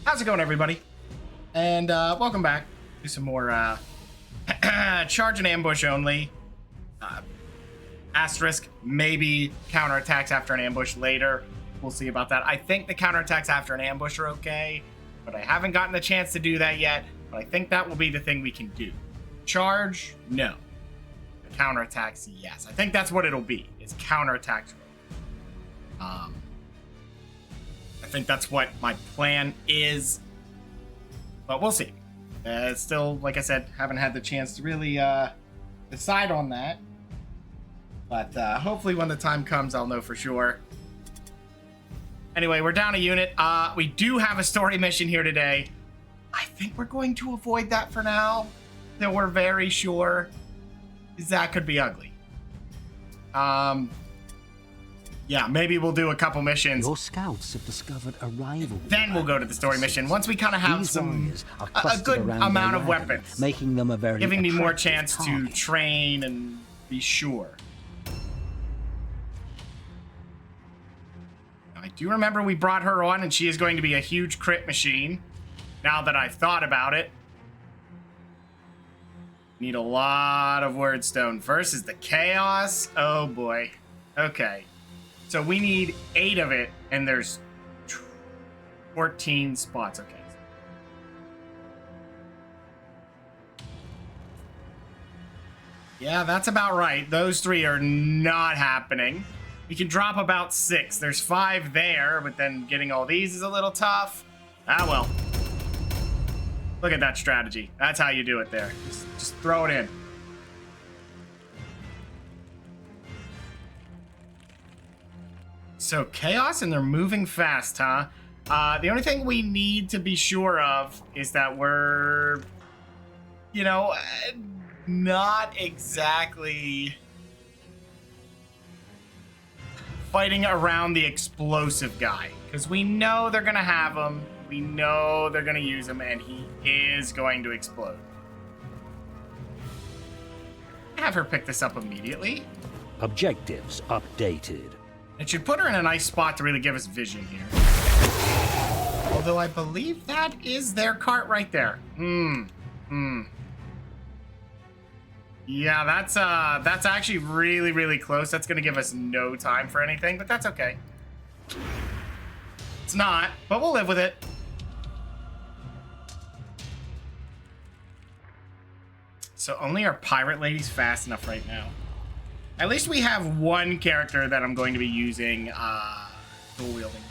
How's it going, everybody? And welcome back to some more charge and ambush only. Asterisk, maybe counterattacks after an ambush later. We'll see about that. I think the counterattacks after an ambush are okay, but I haven't gotten the chance to do that yet. But I think that will be the thing we can do. Charge, no. The counterattacks, yes. I think that's what it'll be. It's counterattacks. I think that's what my plan is, but we'll see. Still, like I said, haven't had the chance to really decide on that. But hopefully when the time comes, I'll know for sure. Anyway, we're down a unit. We do have a story mission here today. I think we're going to avoid that for now. That we're very sure. That could be ugly. Yeah, maybe we'll do a couple missions. Your scouts have discovered a rival. Then we'll go to the story mission. Once we kind of have a good amount of weapons, making them giving me more chance to train and be sure. I do remember we brought her on, and she is going to be a huge crit machine. Now that I've thought about it, need a lot of wordstone. First is the chaos. Oh boy. Okay. So we need 8 of it, and there's 14 spots. Okay. Yeah, that's about right. Those 3 are not happening. We can drop about 6. There's 5 there, but then getting all these is a little tough. Ah, well. Look at that strategy. That's how you do it there. Just throw it in. So chaos, and they're moving fast, huh? The only thing we need to be sure of is that we're, you know, not exactly fighting around the explosive guy, because we know they're gonna have him, we know they're gonna use him, and he is going to explode. Have her pick this up immediately. Objectives updated. It should put her in a nice spot to really give us vision here. Although I believe that is their cart right there. Yeah, that's actually really, really close. That's gonna give us no time for anything, but that's okay. It's not, but we'll live with it. So only our pirate lady's fast enough right now. At least we have one character that I'm going to be using dual wielding.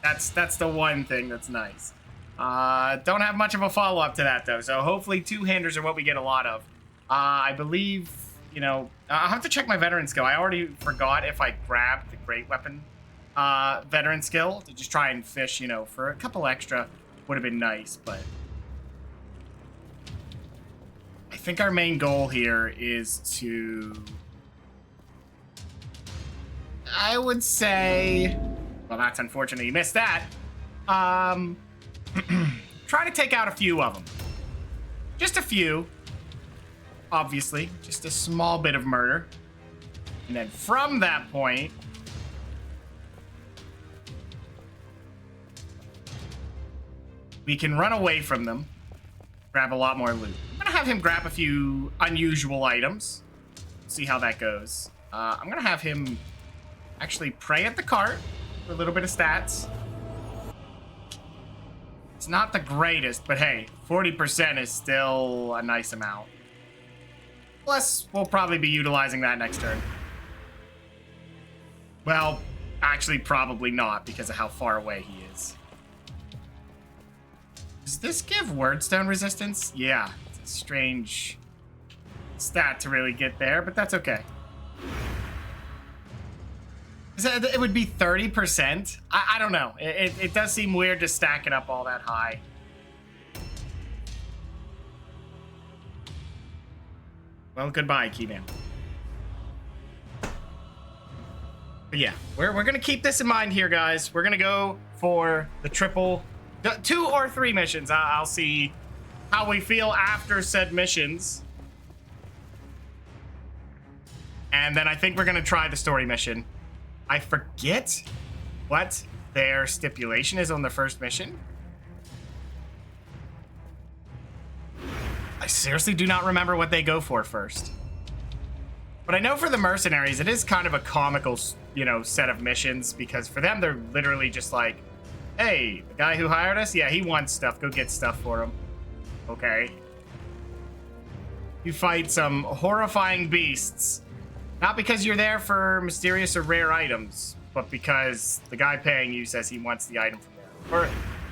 That's the one thing that's nice. Don't have much of a follow-up to that though, so hopefully 2-handers are what we get a lot of. I believe, you know, I'll have to check my veteran skill. I already forgot if I grabbed the great weapon veteran skill to just try and fish, you know, for a couple extra would have been nice, but I think our main goal here is to, I would say, well, that's unfortunate you missed that. Try to take out a few of them. Just a few. Obviously, just a small bit of murder. And then from that point, we can run away from them, grab a lot more loot. I'm gonna have him grab a few unusual items. See how that goes. I'm gonna have him actually pray at the cart for a little bit of stats. It's not the greatest, but hey, 40% is still a nice amount. Plus, we'll probably be utilizing that next turn. Well, actually probably not because of how far away he is. Does this give wordstone resistance? Yeah, it's a strange stat to really get there, but that's okay. It would be 30%. I don't know. It does seem weird to stack it up all that high. Well, goodbye, Keyman. But yeah, we're gonna keep this in mind here, guys. We're gonna go for the triple, 2 or 3 missions. I'll see how we feel after said missions. And then I think we're gonna try the story mission. I forget what their stipulation is on the first mission. I seriously do not remember what they go for first. But I know for the mercenaries, it is kind of a comical, you know, set of missions, because for them, they're literally just like, hey, the guy who hired us, yeah, he wants stuff. Go get stuff for him. Okay. You fight some horrifying beasts. Not because you're there for mysterious or rare items, but because the guy paying you says he wants the item from there. Or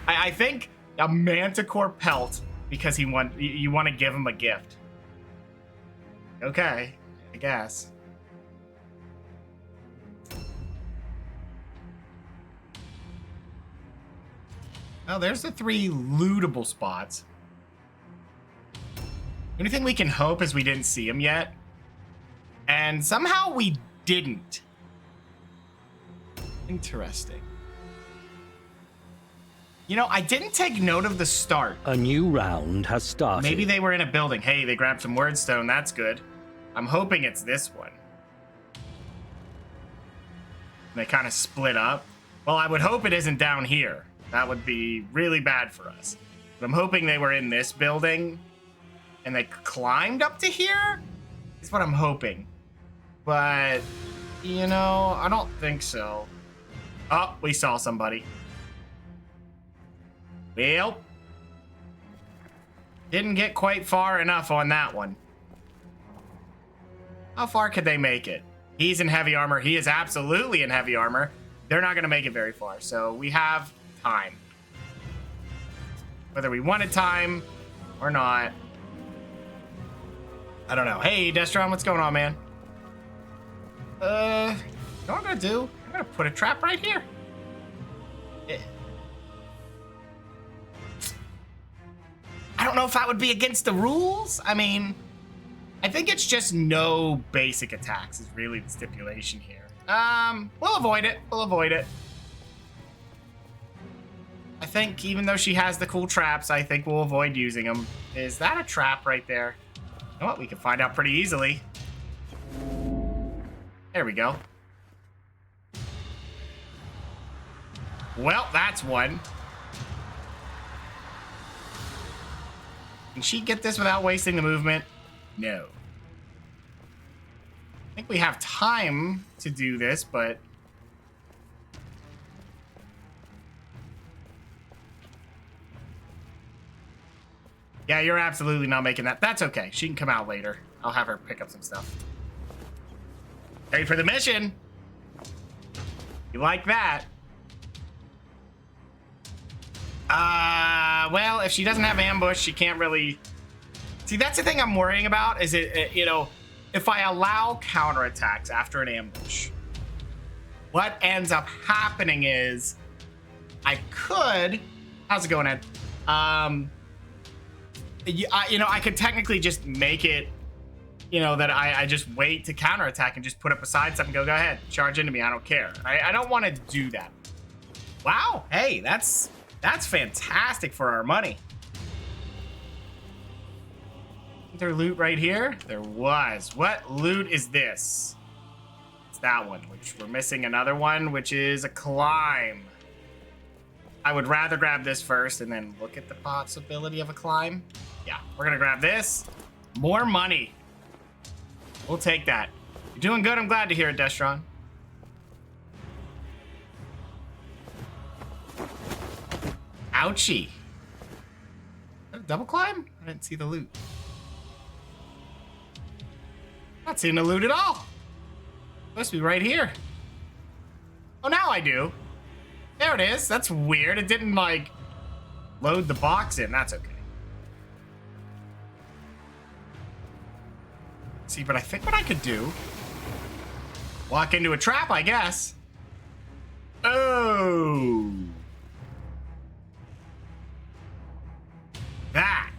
I think a manticore pelt because you want to give him a gift. Okay, I guess. Oh, there's the 3 lootable spots. Only thing we can hope is we didn't see him yet. And somehow we didn't. Interesting. You know, I didn't take note of the start. A new round has started. Maybe they were in a building. Hey, they grabbed some wordstone. That's good. I'm hoping it's this one. They kind of split up. Well, I would hope it isn't down here. That would be really bad for us. But I'm hoping they were in this building and they climbed up to here? Is what I'm hoping. But, you know, I don't think so. Oh, we saw somebody. Well, didn't get quite far enough on that one. How far could they make it? He's in heavy armor. He is absolutely in heavy armor. They're not going to make it very far. So we have time. Whether we wanted time or not, I don't know. Hey, Destron, what's going on, man? You know what I'm going to do? I'm going to put a trap right here. I don't know if that would be against the rules. I mean, I think it's just no basic attacks is really the stipulation here. We'll avoid it. We'll avoid it. I think even though she has the cool traps, I think we'll avoid using them. Is that a trap right there? You know what? We can find out pretty easily. There we go. Well, that's one. Can she get this without wasting the movement? No. I think we have time to do this, but... yeah, you're absolutely not making that. That's okay. She can come out later. I'll have her pick up some stuff. Ready for the mission? You like that? Well, if she doesn't have ambush, she can't really... see, that's the thing I'm worrying about, is you know, if I allow counterattacks after an ambush, what ends up happening is I could... how's it going, Ed? You know, I could technically just make it, you know, that I just wait to counterattack and just put up a side step and go ahead, charge into me, I don't care. I don't want to do that. Wow, hey, that's fantastic for our money. Is there loot right here? There was. What loot is this? It's that one, which we're missing another one, which is a climb. I would rather grab this first and then look at the possibility of a climb. Yeah, we're gonna grab this. More money. We'll take that. You're doing good. I'm glad to hear it, Destron. Ouchie. Is that a double climb? I didn't see the loot. Not seeing the loot at all. Supposed to be right here. Oh, now I do. There it is. That's weird. It didn't, like, load the box in. That's okay. See, but I think what I could do... walk into a trap, I guess. Oh. That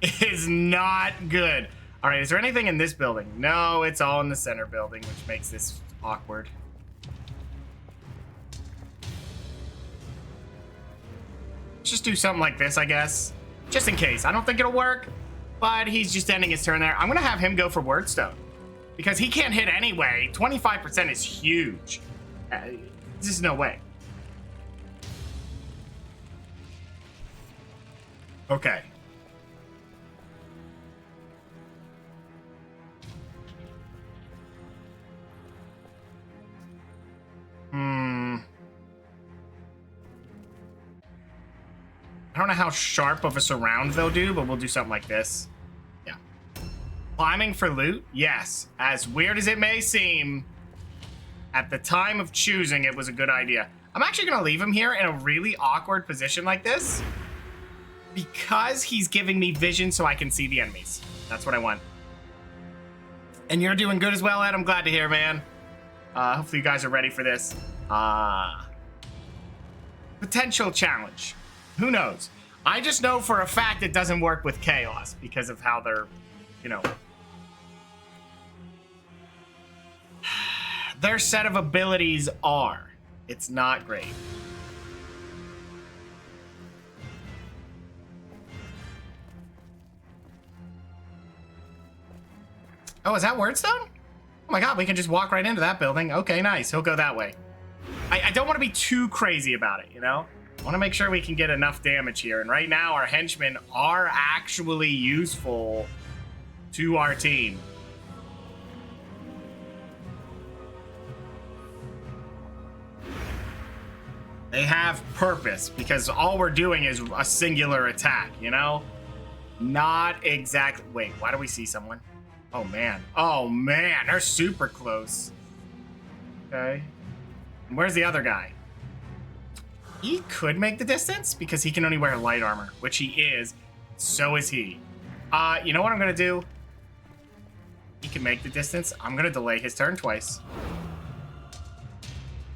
is not good. All right, is there anything in this building? No, it's all in the center building, which makes this awkward. Let's just do something like this, I guess. Just in case. I don't think it'll work, but he's just ending his turn there. I'm going to have him go for Wordstone because he can't hit anyway. 25% is huge. There's just no way. Okay. I don't know how sharp of a surround they'll do, but we'll do something like this. Yeah. Climbing for loot? Yes. As weird as it may seem, at the time of choosing, it was a good idea. I'm actually going to leave him here in a really awkward position like this because he's giving me vision so I can see the enemies. That's what I want. And you're doing good as well, Ed. I'm glad to hear, man. Hopefully you guys are ready for this. Potential challenge. Who knows? I just know for a fact it doesn't work with Chaos because of how they're, you know, their set of abilities are. It's not great. Oh, is that Wordstone? Oh my god, we can just walk right into that building. Okay, nice. He'll go that way. I don't want to be too crazy about it, you know? I want to make sure we can get enough damage here. And right now, our henchmen are actually useful to our team. They have purpose because all we're doing is a singular attack, you know? Not exactly. Wait, why do we see someone? Oh, man. Oh, man. They're super close. Okay. And where's the other guy? He could make the distance because he can only wear light armor, which he is. So is he. You know what I'm going to do? He can make the distance. I'm going to delay his turn twice.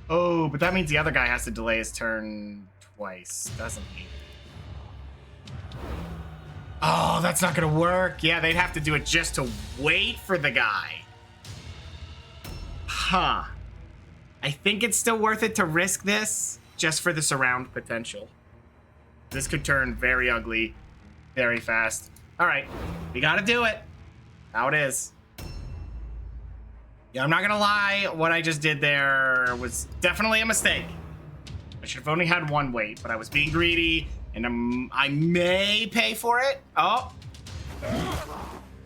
Oh, but that means the other guy has to delay his turn twice, doesn't he? Oh, that's not going to work. Yeah, they'd have to do it just to wait for the guy. Huh. I think it's still worth it to risk this just for the surround potential. This could turn very ugly very fast. All right, we got to do it. How it is. Yeah, I'm not going to lie. What I just did there was definitely a mistake. I should have only had one weight, but I was being greedy, and I may pay for it. Oh.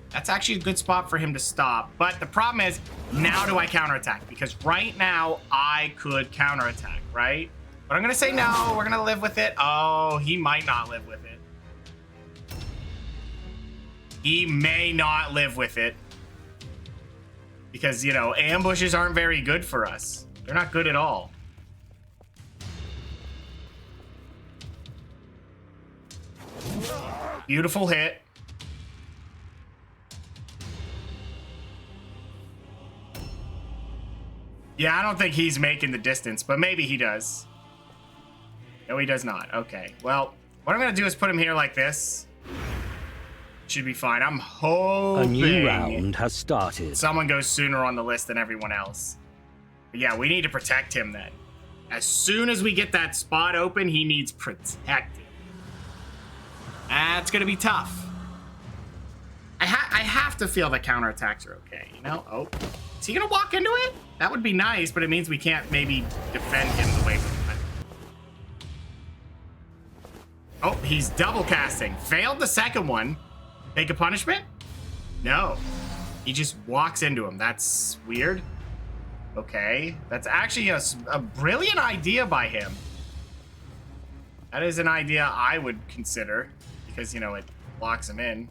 That's actually a good spot for him to stop. But the problem is, now do I counterattack? Because right now, I could counterattack, right? But I'm going to say no. We're going to live with it. Oh, he might not live with it. He may not live with it. Because, you know, ambushes aren't very good for us. They're not good at all. Beautiful hit. Yeah, I don't think he's making the distance, but maybe he does. No, he does not. Okay, well, what I'm going to do is put him here like this. Should be fine. I'm hoping a new round has started. Someone goes sooner on the list than everyone else. But yeah, we need to protect him then. As soon as we get that spot open, he needs protected. That's going to be tough. I have to feel the counterattacks are okay, you know? Oh, is he going to walk into it? That would be nice, but it means we can't maybe defend him the way we want. Oh, he's double casting. Failed the second one. Take a punishment? No. He just walks into him. That's weird. Okay. That's actually a brilliant idea by him. That is an idea I would consider because, you know, it locks him in.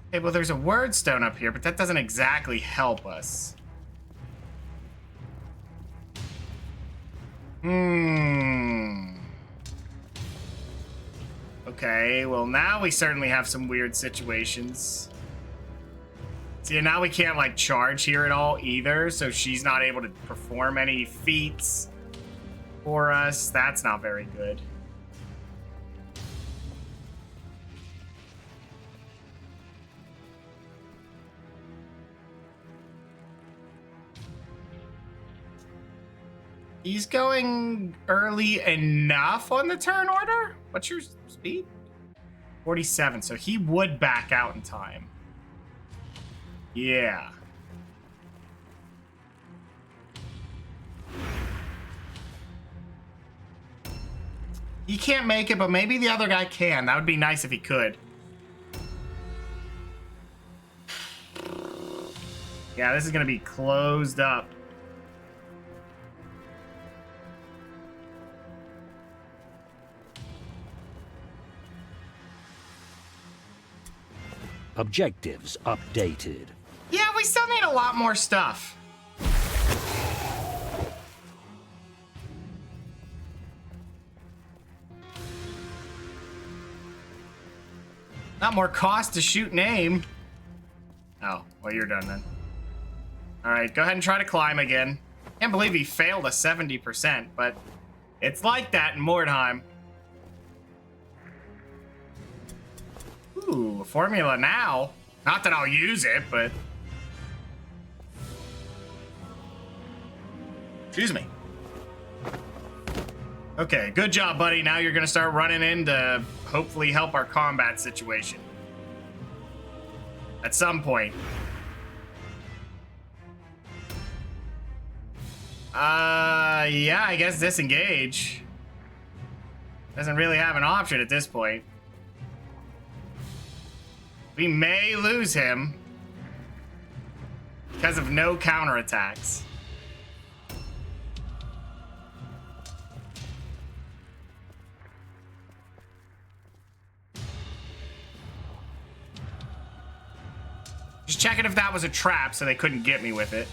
Okay, well, there's a word stone up here, but that doesn't exactly help us. Okay, well, now we certainly have some weird situations. See, now we can't, like, charge here at all either, so she's not able to perform any feats for us. That's not very good. He's going early enough on the turn order? What's your speed? 47, so he would back out in time. Yeah. He can't make it, but maybe the other guy can. That would be nice if he could. Yeah, this is gonna be closed up. Objectives updated. Yeah, we still need a lot more stuff. Not more cost to shoot and aim. Oh, well, you're done then. All right, go ahead and try to climb again. Can't believe he failed a 70%, but it's like that in Mordheim. Ooh, a formula now. Not that I'll use it, but... Excuse me. Okay, good job, buddy. Now you're gonna start running in to hopefully help our combat situation. At some point. Yeah, I guess disengage. Doesn't really have an option at this point. We may lose him because of no counterattacks. Just checking if that was a trap so they couldn't get me with it.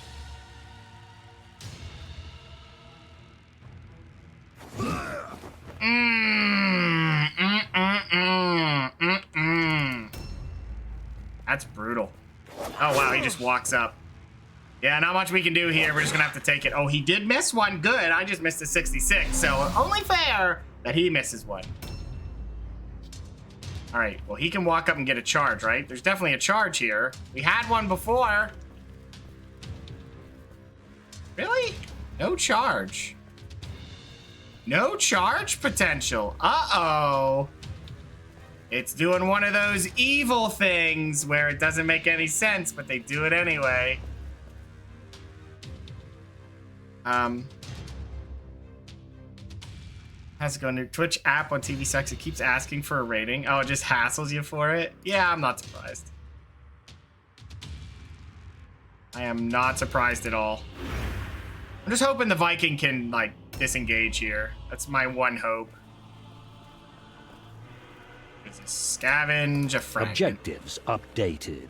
That's brutal. Oh, wow, he just walks up. Yeah, not much we can do here. We're just gonna have to take it. Oh, he did miss one. Good. I just missed a 66. So only fair that he misses one. All right, well, he can walk up and get a charge, right? There's definitely a charge here. We had one before. Really? No charge. No charge potential. Uh-oh. It's doing one of those evil things where it doesn't make any sense, but they do it anyway. How's it going? Your Twitch app on TV sucks. It keeps asking for a rating. Oh, it just hassles you for it? Yeah, I'm not surprised. I am not surprised at all. I'm just hoping the Viking can, like, disengage here. That's my one hope. It's a scavenge, a fragment. Objectives updated.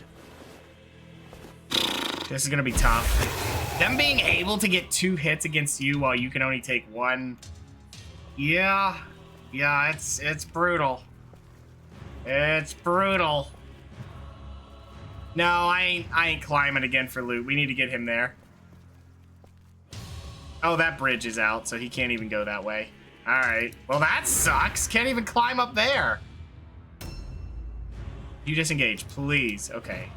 This is gonna be tough. Them being able to get 2 hits against you while you can only take 1. Yeah, it's brutal. It's brutal. No, I ain't climbing again for loot. We need to get him there. Oh, that bridge is out, so he can't even go that way. All right. Well, that sucks. Can't even climb up there. You disengage, please. Okay.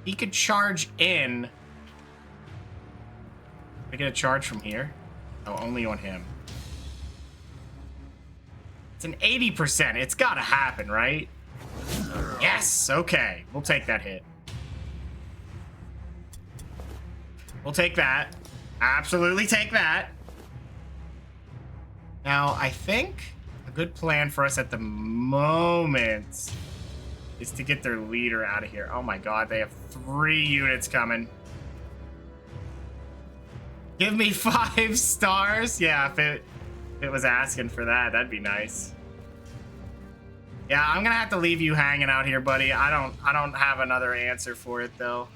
He could charge in. I get a charge from here? Oh, only on him. It's an 80%. It's gotta happen, right? Yes, okay. We'll take that hit. We'll take that. Absolutely take that. Now, I think a good plan for us at the moment is to get their leader out of here. Oh my god, they have 3 units coming. Give me 5 stars. Yeah, if it was asking for that, that'd be nice. Yeah, I'm gonna have to leave you hanging out here, buddy. I don't have another answer for it though.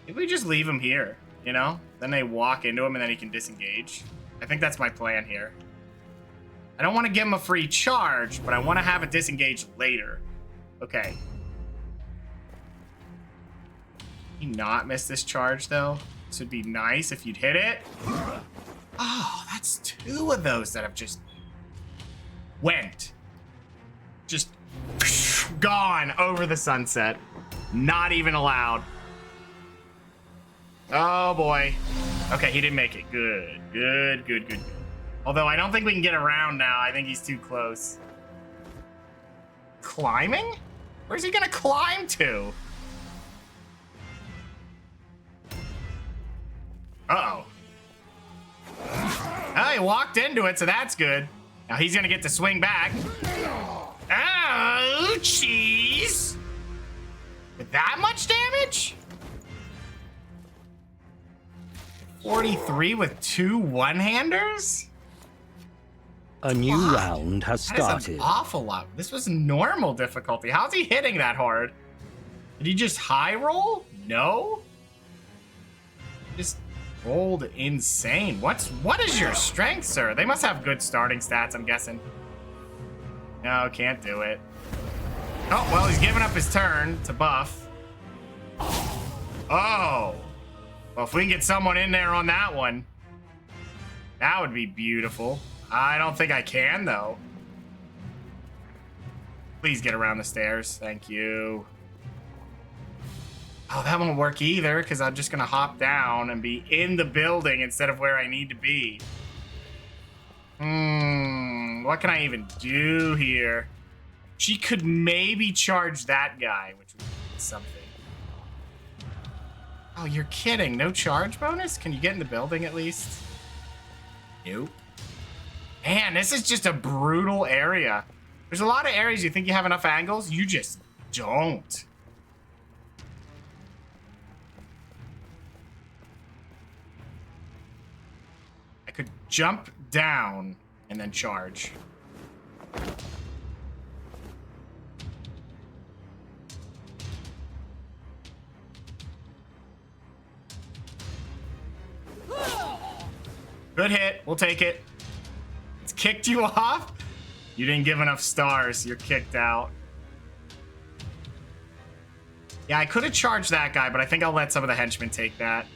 If we just leave him here, you know? Then they walk into him and then he can disengage. I think that's my plan here. I don't want to give him a free charge, but I want to have it disengage later. Okay. He not miss this charge though? This would be nice if you'd hit it. Oh, that's 2 of those that have just went. Just gone over the sunset. Not even allowed. Oh boy. Okay, he didn't make it. Good, good, good, good. Although I don't think we can get around now. I think he's too close. Climbing? Where's he gonna climb to? Uh-oh. Oh, he walked into it, so that's good. Now he's gonna get to swing back. Oh, jeez. With that much damage? 43 with 2 one-handers? A new round has That is started. an awful lot. This was normal difficulty. How's he hitting that hard? Did he just high roll? No. Just rolled insane. What is your strength, sir? They must have good starting stats, I'm guessing. No, can't do it. Oh, well, he's giving up his turn to buff. Oh. Well, if we can get someone in there on that one, that would be beautiful. I don't think I can, though. Please get around the stairs. Thank you. Oh, that won't work either, because I'm just going to hop down and be in the building instead of where I need to be. What can I even do here? She could maybe charge that guy, which would be something. Oh, you're kidding. No charge bonus? Can you get in the building at least? Nope. Man, this is just a brutal area. There's a lot of areas you think you have enough angles. You just don't. I could jump down and then charge. Good hit. We'll take it. It's kicked you off. You didn't give enough stars. You're kicked out. Yeah, I could have charged that guy, but I think I'll let some of the henchmen take that.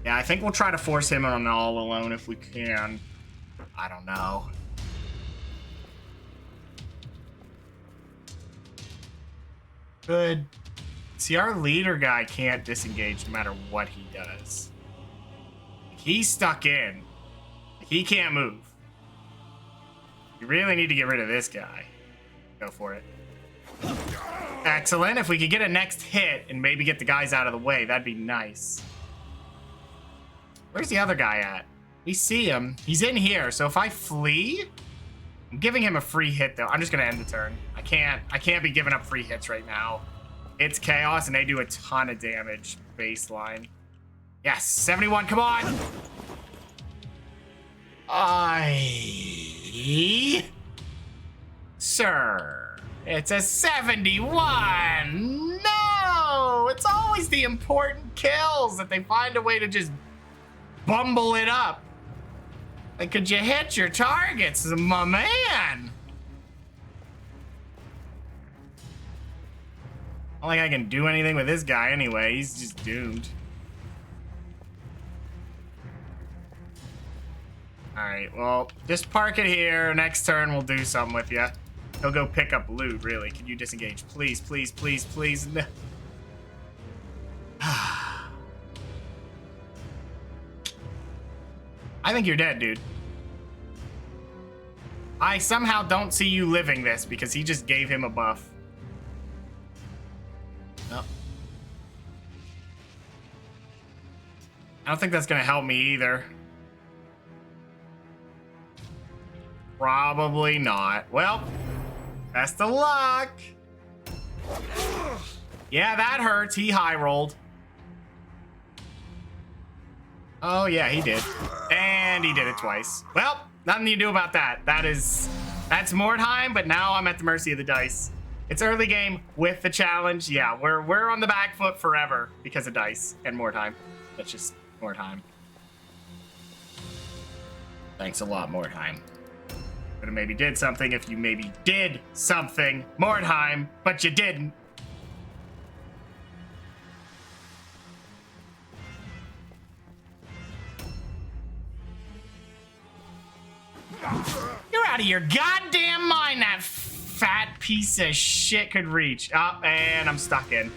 Yeah, I think we'll try to force him on all alone if we can. I don't know. Good. See, our leader guy can't disengage no matter what he does. He's stuck in. He can't move. You really need to get rid of this guy. Go for it. Excellent. If we could get a next hit and maybe get the guys out of the way, that'd be nice. Where's the other guy at? We see him. He's in here. So if I flee, I'm giving him a free hit though. I'm just gonna end the turn. I can't be giving up free hits right now. It's chaos and they do a ton of damage baseline. Yes, 71, come on. Sir, it's a 71. No, it's always the important kills that they find a way to just bumble it up. Like, could you hit your targets, my man? I don't think I can do anything with this guy anyway. He's just doomed. Alright, well, just park it here. Next turn, we'll do something with you. He'll go pick up loot, really. Can you disengage? Please, please, please, please. No. I think you're dead, dude. I somehow don't see you living this because he just gave him a buff. No. I don't think that's gonna help me either. Probably not. Well, best of luck. Yeah, that hurts. He high rolled. Oh yeah, he did. And he did it twice. Well, nothing you do about that. That's Mordheim, but now I'm at the mercy of the dice. It's early game with the challenge. Yeah, we're on the back foot forever because of dice and Mordheim. That's just Mordheim. Thanks a lot, Mordheim. Could have maybe did something if you maybe did something, Mordheim, but you didn't. You're out of your goddamn mind, that fat piece of shit could reach. Oh, and I'm stuck in.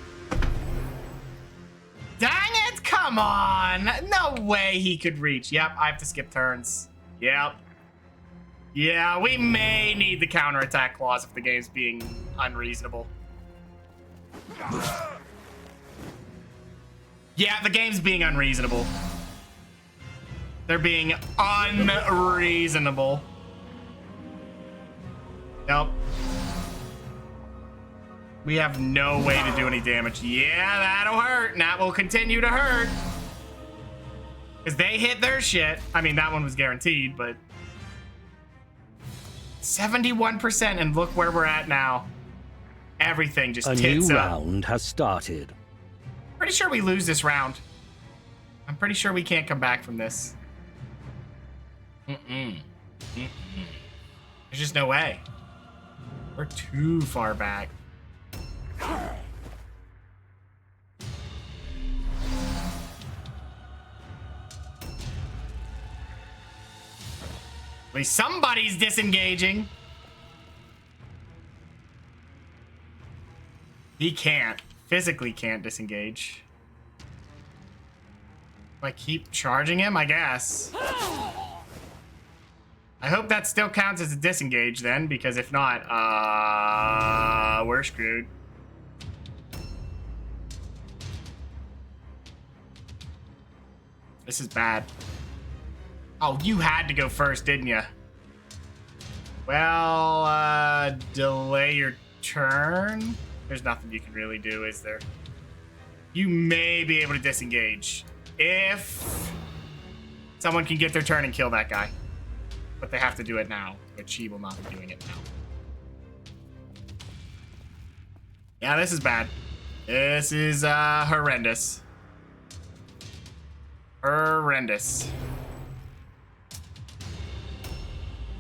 Dang it, come on. No way he could reach. Yep, I have to skip turns. Yep. Yeah, we may need the counterattack clause if the game's being unreasonable. Yeah, the game's being unreasonable. They're being unreasonable. Nope. We have no way to do any damage. Yeah, that'll hurt. And that will continue to hurt. Because they hit their shit. I mean, that one was guaranteed, but... 71%, and look where we're at now. Everything just tits up. A new round has started. Pretty sure we lose this round. I'm pretty sure we can't come back from this. There's just no way. We're too far back. At least somebody's disengaging. He can't. Physically can't disengage. Do I keep charging him? I guess. I hope that still counts as a disengage then, because if not, we're screwed. This is bad. Oh, you had to go first, didn't you? Well, delay your turn. There's nothing you can really do, is there? You may be able to disengage if someone can get their turn and kill that guy. But they have to do it now, which he will not be doing it now. Yeah, this is bad. This is horrendous. Horrendous.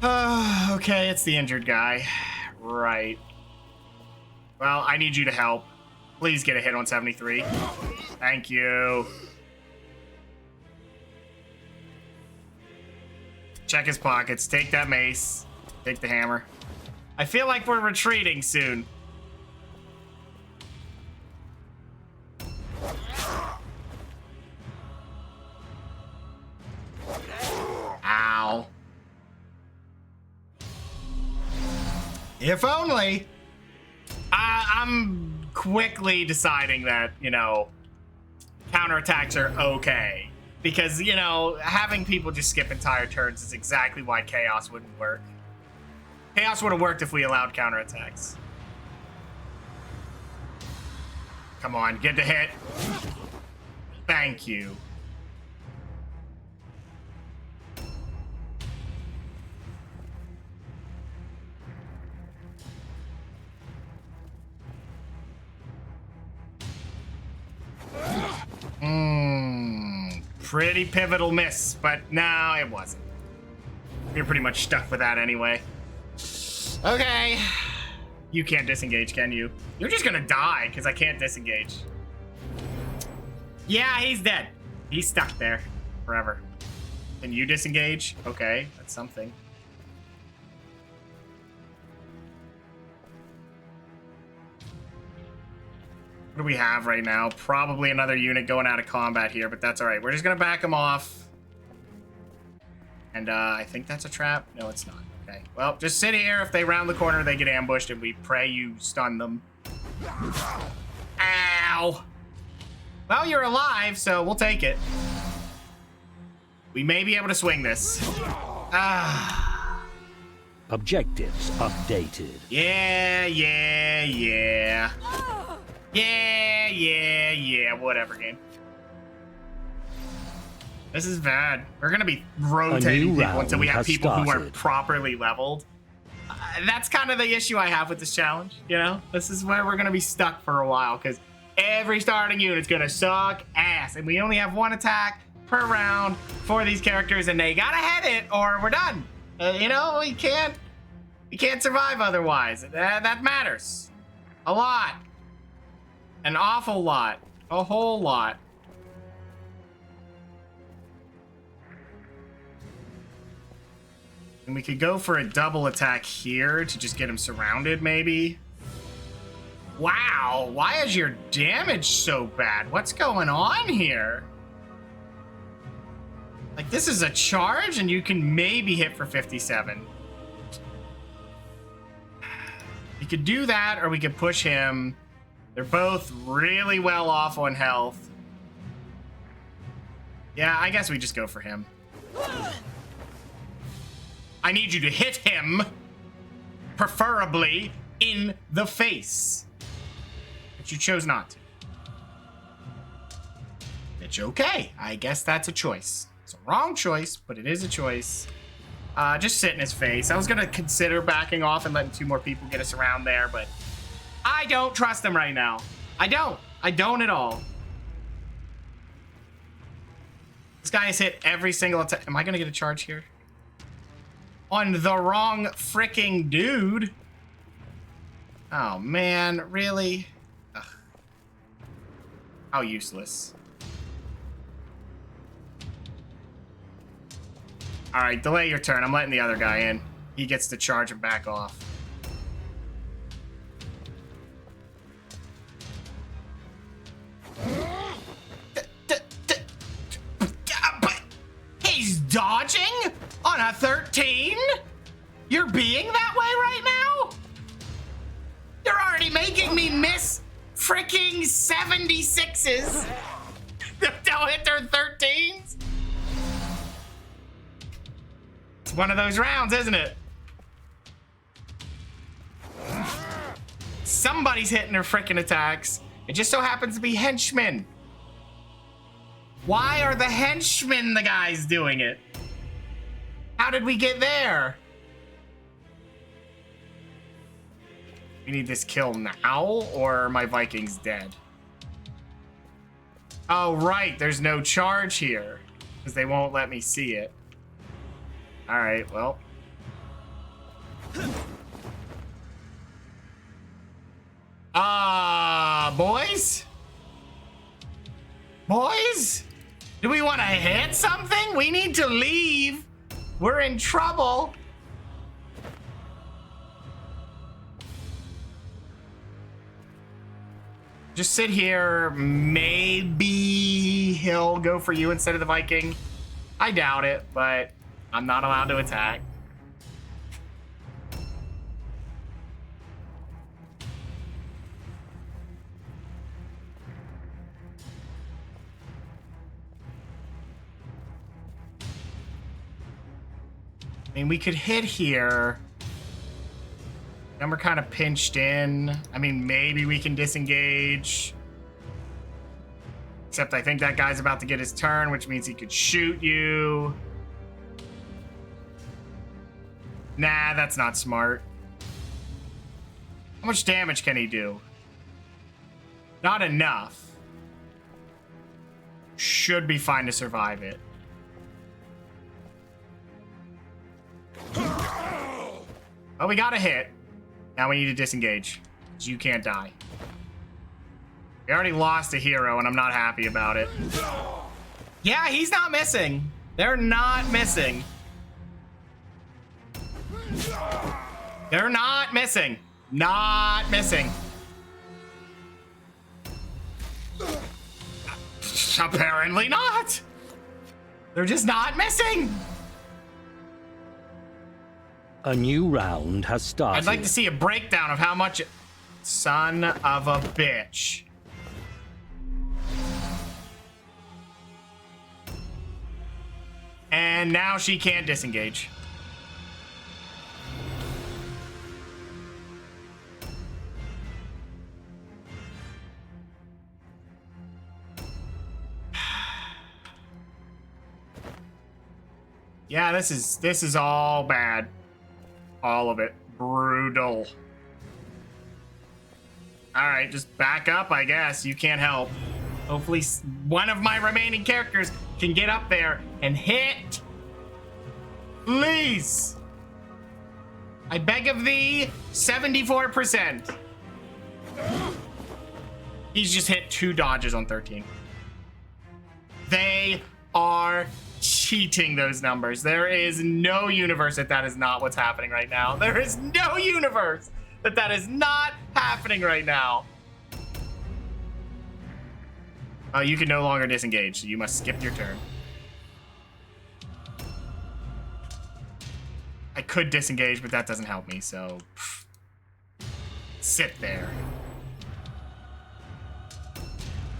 Okay, it's the injured guy. Right. Well, I need you to help. Please get a hit on 73. Thank you. Check his pockets. Take that mace. Take the hammer. I feel like we're retreating soon. Ow. If only. I'm quickly deciding that, you know, counterattacks are okay. Because, you know, having people just skip entire turns is exactly why Chaos wouldn't work. Chaos would have worked if we allowed counterattacks. Come on, get the hit. Thank you. Pretty pivotal miss, but no, it wasn't. You're pretty much stuck with that anyway. Okay. You can't disengage, can you? You're just gonna die, because I can't disengage. Yeah, he's dead. He's stuck there forever. Can you disengage? Okay, that's something. What do we have right now? Probably another unit going out of combat here, but that's all right. We're just going to back them off. And I think that's a trap. No, it's not. Okay. Well, just sit here. If they round the corner, they get ambushed, and we pray you stun them. Ow! Well, you're alive, so we'll take it. We may be able to swing this. Ah. Objectives updated. Yeah. Yeah, whatever, game. This is bad. We're gonna be rotating people until we have people who are properly leveled. That's kind of the issue I have with this challenge, you know? This is where we're gonna be stuck for a while, because every starting unit's gonna suck ass, and we only have one attack per round for these characters, and they gotta hit it, or we're done. You know, we can't survive otherwise. That matters. A lot. An awful lot. A whole lot. And we could go for a double attack here to just get him surrounded, maybe. Wow, why is your damage so bad? What's going on here? Like, this is a charge and you can maybe hit for 57. We could do that, or we could push him. They're both really well off on health. Yeah, I guess we just go for him. I need you to hit him, preferably in the face. But you chose not to. It's okay. I guess that's a choice. It's a wrong choice, but it is a choice. Just sit in his face. I was going to consider backing off and letting 2 more people get us around there, but I don't trust him right now. I don't. I don't at all. This guy has hit every single attack. Am I going to get a charge here? On the wrong freaking dude. Oh, man. Really? Ugh. How useless. All right, delay your turn. I'm letting the other guy in. He gets to charge and back off. He's dodging on a 13? You're being that way right now? You're already making me miss freaking 76s. Don't hit their 13s. It's one of those rounds, isn't it? Somebody's hitting their freaking attacks. It just so happens to be henchmen. Why are the henchmen the guys doing it? How did we get there? We need this kill now, or are my Vikings dead? Oh, right. There's no charge here, because they won't let me see it. All right, well. Boys? Boys? Do we want to hit something? We need to leave. We're in trouble. Just sit here. Maybe he'll go for you instead of the Viking. I doubt it, but I'm not allowed to attack. I mean, we could hit here. Then we're kind of pinched in. I mean, maybe we can disengage. Except I think that guy's about to get his turn, which means he could shoot you. Nah, that's not smart. How much damage can he do? Not enough. Should be fine to survive it. Oh, we got a hit. Now we need to disengage. You can't die. We already lost a hero, and I'm not happy about it. Yeah, he's not missing. They're not missing. They're not missing. Not missing. Apparently not. They're just not missing. A new round has started. I'd like to see a breakdown of how much... Son of a bitch. And now she can't disengage. Yeah, this is all bad. All of it. Brutal. Alright, just back up, I guess. You can't help. Hopefully one of my remaining characters can get up there and hit. Please. I beg of thee, 74%. He's just hit 2 dodges on 13. They are cheating those numbers. There is no universe that is not what's happening right now. There is no universe that is not happening right now. You can no longer disengage, so you must skip your turn. I could disengage, but that doesn't help me, so sit there.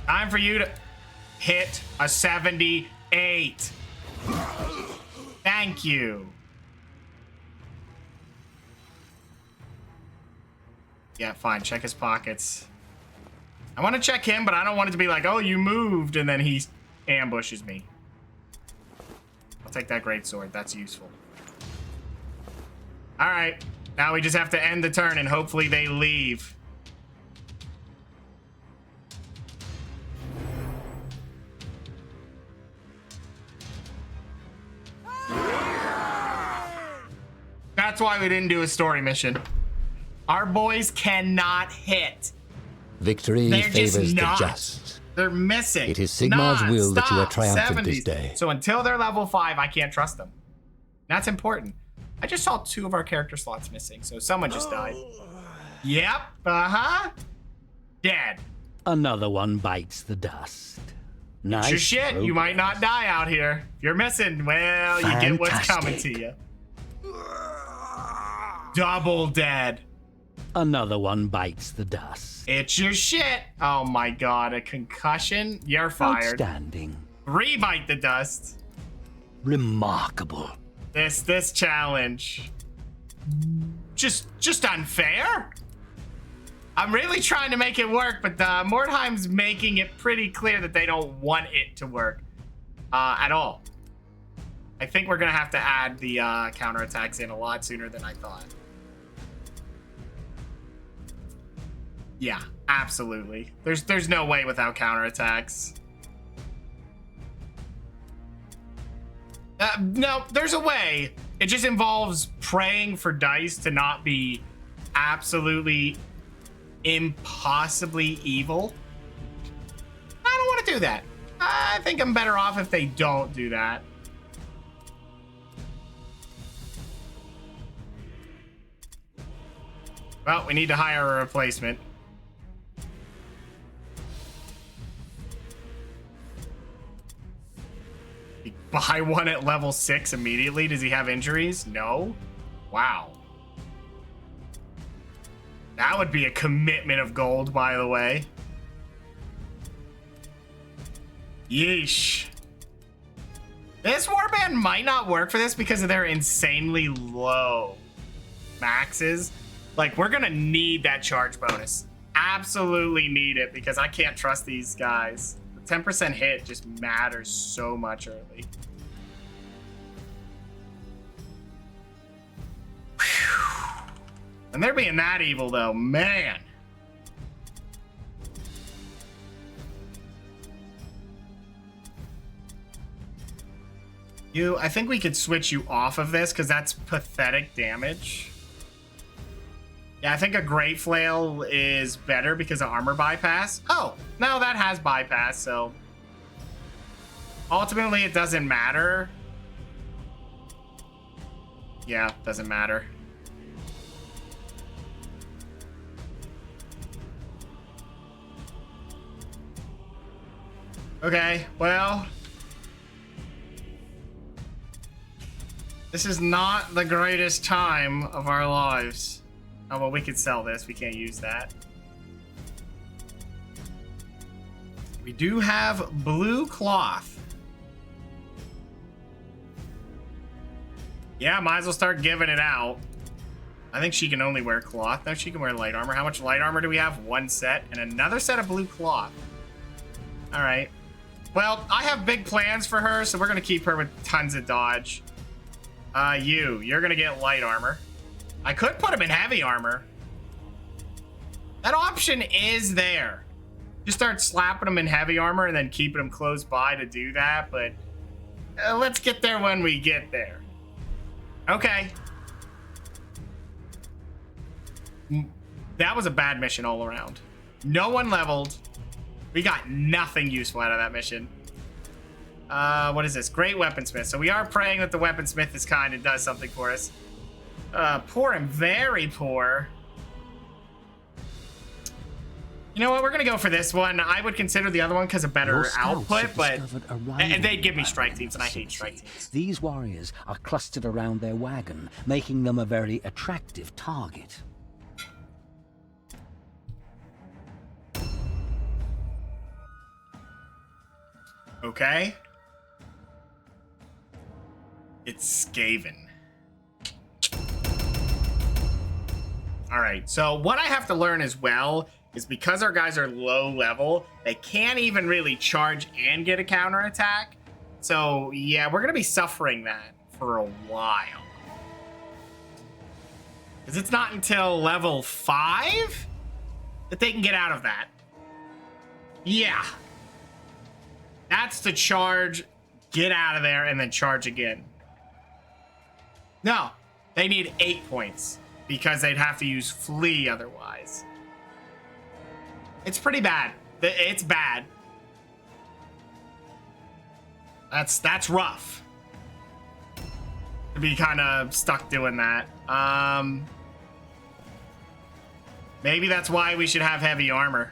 Time for you to hit a 78. 8. Thank you. Yeah, fine. Check his pockets. I want to check him, but I don't want it to be like, oh, you moved, and then he ambushes me. I'll take that greatsword. That's useful. All right. Now we just have to end the turn, and hopefully they leave. That's why we didn't do a story mission. Our boys cannot hit. Victory They're favors just the not. just. They're missing. It is Sigmar's will that you are triumphant 70s. this day. So until they're level 5, I can't trust them. That's important. I just saw 2 of our character slots missing, so someone just died. Yep. Uh-huh. Dead. Another one bites the dust. Nice. It's your shit. You might not die out here. If you're missing, well, you get what's coming to you. Double dead. Another one bites the dust. It's your shit. Oh my god, a concussion? You're fired. Outstanding. 3 bite the dust. Remarkable. This challenge. Just unfair? I'm really trying to make it work, but Mordheim's making it pretty clear that they don't want it to work at all. I think we're gonna have to add the counterattacks in a lot sooner than I thought. Yeah, absolutely. There's no way without counterattacks. No, there's a way. It just involves praying for dice to not be absolutely impossibly evil. I don't want to do that. I think I'm better off if they don't do that. Well, we need to hire a replacement. Buy one at level 6 immediately. Does he have injuries? No. Wow. That would be a commitment of gold, by the way. Yeesh. This warband might not work for this because of their insanely low maxes. Like, we're gonna need that charge bonus. Absolutely need it because I can't trust these guys. The 10% hit just matters so much early. And they're being that evil, though. Man. I think we could switch you off of this because that's pathetic damage. Yeah, I think a Great Flail is better because of armor bypass. Oh, no, that has bypass, so... Ultimately, it doesn't matter. Yeah, doesn't matter. Okay, well... This is not the greatest time of our lives. Oh, well, we could sell this. We can't use that. We do have blue cloth. Yeah, might as well start giving it out. I think she can only wear cloth. No, she can wear light armor. How much light armor do we have? 1 set and another set of blue cloth. All right. Well, I have big plans for her, so we're going to keep her with tons of dodge. You're going to get light armor. I could put him in heavy armor. That option is there. Just start slapping him in heavy armor and then keeping him close by to do that, but let's get there when we get there. Okay. That was a bad mission all around. No one leveled. We got nothing useful out of that mission. What is this? Great Weaponsmith. So we are praying that the Weaponsmith is kind and does something for us. Poor and very poor. You know what? We're going to go for this one. I would consider the other one because of better output, but... And they give me strike teams, and I hate strike teams. These warriors are clustered around their wagon, making them a very attractive target. Okay. It's Skaven. All right, so what I have to learn as well is because our guys are low level, they can't even really charge and get a counterattack. So yeah, we're gonna be suffering that for a while. Because it's not until level 5 that they can get out of that. Yeah. That's to charge, get out of there, and then charge again. No, they need 8 points because they'd have to use flee otherwise. It's pretty bad. It's bad. That's rough. To be kind of stuck doing that. Maybe that's why we should have heavy armor.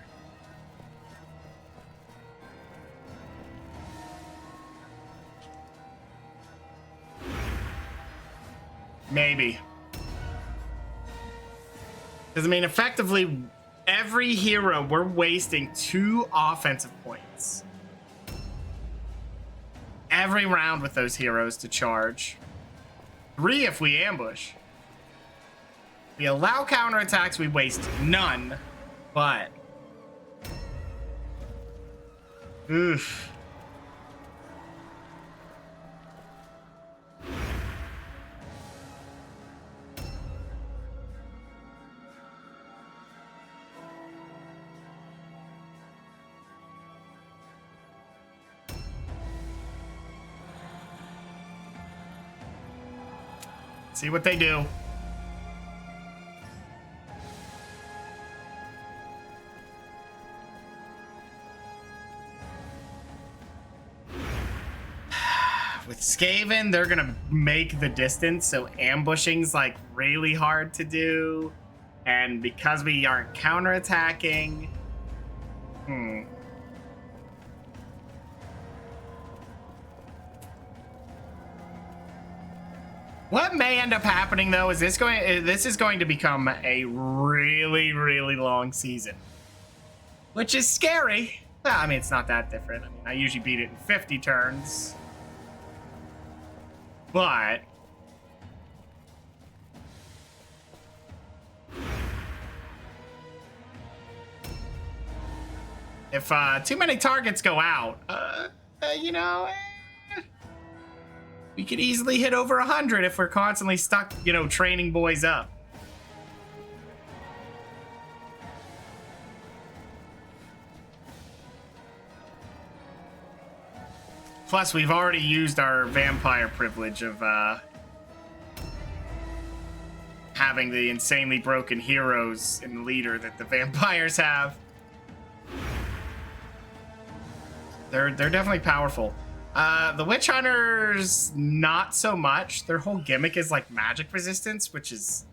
Maybe. Because, I mean, effectively, every hero, we're wasting 2 offensive points. Every round with those heroes to charge. 3 if we ambush. We allow counterattacks, we waste none, but... Oof. See what they do. With Skaven, they're gonna make the distance, so ambushing's like really hard to do. And because we aren't counterattacking, what may end up happening though is this is going to become a really, really long season, which is scary. Well, I mean, it's not that different. I mean, I usually beat it in 50 turns. But if too many targets go out, you know, we could easily hit over 100 if we're constantly stuck, you know, training boys up. Plus, we've already used our vampire privilege of having the insanely broken heroes in the leader that the vampires have. They're definitely powerful. The witch hunters, not so much. Their whole gimmick is like magic resistance, which is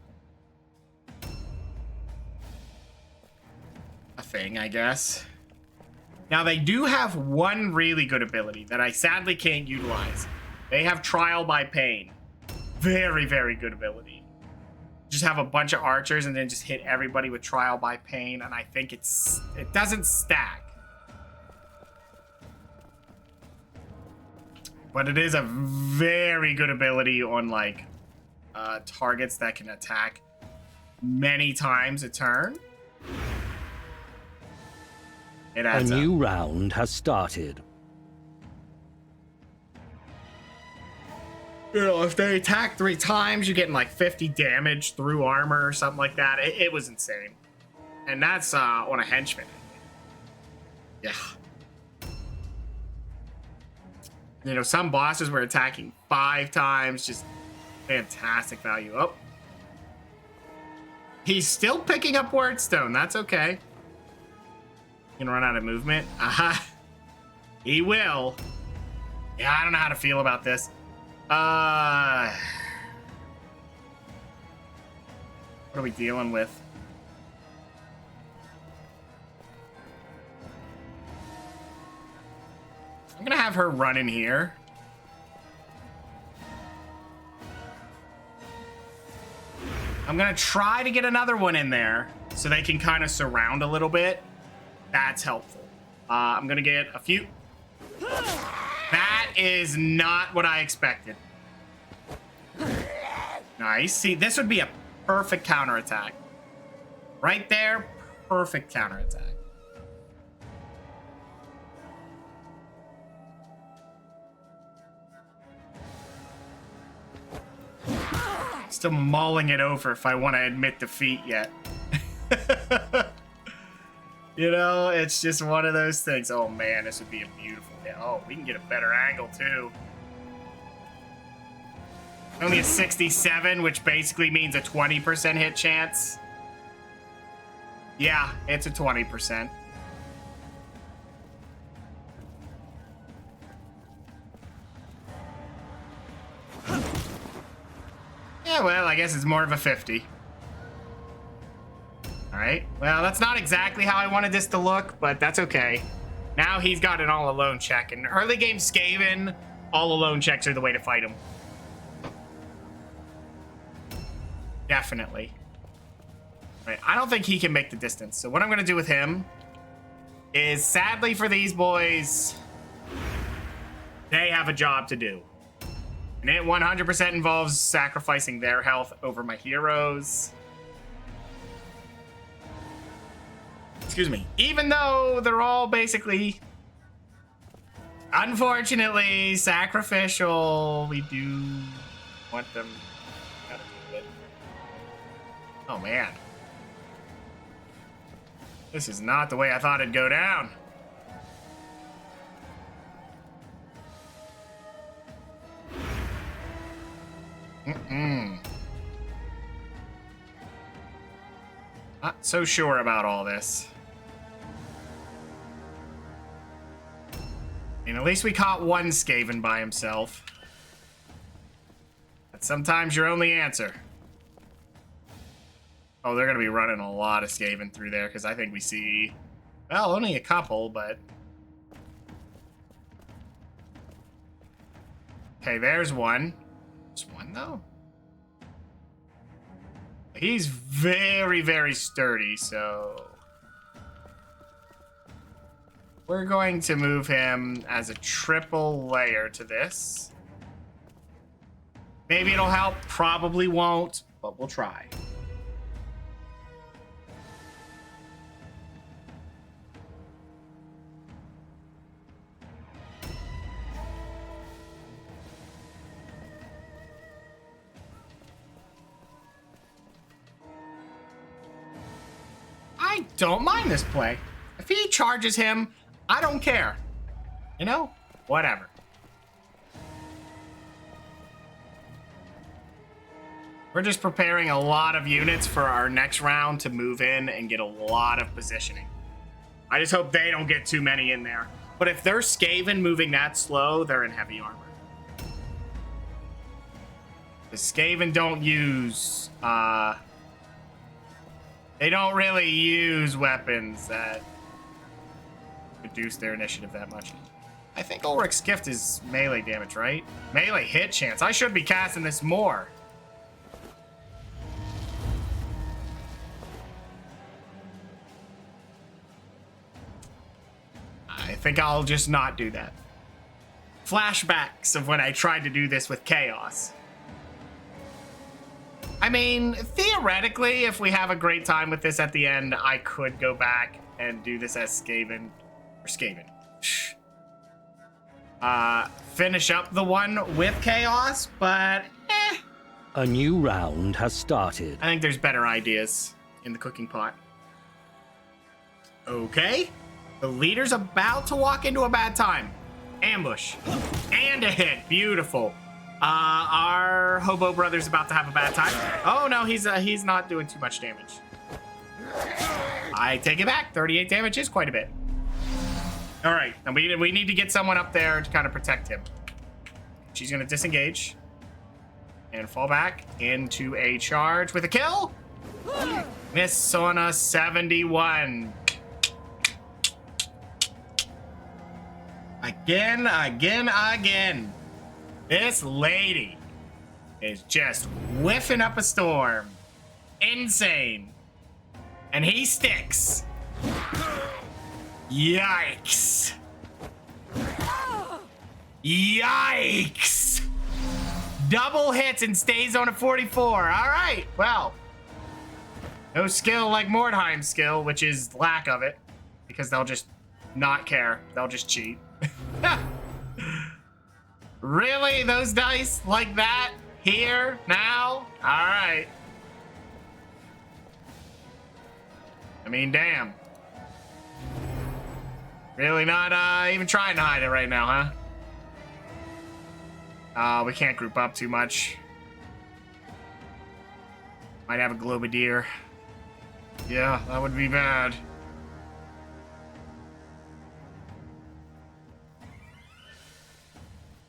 a thing, I guess. Now, they do have one really good ability that I sadly can't utilize. They have Trial by Pain. Very, very good ability. Just have a bunch of archers and then just hit everybody with Trial by Pain, and I think it doesn't stack. But it is a very good ability on, like, targets that can attack many times a turn. It adds up. A new round has started. You know, if they attack 3 times, you're getting like 50 damage through armor or something like that. It was insane. And that's on a henchman. Yeah. You know, some bosses were attacking 5 times. Just fantastic value. Oh. He's still picking up Wordstone. That's okay. Gonna run out of movement. Aha. He will. Yeah, I don't know how to feel about this. What are we dealing with? I'm gonna have her run in here. I'm gonna try to get another one in there so they can kind of surround a little bit. That's helpful. I'm gonna get a few. That is not what I expected. Nice. See, this would be a perfect counterattack. Right there, perfect counterattack. Still mulling it over if I want to admit defeat yet. You know, it's just one of those things. Oh man, this would be a beautiful day. Oh, we can get a better angle too. Only a 67, which basically means a 20% hit chance. Yeah, it's a 20%. Yeah, well, I guess it's more of a 50. All right. Well, that's not exactly how I wanted this to look, but that's okay. Now he's got an all-alone check. And early game Skaven, all-alone checks are the way to fight him. Definitely. All right. I don't think he can make the distance. So what I'm going to do with him is, sadly for these boys, they have a job to do. And it 100% involves sacrificing their health over my heroes. Excuse me. Even though they're all basically, unfortunately, sacrificial, we do want them. Oh, man. This is not the way I thought it'd go down. Not so sure about all this. I mean, at least we caught one Skaven by himself. That's sometimes your only answer. Oh, they're going to be running a lot of Skaven through there, because I think we see, well, only a couple, but... Okay, there's one. Just one, though? He's very, very sturdy, so... We're going to move him as a triple layer to this. Maybe it'll help, probably won't, but we'll try. I don't mind this play. If he charges him, I don't care. You know? Whatever. We're just preparing a lot of units for our next round to move in and get a lot of positioning. I just hope they don't get too many in there. But if they're Skaven moving that slow, they're in heavy armor. The Skaven don't use... They don't really use weapons that reduce their initiative that much. I think Ulrich's gift is melee damage, right? Melee hit chance. I should be casting this more. I think I'll just not do that. Flashbacks of when I tried to do this with Chaos. I mean, theoretically, if we have a great time with this at the end, I could go back and do this as Skaven. Or Skaven. Finish up the one with Chaos, but A new round has started. I think there's better ideas in the cooking pot. Okay. The leader's about to walk into a bad time. Ambush. And a hit. Beautiful. Our hobo brother's about to have a bad time. Oh no, he's not doing too much damage. I take it back. 38 damage is quite a bit. All right, and we need to get someone up there to kind of protect him. She's gonna disengage and fall back into a charge with a kill. Miss on a 71. Again. This lady is just whiffing up a storm. Insane. And he sticks. Yikes. Yikes. Double hits and stays on a 44. All right, well. No skill like Mordheim's skill, which is lack of it. Because they'll just not care. They'll just cheat. Really? Those dice like that? Here? Now? All right. I mean, damn. Really not even trying to hide it right now, huh? We can't group up too much. Might have a Globadier. Yeah, that would be bad.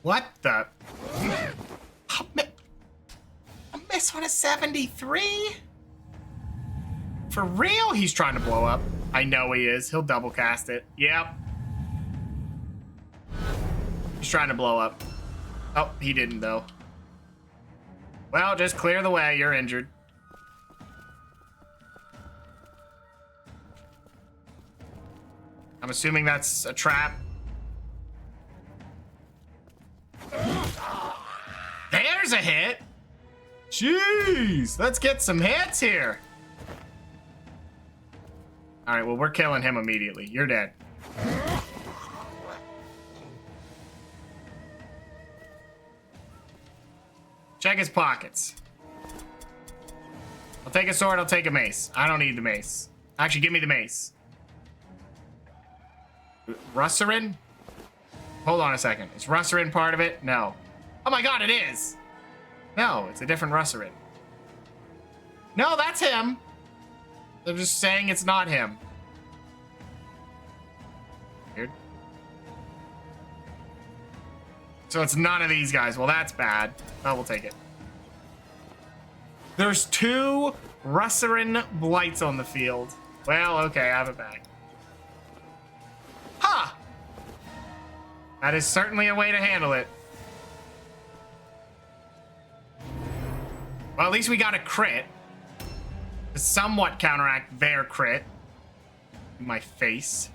What the? A miss on a 73? For real? He's trying to blow up. I know he is. He'll double cast it. Yep. He's trying to blow up. Oh, he didn't though. Well, just clear the way. You're injured. I'm assuming that's a trap. There's a hit. Jeez, let's get some hits here. All right, well, we're killing him immediately. You're dead. Check his pockets. I'll take a sword, I'll take a mace. I don't need the mace. Actually, give me the mace. Russerin? Hold on a second. Is Russerin part of it? No. Oh my god, it is! No, it's a different Russerin. No, that's him! They're just saying it's not him. Weird. So it's none of these guys. Well, that's bad. Oh, we'll take it. There's 2 Russerin Blights on the field. Well, okay, I have it back. Ha! That is certainly a way to handle it. Well, at least we got a crit. To somewhat counteract their crit. In my face.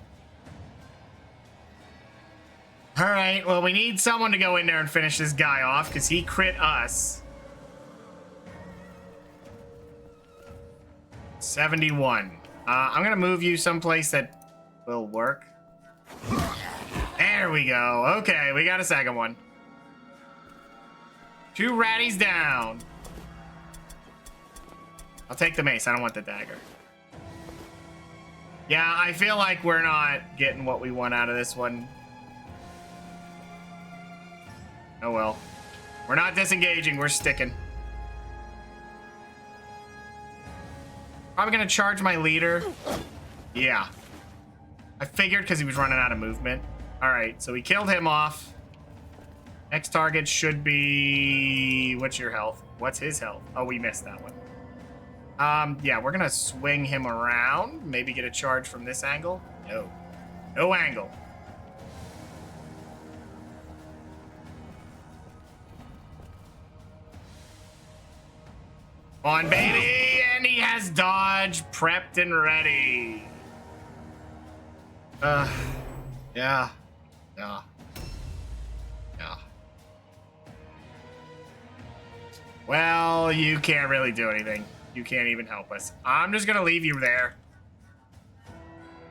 Alright, well, we need someone to go in there and finish this guy off, because he crit us. 71. I'm gonna move you someplace that will work. There we go. Okay, we got a second one. 2 ratties down. I'll take the mace. I don't want the dagger. Yeah, I feel like we're not getting what we want out of this one. Oh well. We're not disengaging. We're sticking. Probably gonna charge my leader. Yeah. I figured because he was running out of movement. Alright, so we killed him off. Next target should be... What's your health? What's his health? Oh, we missed that one. Yeah, we're gonna swing him around. Maybe get a charge from this angle. No. No angle. On, baby! And he has dodge prepped and ready. Yeah. Yeah. Yeah. Well, you can't really do anything. You can't even help us. I'm just gonna leave you there.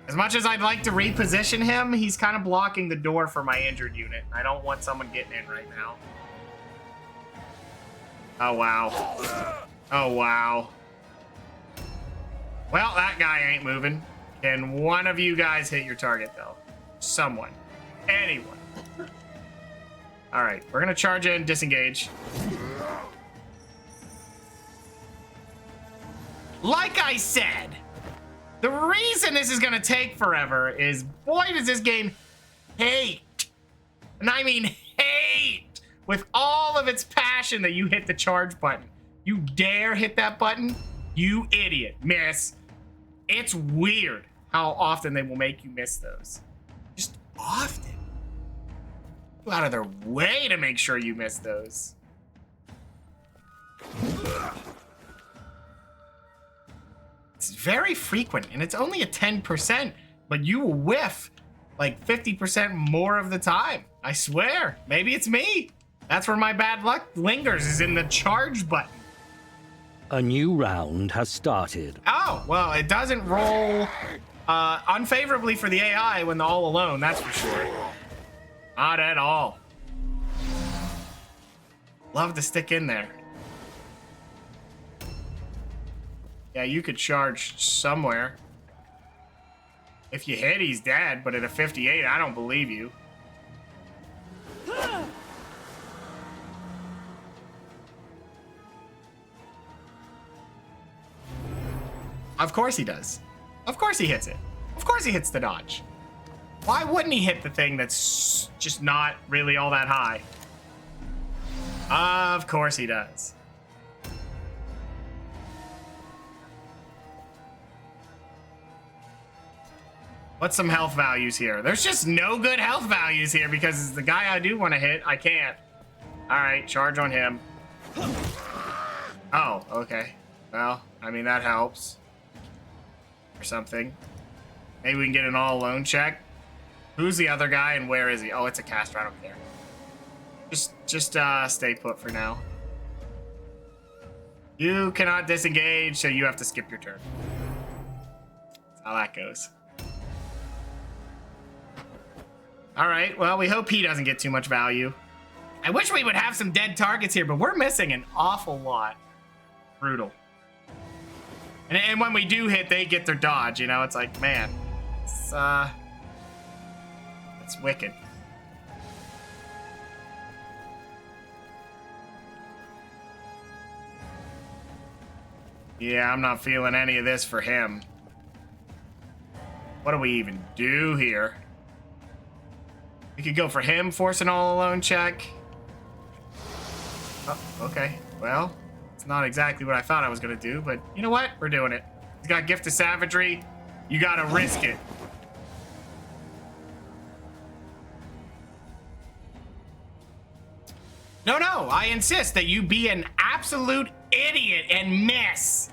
As much as I'd like to reposition him, he's kind of blocking the door for my injured unit. I don't want someone getting in right now. Oh, wow. Oh, wow. Well, that guy ain't moving. Can one of you guys hit your target, though? Someone. Anyone. All right, we're gonna charge in, disengage. Like I said, the reason this is gonna take forever is, boy, does this game hate, and I mean hate, with all of its passion that you hit the charge button. You dare hit that button? You idiot. Miss. It's weird how often they will make you miss those. Just often. Go out of their way to make sure you miss those. It's very frequent, and it's only a 10%, but you will whiff like 50% more of the time. I swear. Maybe it's me. That's where my bad luck lingers, is in the charge button. A new round has started. Oh, well, it doesn't roll unfavorably for the AI when they're all alone, that's for sure. Not at all. Love to stick in there. Yeah, you could charge somewhere. If you hit, he's dead, but at a 58, I don't believe you. Of course he does. Of course he hits it. Of course he hits the dodge. Why wouldn't he hit the thing that's just not really all that high? Of course he does. What's some health values here? There's just no good health values here because the guy I do want to hit, I can't. All right, charge on him. Oh, okay. Well, I mean, that helps. Or something. Maybe we can get an all alone check. Who's the other guy and where is he? Oh, it's a caster. I don't care. Just stay put for now. You cannot disengage, so you have to skip your turn. That's how that goes. All right, well, we hope he doesn't get too much value. I wish we would have some dead targets here, but we're missing an awful lot. Brutal. And when we do hit, they get their dodge, you know? It's like, man, it's wicked. Yeah, I'm not feeling any of this for him. What do we even do here? We could go for him, force an all-alone check. Oh, okay. Well, it's not exactly what I thought I was going to do, but you know what? We're doing it. He's got Gift of Savagery. You got to risk it. No, I insist that you be an absolute idiot and miss.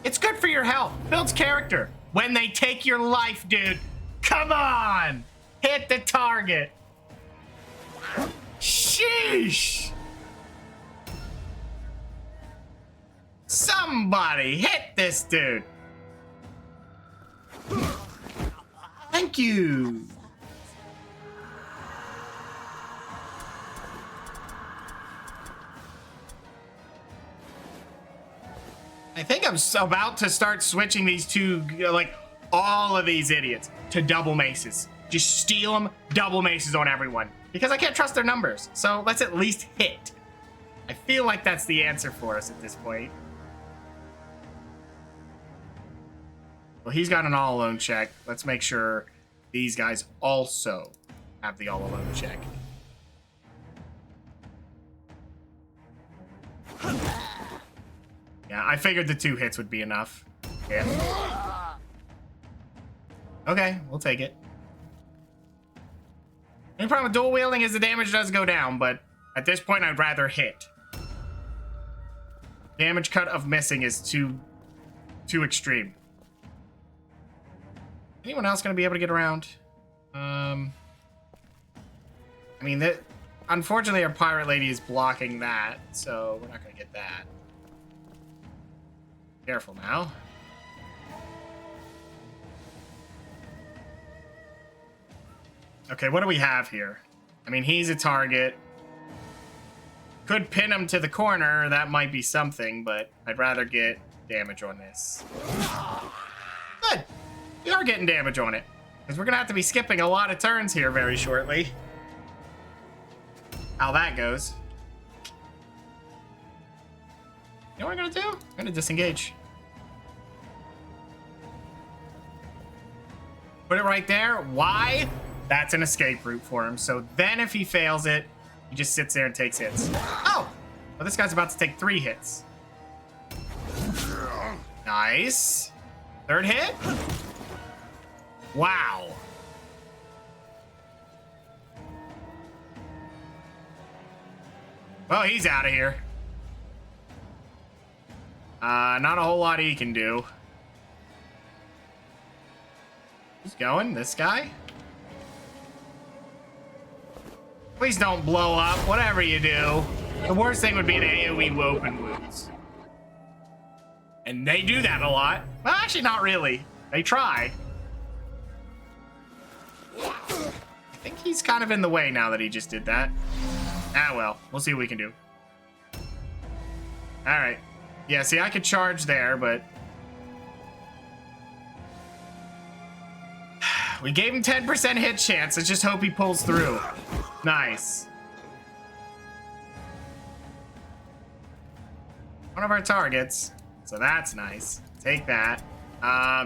It's good for your health. Builds character. When they take your life, dude, come on. Hit the target. Sheesh. Somebody hit this dude. Thank you. I think I'm about to start switching these two, like all of these idiots, to double maces. Just steal them, double maces on everyone. Because I can't trust their numbers. So let's at least hit. I feel like that's the answer for us at this point. Well, he's got an all-alone check. Let's make sure these guys also have the all-alone check. Yeah, I figured the 2 hits would be enough. Yeah. Okay, we'll take it. The only problem with dual wielding is the damage does go down, but at this point I'd rather hit. Damage cut of missing is too extreme. Anyone else gonna be able to get around? I mean, unfortunately our pirate lady is blocking that, so we're not gonna get that. Careful now. Okay, what do we have here? I mean, he's a target. Could pin him to the corner. That might be something, but I'd rather get damage on this. Good. We are getting damage on it. Because we're going to have to be skipping a lot of turns here very shortly. How that goes. You know what I'm going to do? I'm going to disengage. Put it right there. Why? That's an escape route for him. So then if he fails it, he just sits there and takes hits. Oh! Well, this guy's about to take 3 hits. Nice. 3rd hit? Wow. Well, he's out of here. Not a whole lot he can do. Who's going? This guy? Please don't blow up, whatever you do. The worst thing would be an AoE open wounds. And they do that a lot. Well, actually, not really. They try. I think he's kind of in the way now that he just did that. Ah, well. We'll see what we can do. Alright. Yeah, see, I could charge there, but... we gave him 10% hit chance. Let's just hope he pulls through. Nice. One of our targets. So that's nice. Take that.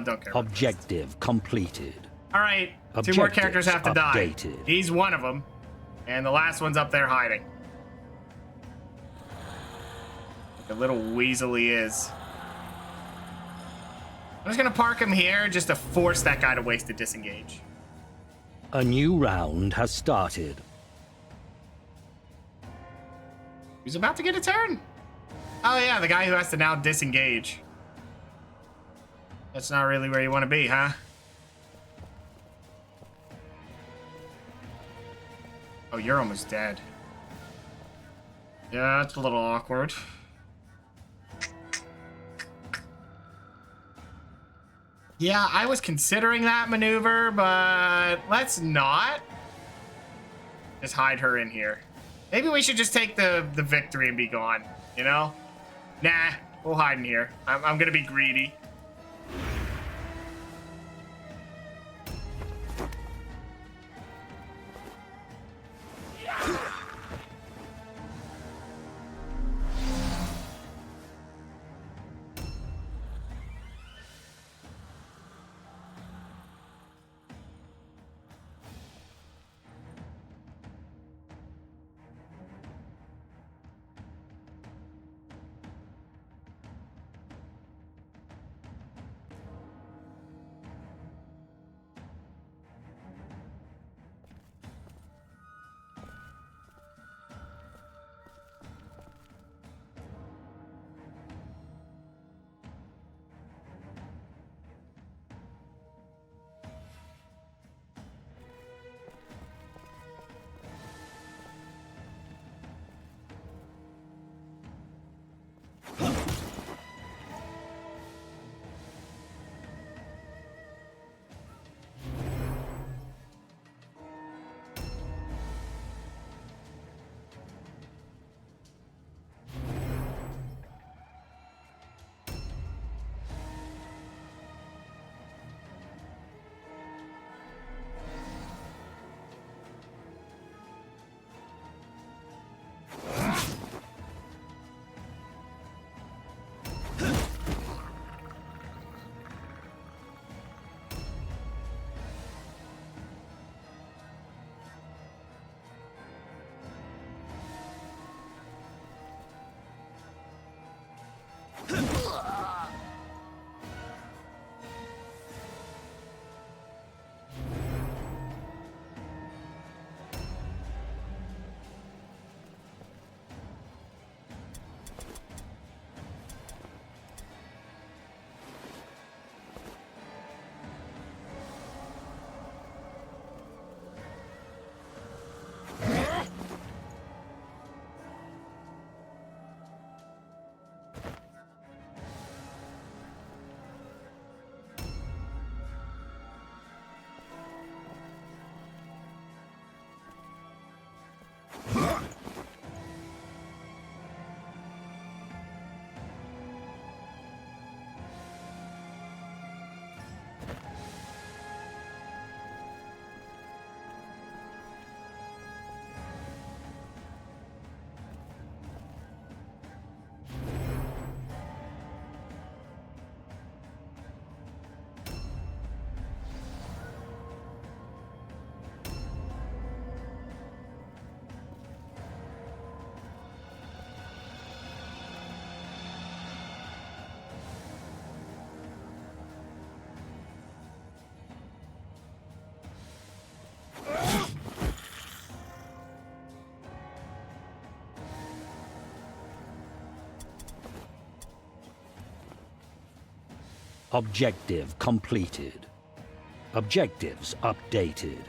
Don't care. Objective completed. All right. 2 more characters have to die. He's one of them. And the last one's up there hiding. The little weasel he is. I'm just going to park him here just to force that guy to waste a disengage. A new round has started. He's about to get a turn. Oh yeah, the guy who has to now disengage. That's not really where you want to be, huh? Oh, you're almost dead. Yeah, that's a little awkward. Yeah, I was considering that maneuver, but let's not. Just hide her in here. Maybe we should just take the victory and be gone, you know? Nah, we'll hide in here. I'm gonna be greedy. Objective completed. Objectives updated.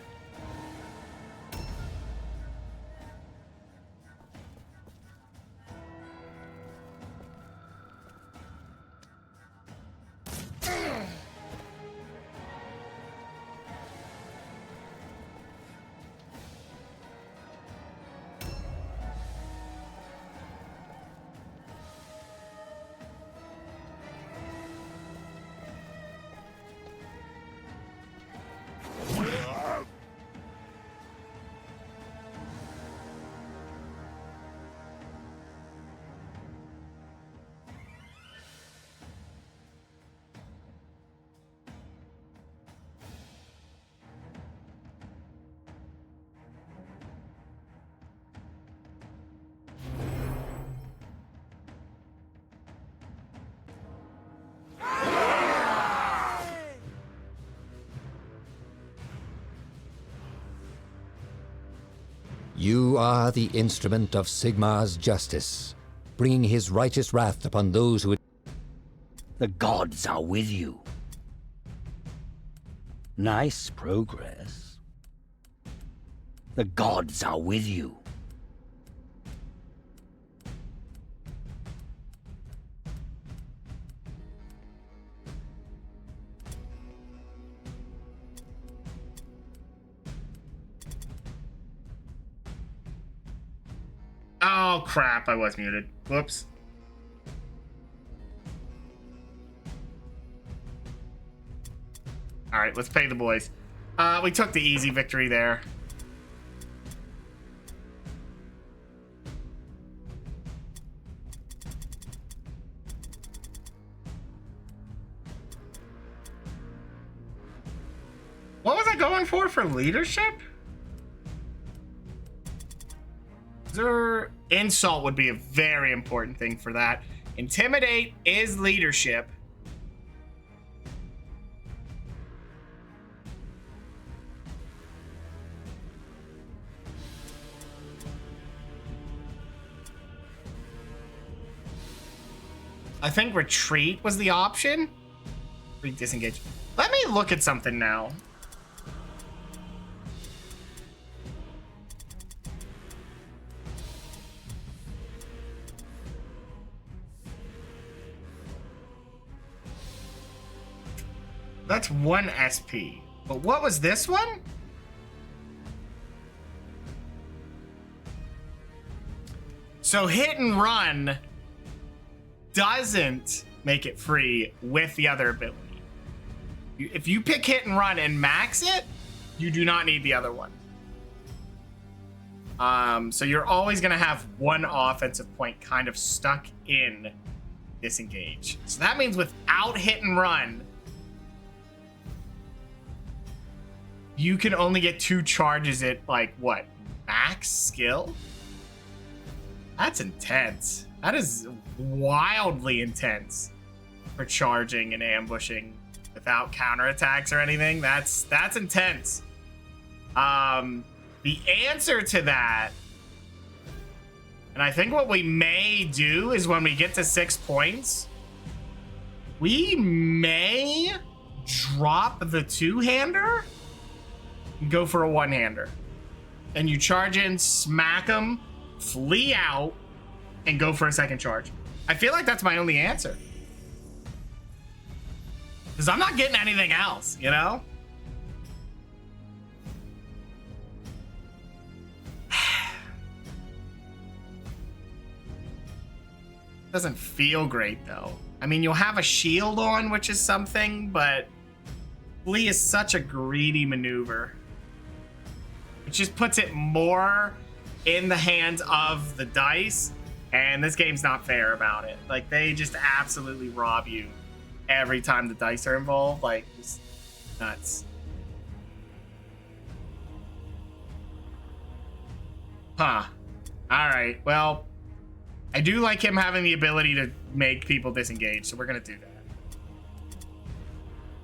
You are the instrument of Sigmar's justice, bringing his righteous wrath upon those who... The gods are with you. Nice progress. The gods are with you. Oh crap, I was muted. Whoops. All right, let's pay the boys. We took the easy victory there. What was I going for leadership? Insult would be a very important thing for that. Intimidate is leadership. I think retreat was the option. Disengage. Let me look at something now. That's 1 SP. But what was this one? So hit and run doesn't make it free with the other ability. If you pick hit and run and max it, you do not need the other one. So you're always going to have 1 offensive point kind of stuck in disengage. So that means without hit and run, you can only get 2 charges at, like, what? Max skill? That's intense. That is wildly intense for charging and ambushing without counterattacks or anything. That's intense. The answer to that, and I think what we may do is when we get to 6 points, we may drop the 2-hander and go for a 1-hander. And you charge in, smack them, flee out, and go for a second charge. I feel like that's my only answer. Because I'm not getting anything else, you know? Doesn't feel great, though. I mean, you'll have a shield on, which is something, but flee is such a greedy maneuver. It just puts it more in the hands of the dice, and this game's not fair about it. Like, they just absolutely rob you every time the dice are involved. Like, just nuts. Huh. Alright, well, I do like him having the ability to make people disengage, so we're gonna do that.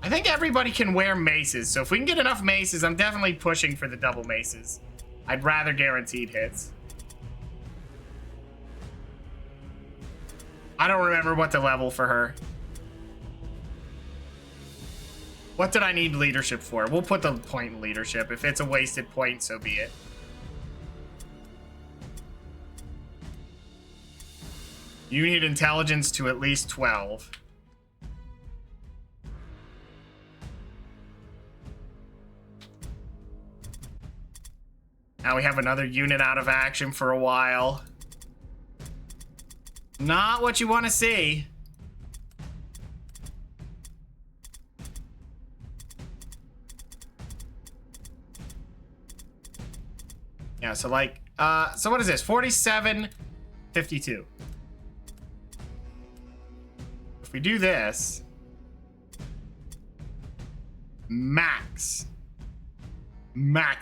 I think everybody can wear maces, so if we can get enough maces, I'm definitely pushing for the double maces. I'd rather guaranteed hits. I don't remember what to level for her. What did I need leadership for? We'll put the point in leadership. If it's a wasted point, so be it. You need intelligence to at least 12. Now we have another unit out of action for a while. Not what you want to see. Yeah, so like, so what is this? 47, 52. If we do this, max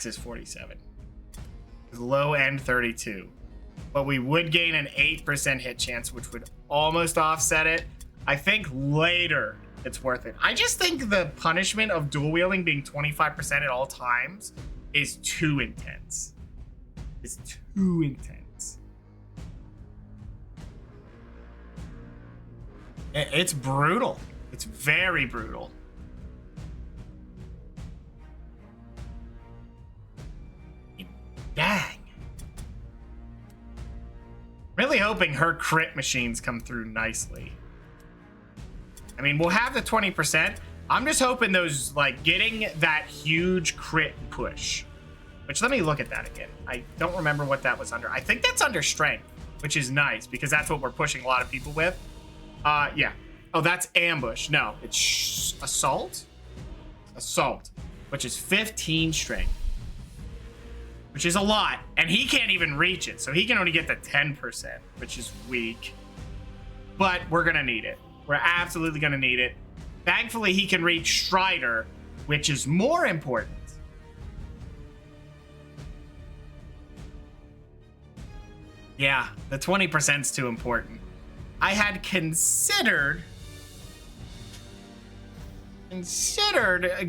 is 47. Low end 32. But we would gain an 8% hit chance, which would almost offset it. I think later it's worth it. I just think the punishment of dual wielding being 25% at all times is too intense. is too intense. It's brutal. It's very brutal. Dang. Really hoping her crit machines come through nicely. I mean, we'll have the 20%. I'm just hoping those, like, getting that huge crit push. Which, let me look at that again. I don't remember what that was under. I think that's under strength, which is nice because that's what we're pushing a lot of people with. Yeah. Oh, that's ambush. No, it's assault. Assault, which is 15 strength. Which is a lot, and he can't even reach it, so he can only get the 10%, which is weak. But we're gonna need it. We're absolutely gonna need it. Thankfully, he can reach Strider, which is more important. Yeah, the 20%'s too important. I had considered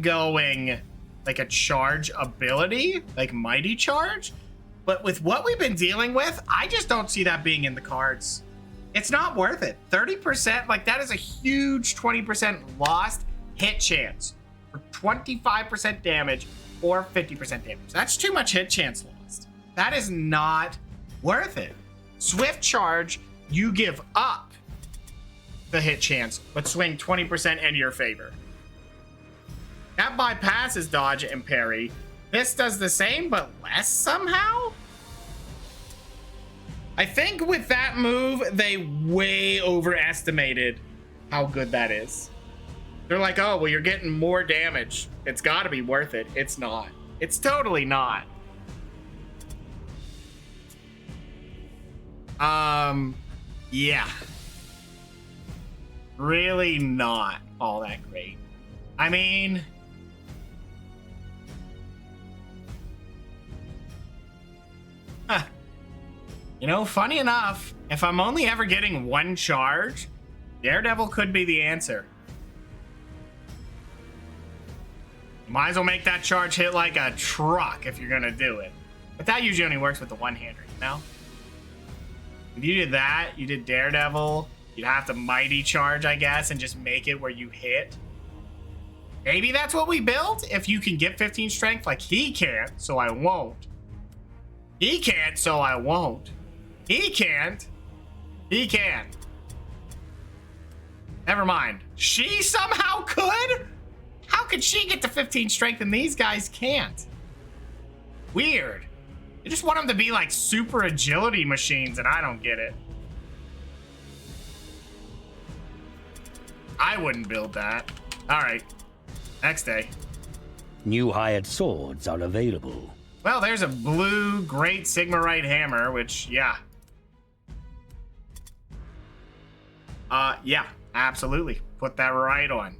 going like a charge ability, like Mighty Charge. But with what we've been dealing with, I just don't see that being in the cards. It's not worth it. 30%, like that is a huge 20% lost hit chance for 25% damage or 50% damage. That's too much hit chance lost. That is not worth it. Swift Charge, you give up the hit chance, but swing 20% in your favor. That bypasses dodge and parry. This does the same, but less somehow? I think with that move, they way overestimated how good that is. They're like, oh, well, you're getting more damage. It's got to be worth it. It's not. It's totally not. Yeah. Really not all that great. I mean... Huh. You know, funny enough, if I'm only ever getting one charge, Daredevil could be the answer. Might as well make that charge hit like a truck if you're gonna do it. But that usually only works with the one-hander, you know? If you did that, you did Daredevil, you'd have to Mighty Charge, I guess, and just make it where you hit. Maybe that's what we built? If you can get 15 strength, like he can't, so I won't. He can't, so I won't. He can't. He can. Never mind. She somehow could? How could she get to 15 strength and these guys can't? Weird. You just want them to be like super agility machines and I don't get it. I wouldn't build that. All right. Next day. New hired swords are available. Well, there's a blue Great Sigma Right Hammer, which, yeah. Yeah, absolutely. Put that right on.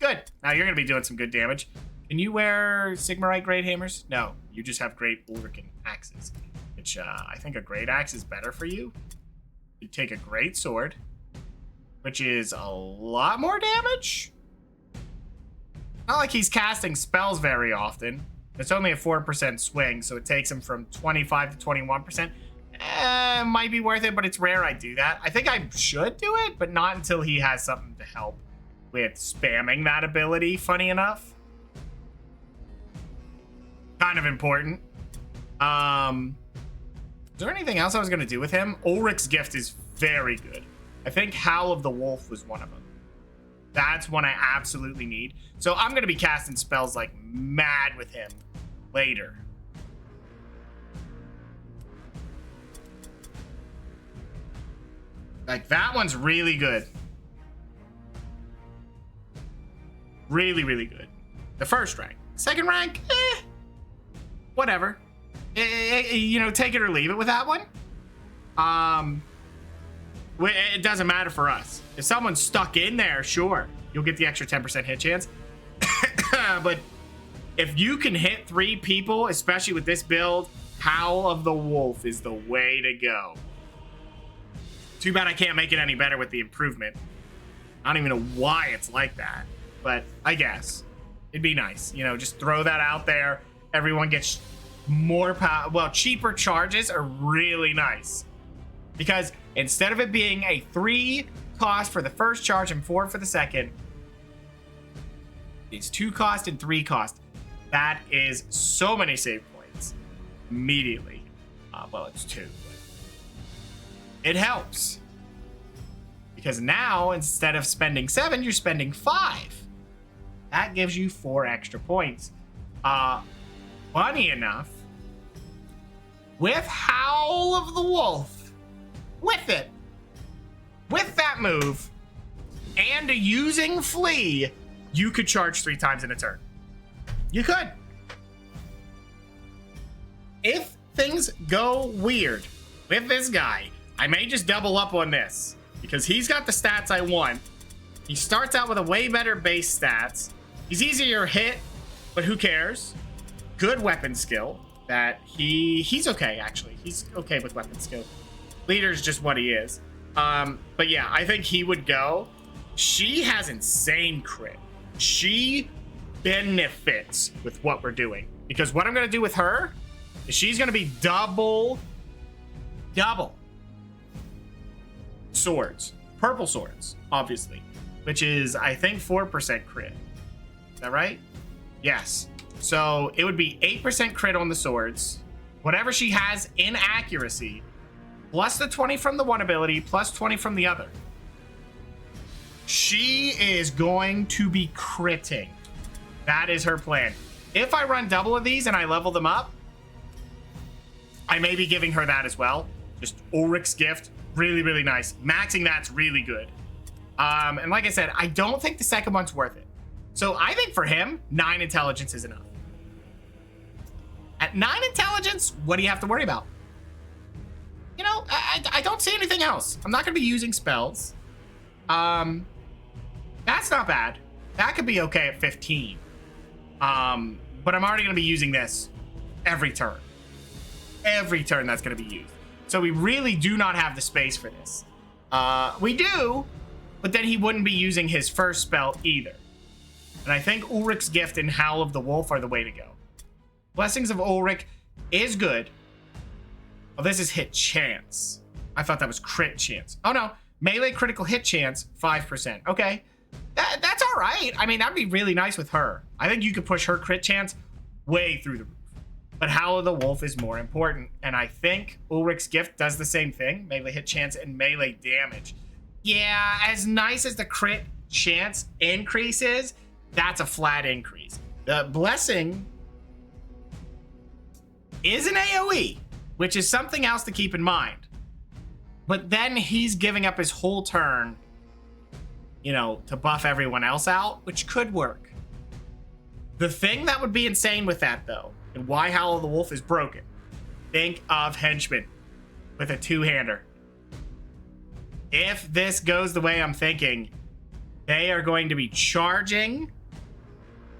Good. Now you're going to be doing some good damage. Can you wear Sigma Right Great Hammers? No, you just have Great Ulrican Axes, which I think a Great Axe is better for you. You take a Great Sword, which is a lot more damage. Not like he's casting spells very often. It's only a 4% swing, so it takes him from 25 to 21%. Might be worth it, but it's rare I do that. I think I should do it, but not until he has something to help with spamming that ability, funny enough. Kind of important. Is there anything else I was going to do with him? Ulrich's Gift is very good. I think Howl of the Wolf was one of them. That's one I absolutely need. So I'm going to be casting spells like mad with him later. Like, that one's really good. Really, really good. The first rank. Second rank, whatever. You know, take it or leave it with that one. It doesn't matter for us. If someone's stuck in there, sure, you'll get the extra 10% hit chance. But if you can hit 3 people, especially with this build, Howl of the Wolf is the way to go. Too bad I can't make it any better with the improvement. I don't even know why it's like that, but I guess it'd be nice. You know, just throw that out there. Everyone gets more power. Well, cheaper charges are really nice because instead of it being a 3 cost for the first charge and 4 for the second, it's 2 cost and 3 cost. That is so many save points immediately. Well, it's 2. But it helps because now instead of spending 7, you're spending 5. That gives you 4 extra points. Funny enough, with Howl of the Wolf, with that move, and using Flee, you could charge 3 times in a turn. You could. If things go weird with this guy, I may just double up on this because he's got the stats I want. He starts out with a way better base stats. He's easier hit, but who cares? Good weapon skill. That he's okay, actually. He's okay with weapon skill. Leader's just what he is. But yeah, I think he would go. She has insane crit. She benefits with what we're doing. Because what I'm going to do with her is she's going to be double swords. Purple swords, obviously. Which is, I think, 4% crit. Is that right? Yes. So it would be 8% crit on the swords. Whatever she has in accuracy, plus the 20 from the one ability, plus 20 from the other. She is going to be critting. That is her plan. If I run double of these and I level them up, I may be giving her that as well. Just Ulrich's Gift, really, really nice. Maxing that's really good. And like I said, I don't think the second one's worth it. So I think for him, 9 intelligence is enough. At 9 intelligence, what do you have to worry about? You know, I don't see anything else. I'm not going to be using spells. That's not bad. That could be okay at 15. But I'm already going to be using this every turn. Every turn that's going to be used. So we really do not have the space for this. We do, but then he wouldn't be using his first spell either. And I think Ulrich's Gift and Howl of the Wolf are the way to go. Blessings of Ulrich is good. Oh, this is hit chance. I thought that was crit chance. Oh no, melee critical hit chance, 5%. Okay, that's all right. I mean, that'd be really nice with her. I think you could push her crit chance way through the roof. But Howl of the Wolf is more important. And I think Ulrich's Gift does the same thing. Melee hit chance and melee damage. Yeah, as nice as the crit chance increase is, that's a flat increase. The blessing is an AoE, which is something else to keep in mind. But then he's giving up his whole turn, you know, to buff everyone else out, which could work. The thing that would be insane with that, though, and why Howl of the Wolf is broken, think of Henchman with a 2-hander. If this goes the way I'm thinking, they are going to be charging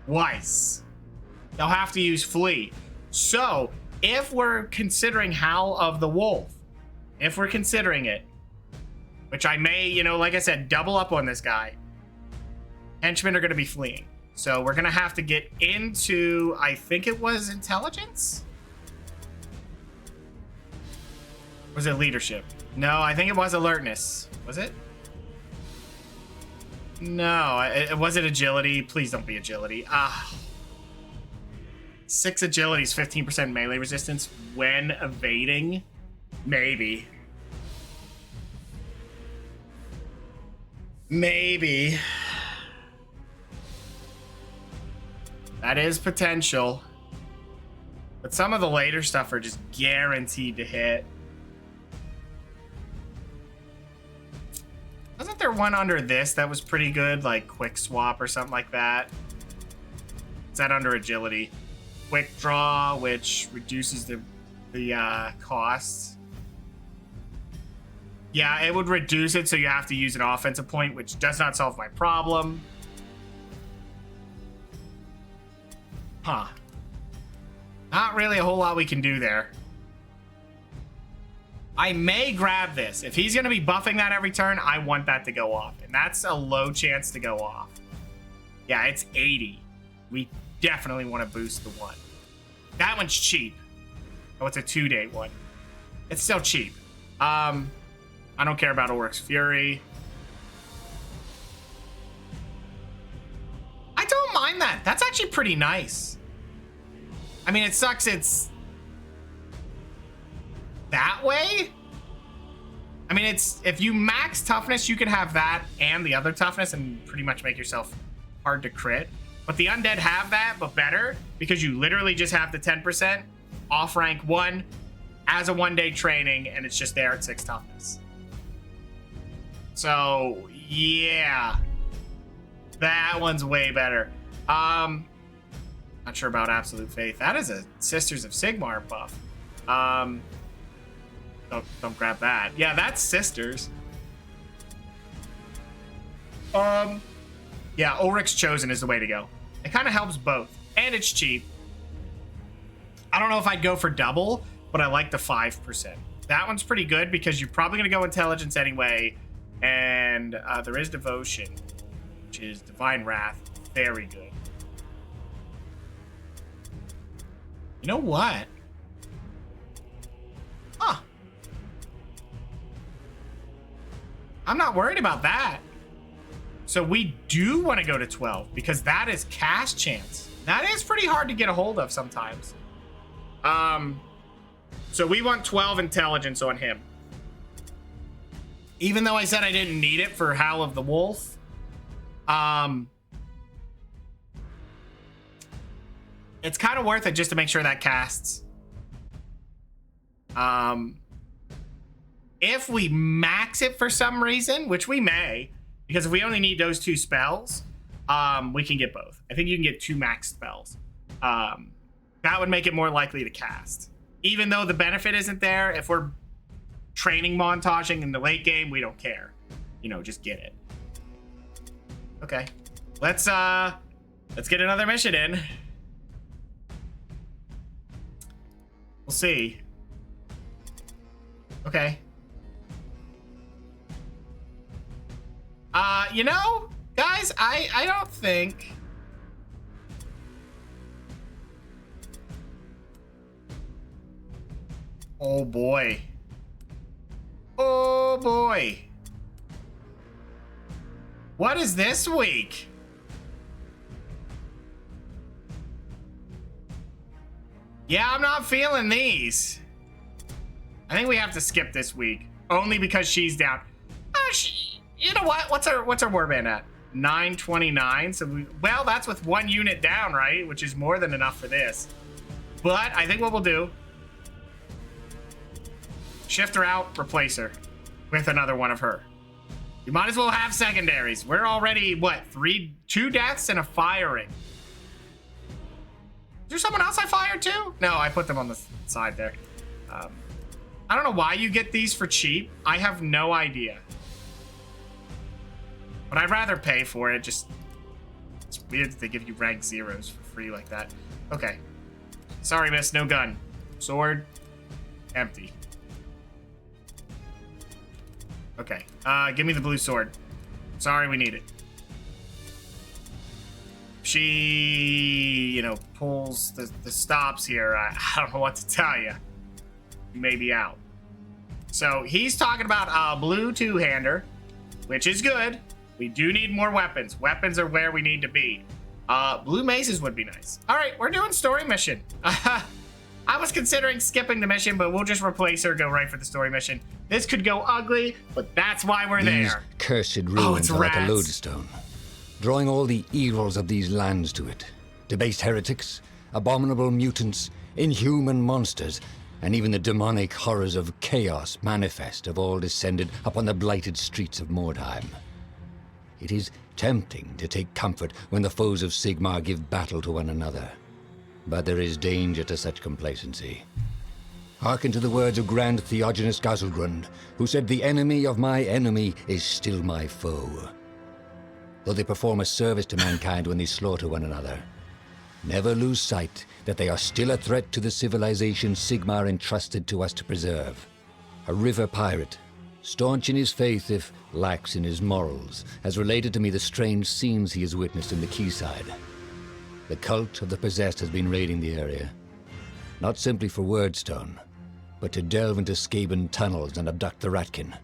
twice. They'll have to use Flee. So, if we're considering Howl of the Wolf, if we're considering it, which I may, you know, like I said, double up on this guy, henchmen are going to be fleeing. So we're going to have to get into, I think it was intelligence? Was it leadership? No, I think it was alertness. Was it? No, it wasn't agility. Please don't be agility. 6 agility is 15% melee resistance when evading. Maybe. Maybe. That is potential. But some of the later stuff are just guaranteed to hit. Wasn't there one under this that was pretty good? Like quick swap or something like that? Is that under agility? Quick draw, which reduces the costs. Yeah, it would reduce it, so you have to use an offensive point, which does not solve my problem. Huh. Not really a whole lot we can do there. I may grab this. If he's going to be buffing that every turn, I want that to go off. And that's a low chance to go off. Yeah, it's 80. We definitely want to boost the 1. That one's cheap. Oh, it's a 2-day one. It's still cheap. I don't care about Oryx Fury. I don't mind that. That's actually pretty nice. I mean, it sucks it's that way. I mean, it's if you max toughness, you can have that and the other toughness and pretty much make yourself hard to crit. But the undead have that, but better, because you literally just have the 10% off rank 1 as a 1-day training, and it's just there at 6 toughness. So, yeah. That one's way better. Not sure about Absolute Faith. That is a Sisters of Sigmar buff. Don't grab that. Yeah, that's Sisters. Yeah, Ulrich's Chosen is the way to go. It kind of helps both, and it's cheap. I don't know if I'd go for double, but I like the 5%. That one's pretty good because you're probably going to go Intelligence anyway, and there is Devotion, which is Divine Wrath. Very good. You know what? Huh. I'm not worried about that. So we do want to go to 12 because that is cast chance. That is pretty hard to get a hold of sometimes. So we want 12 intelligence on him. Even though I said I didn't need it for Howl of the Wolf. It's kind of worth it just to make sure that casts. If we max it for some reason, which we may, because if we only need those 2 spells, we can get both. I think you can get 2 max spells. That would make it more likely to cast. Even though the benefit isn't there, if we're training montaging in the late game, we don't care. You know, just get it. Okay. Let's get another mission in. We'll see. Okay. You know, guys, I don't think... Oh, boy. Oh, boy. What is this week? Yeah, I'm not feeling these. I think we have to skip this week. Only because she's down. You know what? What's our warband at? 929. So well, that's with 1 unit down, right? Which is more than enough for this. But I think what we'll do, shift her out, replace her with another one of her. You might as well have secondaries. We're already, what, 2 deaths and a firing. Is there someone else I fired too? No, I put them on the side there. I don't know why you get these for cheap. I have no idea. But I'd rather pay for it. Just, it's weird that they give you rank 0s for free like that. Okay. Sorry, miss, no gun. Sword, empty. Okay, give me the blue sword. Sorry, we need it. She, you know, pulls the stops here. I don't know what to tell you. You may be out. So he's talking about a blue 2-hander, which is good. We do need more weapons. Weapons are where we need to be. Blue maces would be nice. All right, we're doing story mission. I was considering skipping the mission, but we'll just replace her, go right for the story mission. This could go ugly, but that's why we're These there. Cursed ruins are like a rats. lodestone, drawing all the evils of these lands to it. Debased heretics, abominable mutants, inhuman monsters, and even the demonic horrors of chaos manifest have all descended upon the blighted streets of Mordheim. It is tempting to take comfort when the foes of Sigmar give battle to one another. But there is danger to such complacency. Hearken to the words of Grand Theogenes Gazelgrund, who said, "The enemy of my enemy is still my foe." Though they perform a service to mankind when they slaughter one another, never lose sight that they are still a threat to the civilization Sigmar entrusted to us to preserve. A river pirate, staunch in his faith if lax in his morals, has related to me the strange scenes he has witnessed in the quayside. The cult of the possessed has been raiding the area. not simply for Wordstone, but to delve into Skaven tunnels and abduct the Ratkin.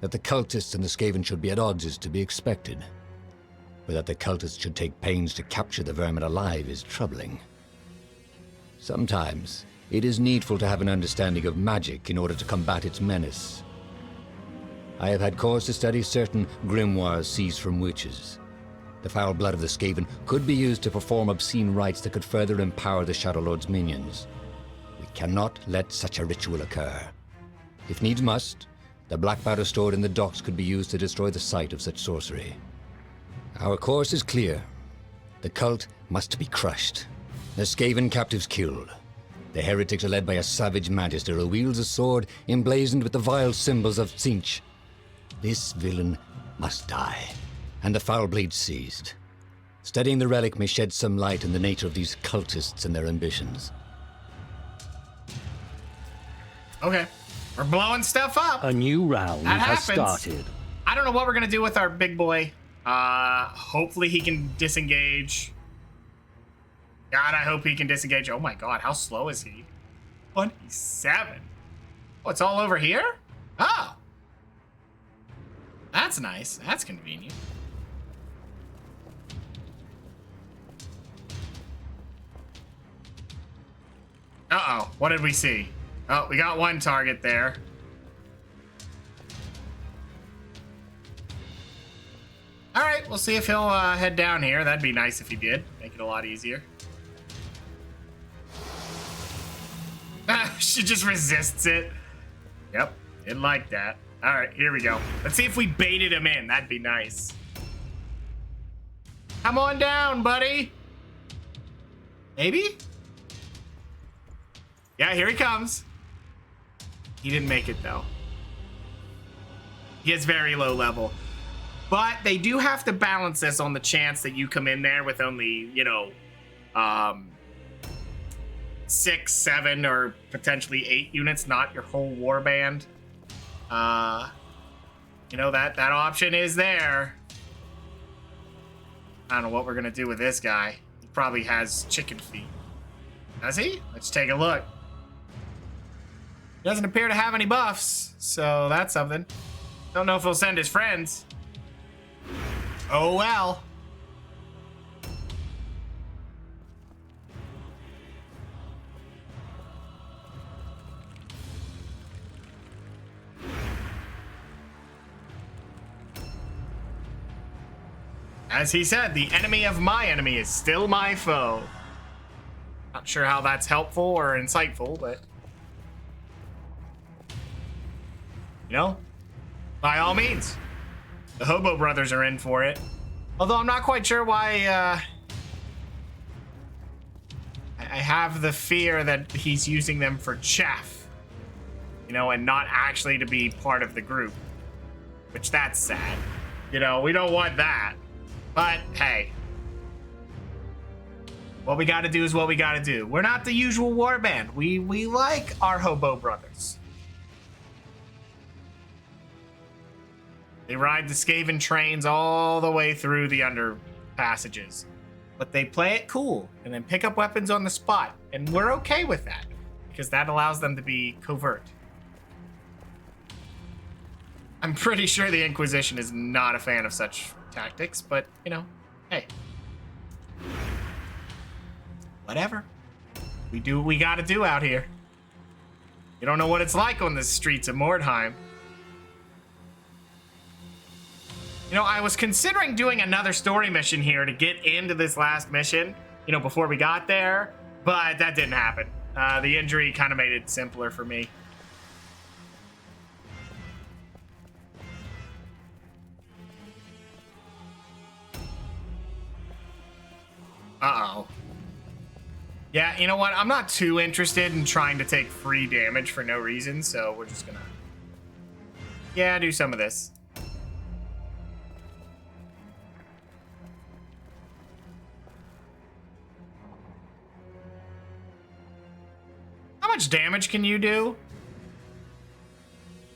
That the cultists and the Skaven should be at odds is to be expected. But that the cultists should take pains to capture the vermin alive is troubling. Sometimes, it is needful to have an understanding of magic in order to combat its menace. I have had cause to study certain grimoires seized from witches. The foul blood of the Skaven could be used to perform obscene rites that could further empower the Shadow Lord's minions. We cannot let such a ritual occur. If needs must, the black powder stored in the docks could be used to destroy the site of such sorcery. Our course is clear. The cult must be crushed. The Skaven captives killed. The heretics are led by a savage magister who wields a sword emblazoned with the vile symbols of Tzeentch. This villain must die, and the foul blade seized. Studying the relic may shed some light on the nature of these cultists and their ambitions. Okay. We're blowing stuff up. A new round That has happens. started. I don't know what we're going to do with our big boy. Hopefully he can disengage. God, I hope he can disengage. Oh my god, how slow is he? 27. Oh, it's all over here? Oh. That's nice. That's convenient. Uh-oh. What did we see? Oh, we got one target there. All right, we'll see if he'll head down here. That'd be nice if he did. Make it a lot easier. She just resists it. Yep, didn't like that. All right, here we go. Let's see if we baited him in. That'd be nice. Come on down, buddy. Maybe? Yeah, here he comes. He didn't make it, though. He is very low level. But they do have to balance this on the chance that you come in there with only, 6, 7, or potentially 8 units, not your whole warband. That option is there. I don't know what we're gonna do with this guy. He probably has chicken feet. Does he? Let's take a look. He doesn't appear to have any buffs, so that's something. Don't know if he'll send his friends. Oh well. As he said, the enemy of my enemy is still my foe. Not sure how that's helpful or insightful, but... by all means. The Hobo Brothers are in for it. Although I'm not quite sure why, I have the fear that he's using them for chaff. And not actually to be part of the group. Which, that's sad. We don't want that. But, hey. What we gotta do is what we gotta do. We're not the usual warband. We like our Hobo Brothers. They ride the Skaven trains all the way through the under passages. But they play it cool and then pick up weapons on the spot. And we're okay with that. Because that allows them to be covert. I'm pretty sure the Inquisition is not a fan of such tactics, but, hey. Whatever. We do what we gotta do out here. You don't know what it's like on the streets of Mordheim. I was considering doing another story mission here to get into this last mission, before we got there, but that didn't happen. The injury kind of made it simpler for me. Uh-oh. Yeah, you know what? I'm not too interested in trying to take free damage for no reason, so we're just gonna... Yeah, do some of this. How much damage can you do?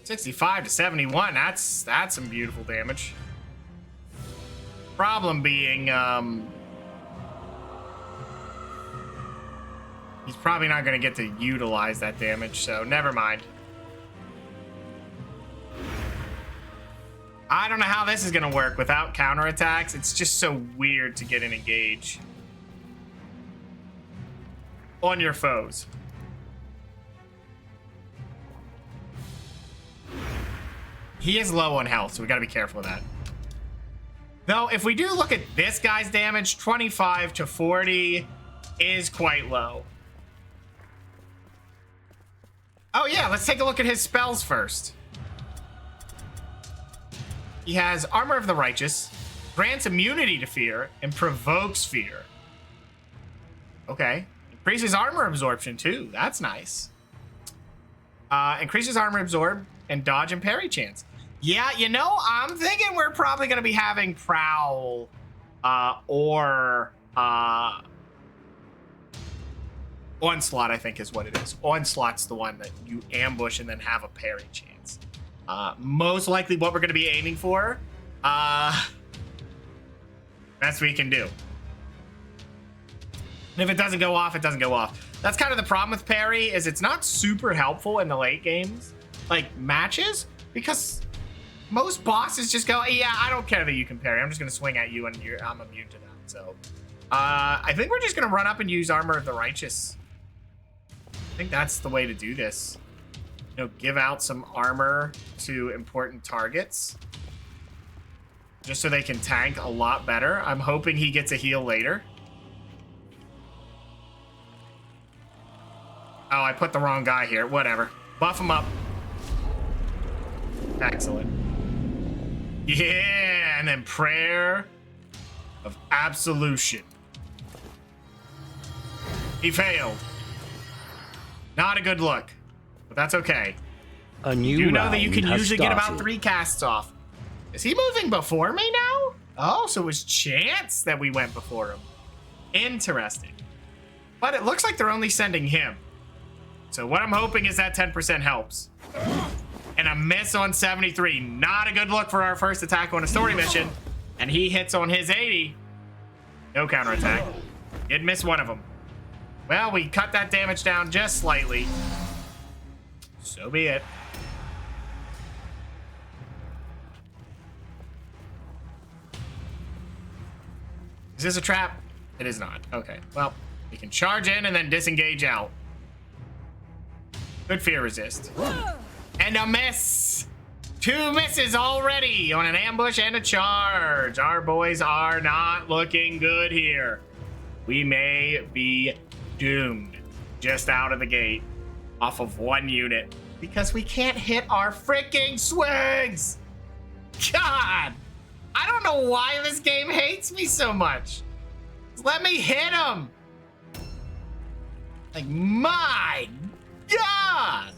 65 to 71, that's some beautiful damage. Problem being, He's probably not going to get to utilize that damage, so never mind. I don't know how this is going to work without counterattacks. It's just so weird to get an engage on your foes. He is low on health, so we got to be careful of that. Though, if we do look at this guy's damage, 25 to 40 is quite low. Oh yeah, let's take a look at his spells first. He has Armor of the Righteous, grants immunity to fear, and provokes fear. Okay. Increases armor absorption too. That's nice. Increases armor absorb and dodge and parry chance. Yeah, you know, I'm thinking we're probably going to be having Prowl or Onslaught, I think is what it is. Onslaught's the one that you ambush and then have a parry chance. Most likely what we're going to be aiming for. Best we can do. And if it doesn't go off, it doesn't go off. That's kind of the problem with parry, is it's not super helpful in the late games, like matches, because most bosses just go, yeah, I don't care that you can parry. I'm just going to swing at you and I'm immune to that. So I think we're just going to run up and use Armor of the Righteous. I think that's the way to do this. You know, give out some armor to important targets just so they can tank a lot better. I'm hoping he gets a heal later. Oh, I put the wrong guy here. Whatever. Buff him up. Excellent. Yeah, and then Prayer of Absolution. He failed. Not a good look, but that's okay. A new You know that you round can has usually get about started. 3 casts off. Is he moving before me now? Oh, so it was chance that we went before him. Interesting. But it looks like they're only sending him. So what I'm hoping is that 10% helps. And a miss on 73. Not a good look for our first attack on a story mission. And he hits on his 80. No counterattack. Did miss one of them. Well, we cut that damage down just slightly. So be it. Is this a trap? It is not. Okay, well, we can charge in and then disengage out. Good fear resist. And a miss! 2 misses already on an ambush and a charge. Our boys are not looking good here. We may be doomed just out of the gate off of 1 unit because we can't hit our freaking swings. God, I don't know why this game hates me so much. Just let me hit him. Like, my God.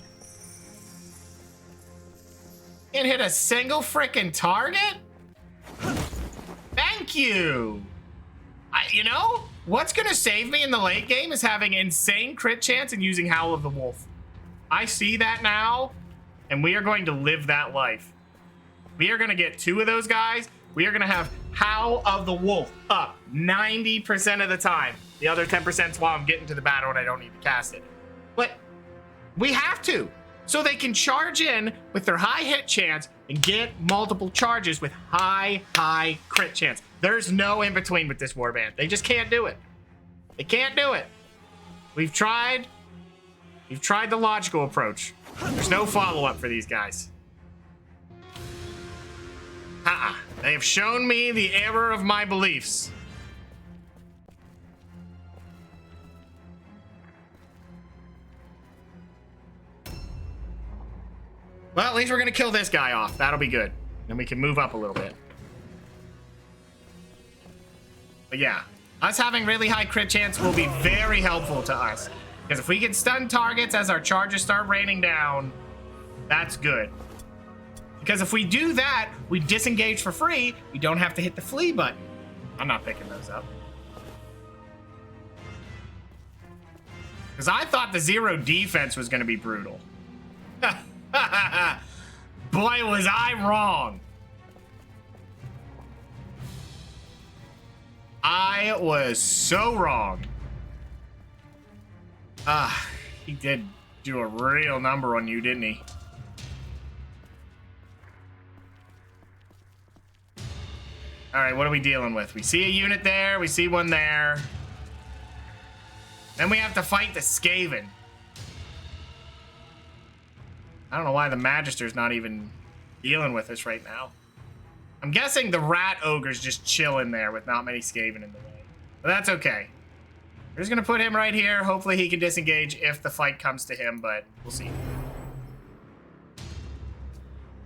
Can't hit a single freaking target? Thank you. You know, what's gonna save me in the late game is having insane crit chance and using Howl of the Wolf. I see that now, and we are going to live that life. We are gonna get 2 of those guys. We are gonna have Howl of the Wolf up 90% of the time. The other 10% is while I'm getting to the battle and I don't need to cast it. But we have to, so they can charge in with their high hit chance and get multiple charges with high crit chance. There's no in between with this warband. They just can't do it. They can't do it. We've tried the logical approach. There's no follow-up for these guys. They have shown me the error of my beliefs. Well, at least we're gonna kill this guy off. That'll be good. Then we can move up a little bit. But yeah, us having really high crit chance will be very helpful to us. Because if we can stun targets as our charges start raining down, that's good. Because if we do that, we disengage for free. We don't have to hit the flee button. I'm not picking those up. Because I thought the 0 defense was going to be brutal. Boy, was I wrong. I was so wrong. Ah, he did do a real number on you, didn't he? All right, what are we dealing with? We see a unit there. We see one there. Then we have to fight the Skaven. I don't know why the Magister's not even dealing with us right now. I'm guessing the Rat Ogre's just chilling there with not many Skaven in the way. But that's okay. We're just going to put him right here. Hopefully he can disengage if the fight comes to him, but we'll see.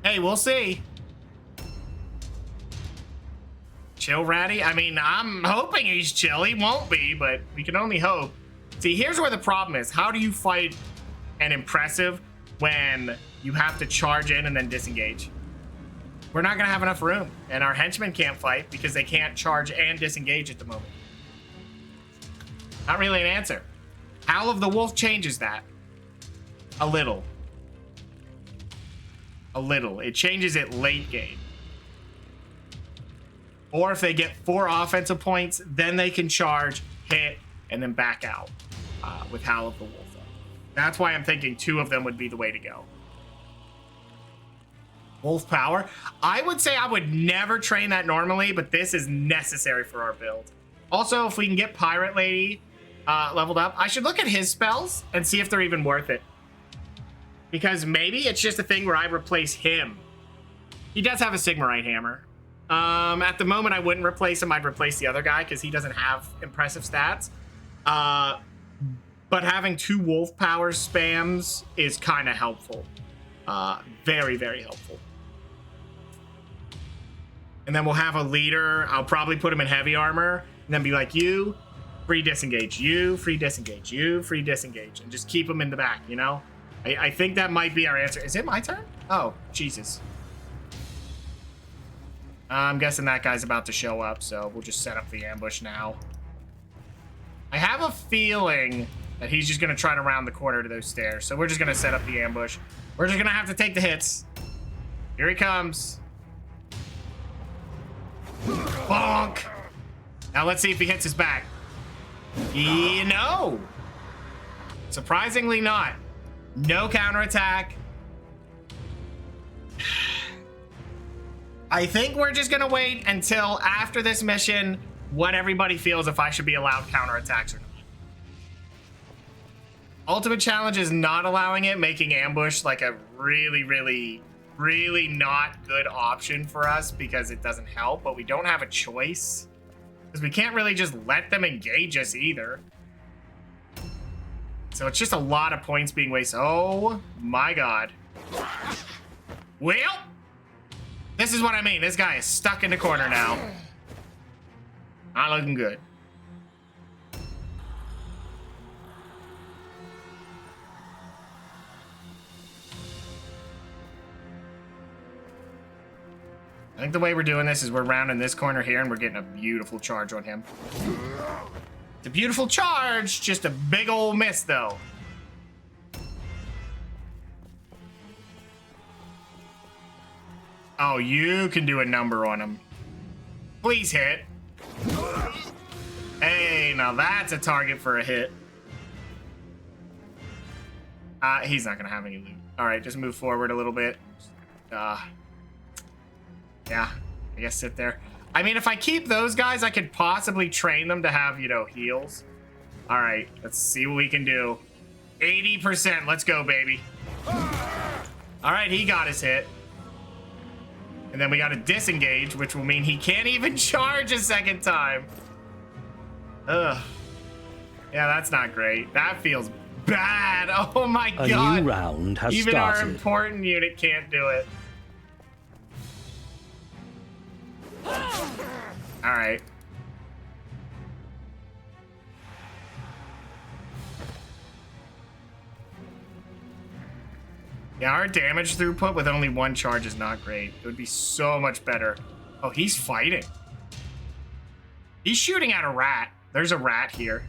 Hey, we'll see. Chill, Ratty? I mean, I'm hoping he's chill. He won't be, but we can only hope. See, here's where the problem is. How do you fight an impressive when you have to charge in and then disengage? We're not going to have enough room, and our henchmen can't fight because they can't charge and disengage at the moment. Not really an answer. Howl of the Wolf changes that. A little. A little. It changes it late game. Or if they get 4 offensive points, then they can charge, hit, and then back out with Howl of the Wolf. That's why I'm thinking 2 of them would be the way to go. Wolf Power. I would say I would never train that normally, but this is necessary for our build. Also, if we can get Pirate Lady leveled up, I should look at his spells and see if they're even worth it. Because maybe it's just a thing where I replace him. He does have a Sigmarite Hammer. At the moment, I wouldn't replace him. I'd replace the other guy because he doesn't have impressive stats. But having 2 Wolf Power spams is kind of helpful. Very, very helpful. And then we'll have a leader. I'll probably put him in heavy armor and then be like, you, free disengage, you, free disengage, you, free disengage, and just keep him in the back, you know? I think that might be our answer. Is it my turn? Oh, Jesus. I'm guessing that guy's about to show up, so we'll just set up the ambush now. I have a feeling that he's just going to try to round the corner to those stairs, so we're just going to set up the ambush. We're just going to have to take the hits. Here he comes. Bonk! Now let's see if he hits his back. You know. Surprisingly not. No counterattack. I think we're just gonna wait until after this mission what everybody feels if I should be allowed counterattacks or not. Ultimate Challenge is not allowing it, making ambush like a really, really, really not good option for us because it doesn't help, but we don't have a choice. Because we can't really just let them engage us either. So it's just a lot of points being wasted. Oh my god. Well, this is what I mean. This guy is stuck in the corner now. Not looking good. I think the way we're doing this is we're rounding this corner here and we're getting a beautiful charge on him. It's a beautiful charge, just a big old miss though. Oh, you can do a number on him. Please hit. Hey, now that's a target for a hit. He's not gonna have any loot. All right, just move forward a little bit. Yeah, I guess sit there. I mean, if I keep those guys, I could possibly train them to have, you know, heals. All right, let's see what we can do. 80%, let's go, baby. All right, he got his hit. And then we got to disengage, which will mean he can't even charge a second time. Ugh. Yeah, that's not great. That feels bad. Oh my god. A new round has even started. Our important unit can't do it. All right. Yeah, our damage throughput with only 1 charge is not great. It would be so much better. Oh, he's fighting. He's shooting at a rat. There's a rat here.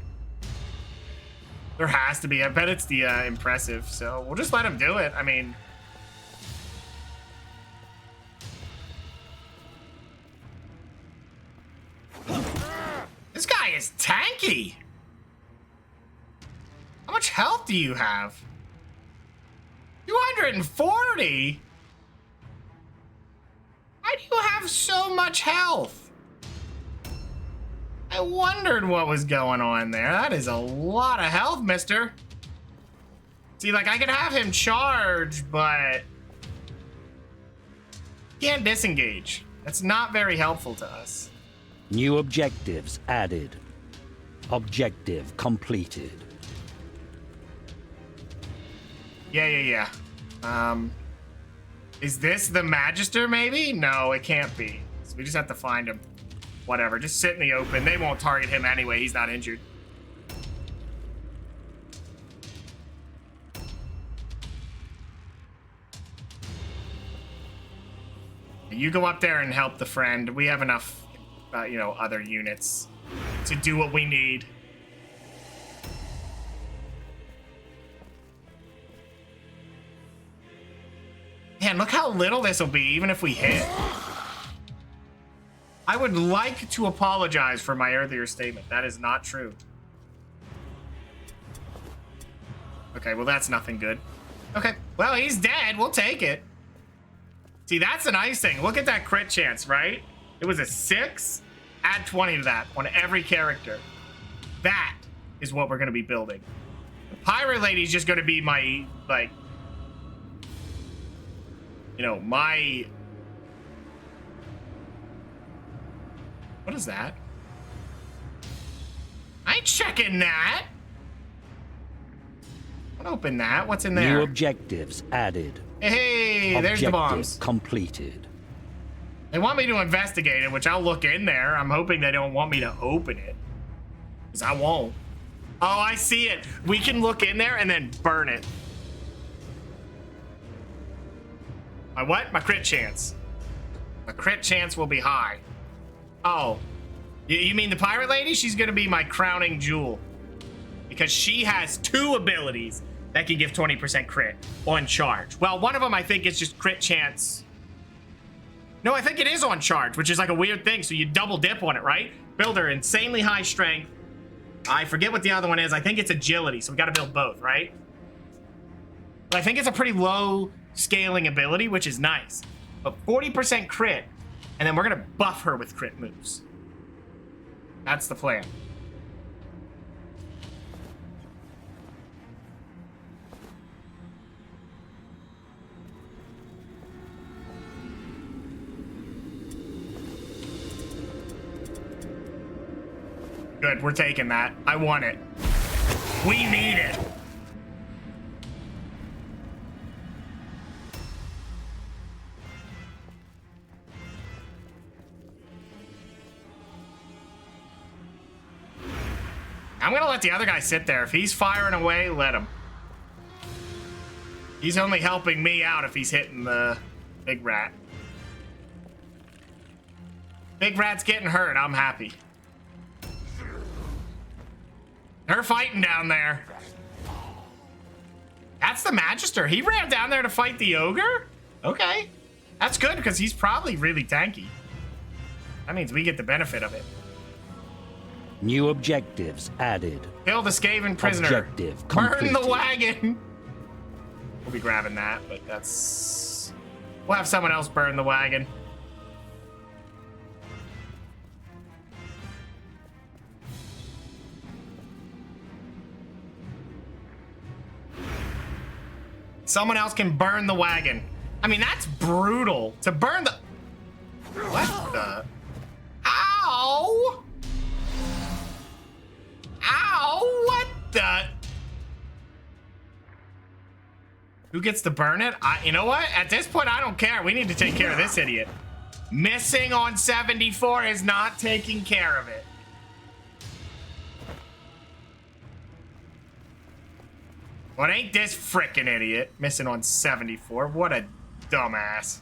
There has to be. I bet it's the impressive. So we'll just let him do it. I mean... This guy is tanky. How How much health do you have? 240? Why do you have so much health? I wondered what was going on there. That is a lot of health, mister. See, like, I could have him charge, but can't disengage. That's not very helpful to us. New objectives added. Objective completed. Yeah. Is this the Magister, maybe? No, it can't be. So we just have to find him. Whatever, just sit in the open. They won't target him anyway. He's not injured. You go up there and help the friend. We have enough, other units to do what we need. Man, look how little this will be, even if we hit. I would like to apologize for my earlier statement. That is not true. Okay, well, that's nothing good. Okay, well, he's dead. We'll take it. See, that's the nice thing. Look at that crit chance, right? It was a 6. Add 20 to that on every character. That is what we're going to be building. The Pirate Lady's just going to be my, my... What is that? I ain't checking that. Don't open that. What's in there? New objectives added. Hey, there's the bombs. Completed. They want me to investigate it, which I'll look in there. I'm hoping they don't want me to open it, because I won't. Oh, I see it. We can look in there and then burn it. My what? My crit chance. My crit chance will be high. Oh, you mean the Pirate Lady? She's gonna be my crowning jewel, because she has 2 abilities that can give 20% crit on charge. Well, one of them I think is just crit chance. No, I think it is on charge, which is like a weird thing. So you double dip on it, right? Build her insanely high strength. I forget what the other one is. I think it's agility, so we gotta build both, right? But I think it's a pretty low scaling ability, which is nice. But 40% crit, and then we're gonna buff her with crit moves. That's the plan. Good, we're taking that. I want it. We need it. I'm gonna let the other guy sit there. If he's firing away, let him. He's only helping me out if he's hitting the big rat. Big rat's getting hurt, I'm happy. They're fighting down there. That's the Magister. He ran down there to fight the ogre? Okay. That's good, because he's probably really tanky. That means we get the benefit of it. New objectives added. Kill the Skaven prisoner. Objective Burn completed. the wagon. We'll be grabbing that, but that's... We'll have someone else burn the wagon. Someone else can burn the wagon. I mean, that's brutal. To burn the... What the... Ow! Ow! What the... Who gets to burn it? You know what? At this point, I don't care. We need to take care of this idiot. Missing on 74 is not taking care of it. What ain't this frickin' idiot missing on 74? What a dumbass.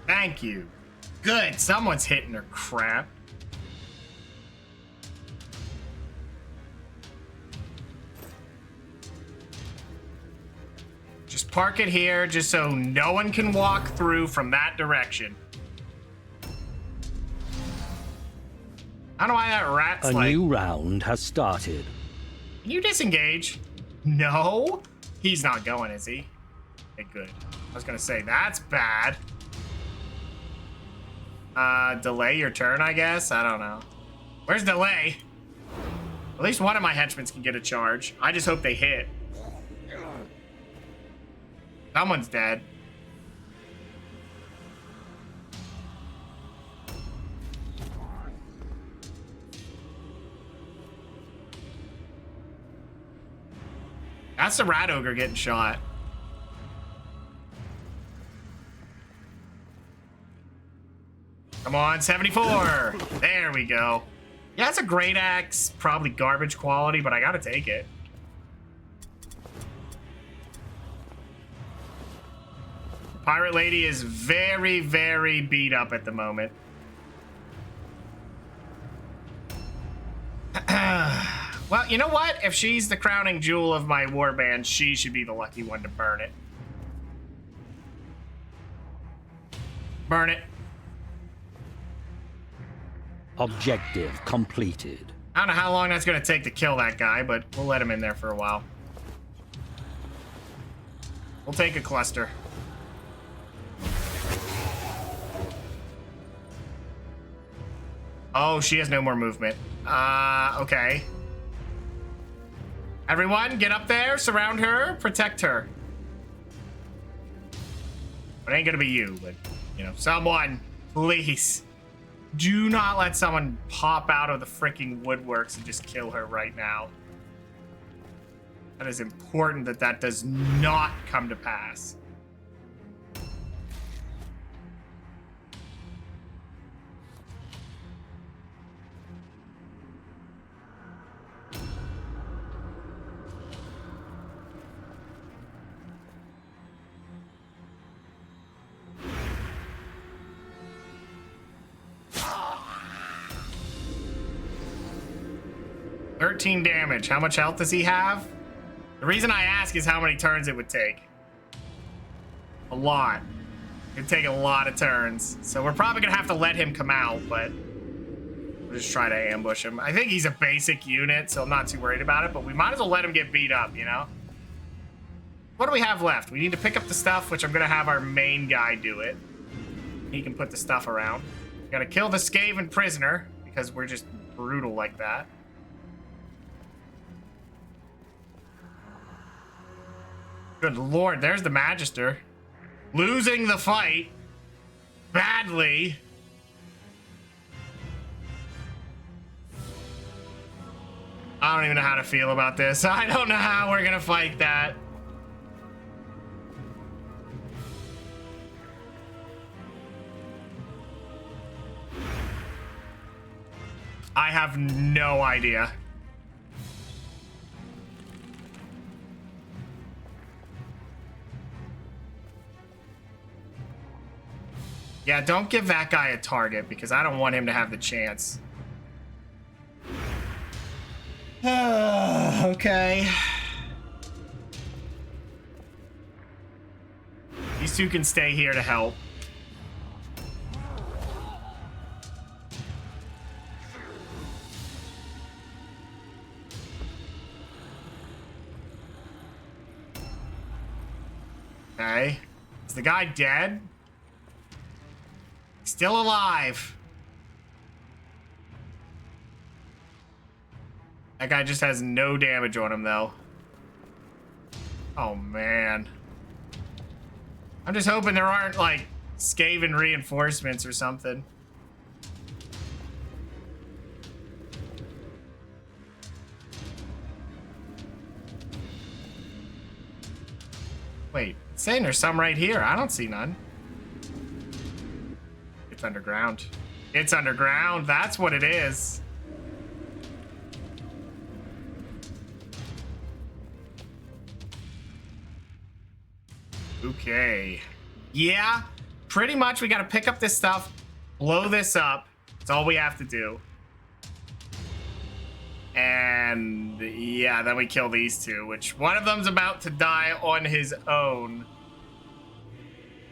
Thank you. Good, someone's hitting her crap. park it here just so no one can walk through from that direction. I don't know why that rat's A like... new round has started. Can you disengage? No? He's not going, is he? Okay, good. I was gonna say, that's bad. Delay your turn, I guess? I don't know. Where's delay? At least one of my henchmen can get a charge. I just hope they hit. Someone's dead. That's the rat ogre getting shot. Come on, 74. There we go. Yeah, it's a great axe. Probably garbage quality, but I gotta take it. Pirate Lady is very, very beat up at the moment. Well, you know what? If she's the crowning jewel of my warband, she should be the lucky one to burn it. Burn it. Objective completed. I don't know how long that's going to take to kill that guy, but we'll let him in there for a while. We'll take a cluster. Oh, she has no more movement. Okay. Everyone, get up there, surround her, protect her. It ain't gonna be you, but, you know, someone, please. Do not let someone pop out of the freaking woodworks and just kill her right now. That is important that that does not come to pass. $13 damage. How much health does he have? The reason I ask is how many turns it would take. A lot. It'd take a lot of turns. So we're probably gonna have to let him come out, but we'll just try to ambush him. I think he's a basic unit, so I'm not too worried about it, but we might as well let him get beat up, you know? What do we have left? We need to pick up the stuff, which I'm gonna have our main guy do it. He can put the stuff around. We gotta kill the Skaven prisoner, because we're just brutal like that. Good lord, there's the Magister. Losing the fight. Badly. I don't even know how to feel about this. I don't know how we're gonna fight that. I have no idea. Yeah, don't give that guy a target because I don't want him to have the chance. Okay. These two can stay here to help. Okay. Is the guy dead? Still alive. That guy just has no damage on him, though. Oh, man. I'm just hoping there aren't, like, Skaven reinforcements or something. Wait, it's saying there's some right here. I don't see none. It's underground. It's underground. That's what it is. Okay. Yeah, pretty much we gotta pick up this stuff, blow this up. That's all we have to do. And And yeah, then we kill these two, which one of them's about to die on his own.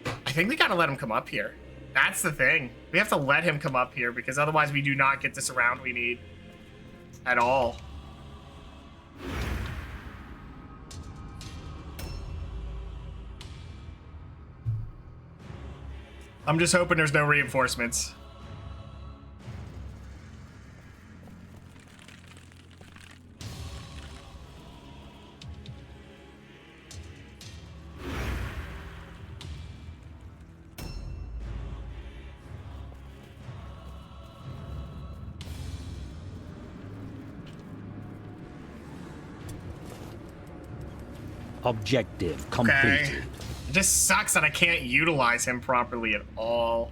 I think we gotta let him come up here. That's the thing. We have to let him come up here because otherwise we do not get this round we need at all. I'm just hoping there's no reinforcements. Objective completed. Okay. It just sucks that I can't utilize him properly at all.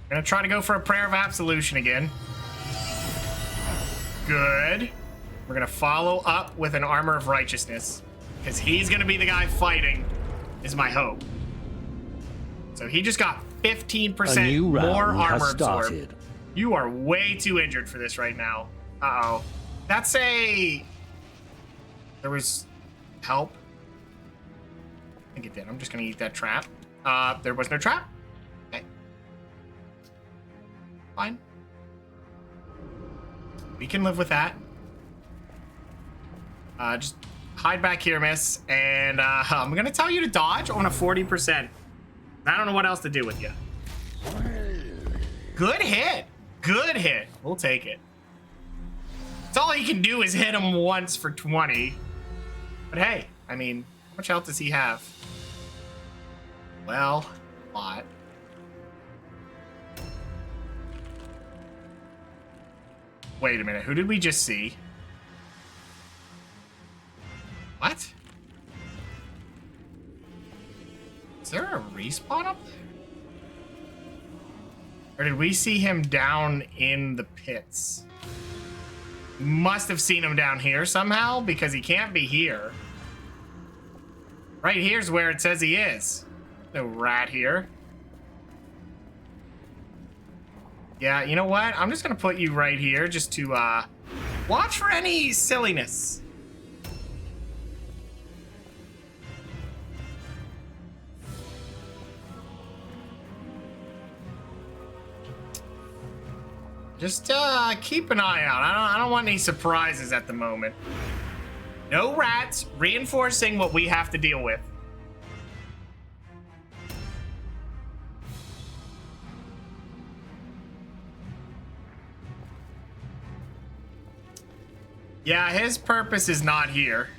I'm gonna try to go for a prayer of absolution again. Good. We're gonna follow up with an armor of righteousness because he's gonna be the guy fighting, is my hope. So he just got 15% more armor absorbed. You are way too injured for this right now. Uh-oh. That's a... There was help. I think it did. I'm just gonna eat that trap. There was no trap. Okay. Fine. We can live with that. Just hide back here, miss. And I'm gonna tell you to dodge on a 40%. I don't know what else to do with you. Good hit. Good hit. We'll take it. That's all he can do is hit him once for 20. But hey, I mean, how much health does he have? Well, a lot. Wait a minute. Who did we just see? What? Is there a respawn up there? Or did we see him down in the pits? Must have seen him down here somehow because he can't be here. Right here's where it says he is. No rat here. Yeah, you know what? I'm just gonna put you right here just to watch for any silliness. Just keep an eye out. I don't want any surprises at the moment. No rats, reinforcing what we have to deal with. Yeah, his purpose is not here.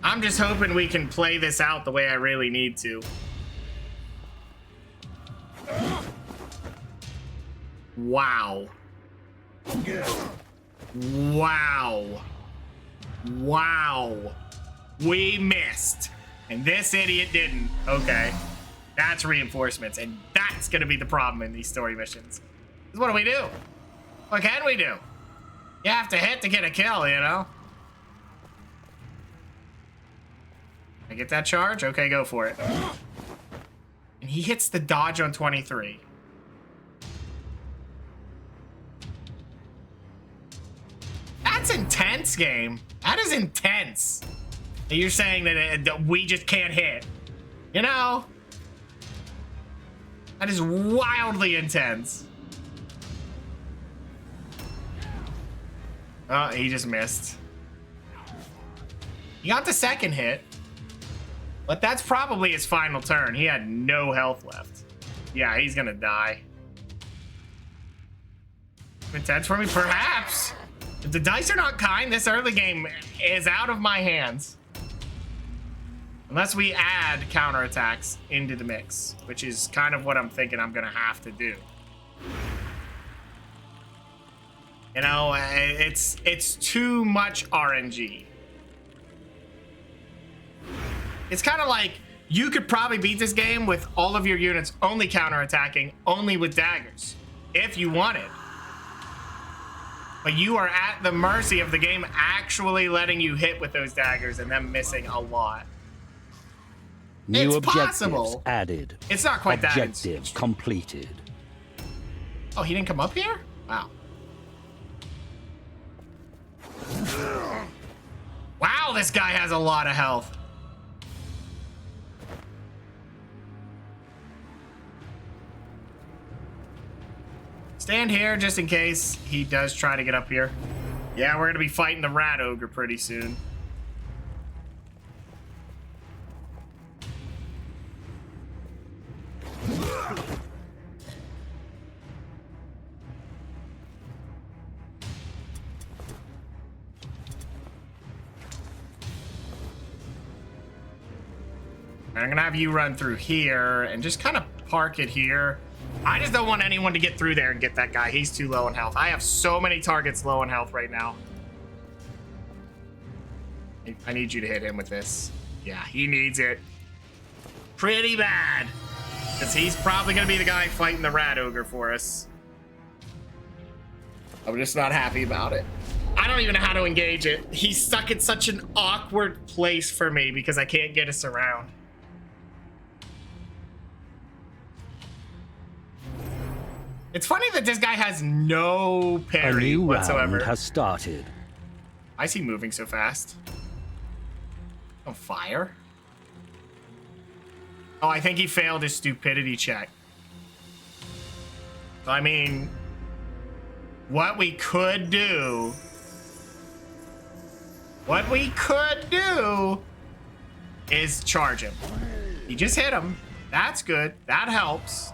I'm just hoping we can play this out the way I really need to. Wow. Wow. Wow. We missed. And this idiot didn't. Okay. That's reinforcements. And that's going to be the problem in these story missions. Because what do we do? What can we do? You have to hit to get a kill, you know? I get that charge? Okay, go for it. And he hits the dodge on 23. That's intense, game. That is intense. You're saying that we just can't hit. You know? That is wildly intense. Oh, he just missed. He got the second hit. But that's probably his final turn. He had no health left. Yeah, he's gonna die. Intense for me? Perhaps. If the dice are not kind, this early game is out of my hands. Unless we add counterattacks into the mix, which is kind of what I'm thinking I'm gonna have to do. You know, it's too much RNG. It's kind of like you could probably beat this game with all of your units only counterattacking, only with daggers, if you wanted. But you are at the mercy of the game actually letting you hit with those daggers and them missing a lot. New It's objectives possible. added. It's not quite that. Objective completed. Oh, he didn't come up here? Wow. Wow, this guy has a lot of health. Stand here just in case he does try to get up here. Yeah, we're gonna be fighting the rat ogre pretty soon. I'm gonna have you run through here and just kind of park it here. I just don't want anyone to get through there and get that guy. He's too low in health. I have so many targets low in health right now. I need you to hit him with this. Yeah, he needs it. Pretty bad. Because he's probably gonna be the guy fighting the rat ogre for us. I'm just not happy about it. I don't even know how to engage it. He's stuck in such an awkward place for me because I can't get us around. It's funny that this guy has no A parry new whatsoever. round has started. Why is he moving so fast? On fire? Oh, I think he failed his stupidity check. So, I mean, what we could do is charge him. He just hit him. That's good. That helps.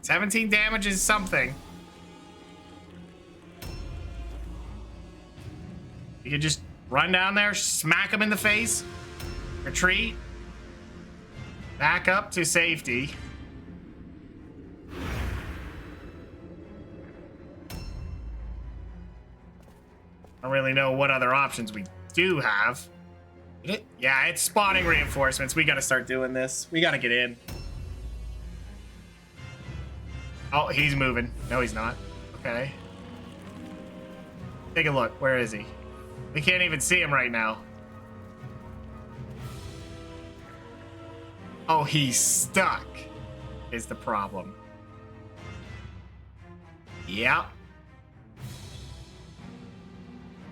17 damage is something. You could just run down there, smack him in the face, retreat, back up to safety. I don't really know what other options we do have. Yeah, it's spawning reinforcements. We gotta start doing this. We gotta get in. Oh, he's moving. No, he's not. Okay. Take a look. Where is he? We can't even see him right now. Oh, he's stuck is the problem. Yep.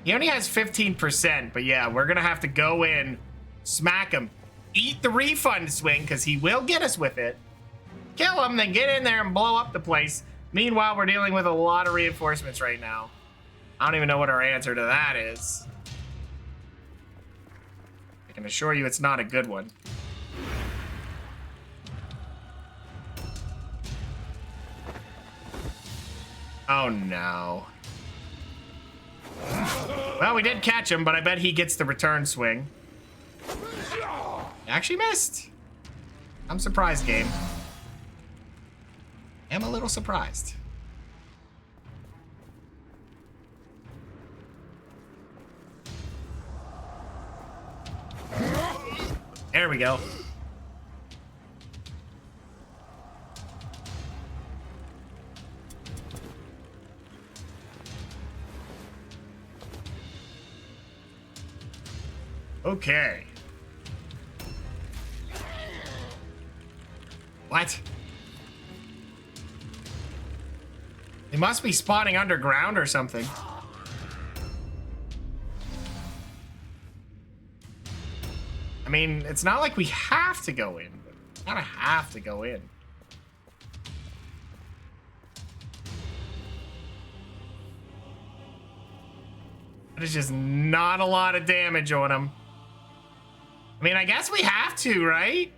He only has 15%, but yeah, we're gonna have to go in, smack him, eat the refund swing, because he will get us with it. Kill him, then get in there and blow up the place. Meanwhile, we're dealing with a lot of reinforcements right now. I don't even know what our answer to that is. I can assure you it's not a good one. Oh no. Well, we did catch him, but I bet he gets the return swing. Actually missed. I'm surprised, game. I'm a little surprised. There we go. Okay. What? They must be spawning underground or something. I mean, it's not like we have to go in, but we kind of have to go in. There's just not a lot of damage on him. I mean, I guess we have to, right?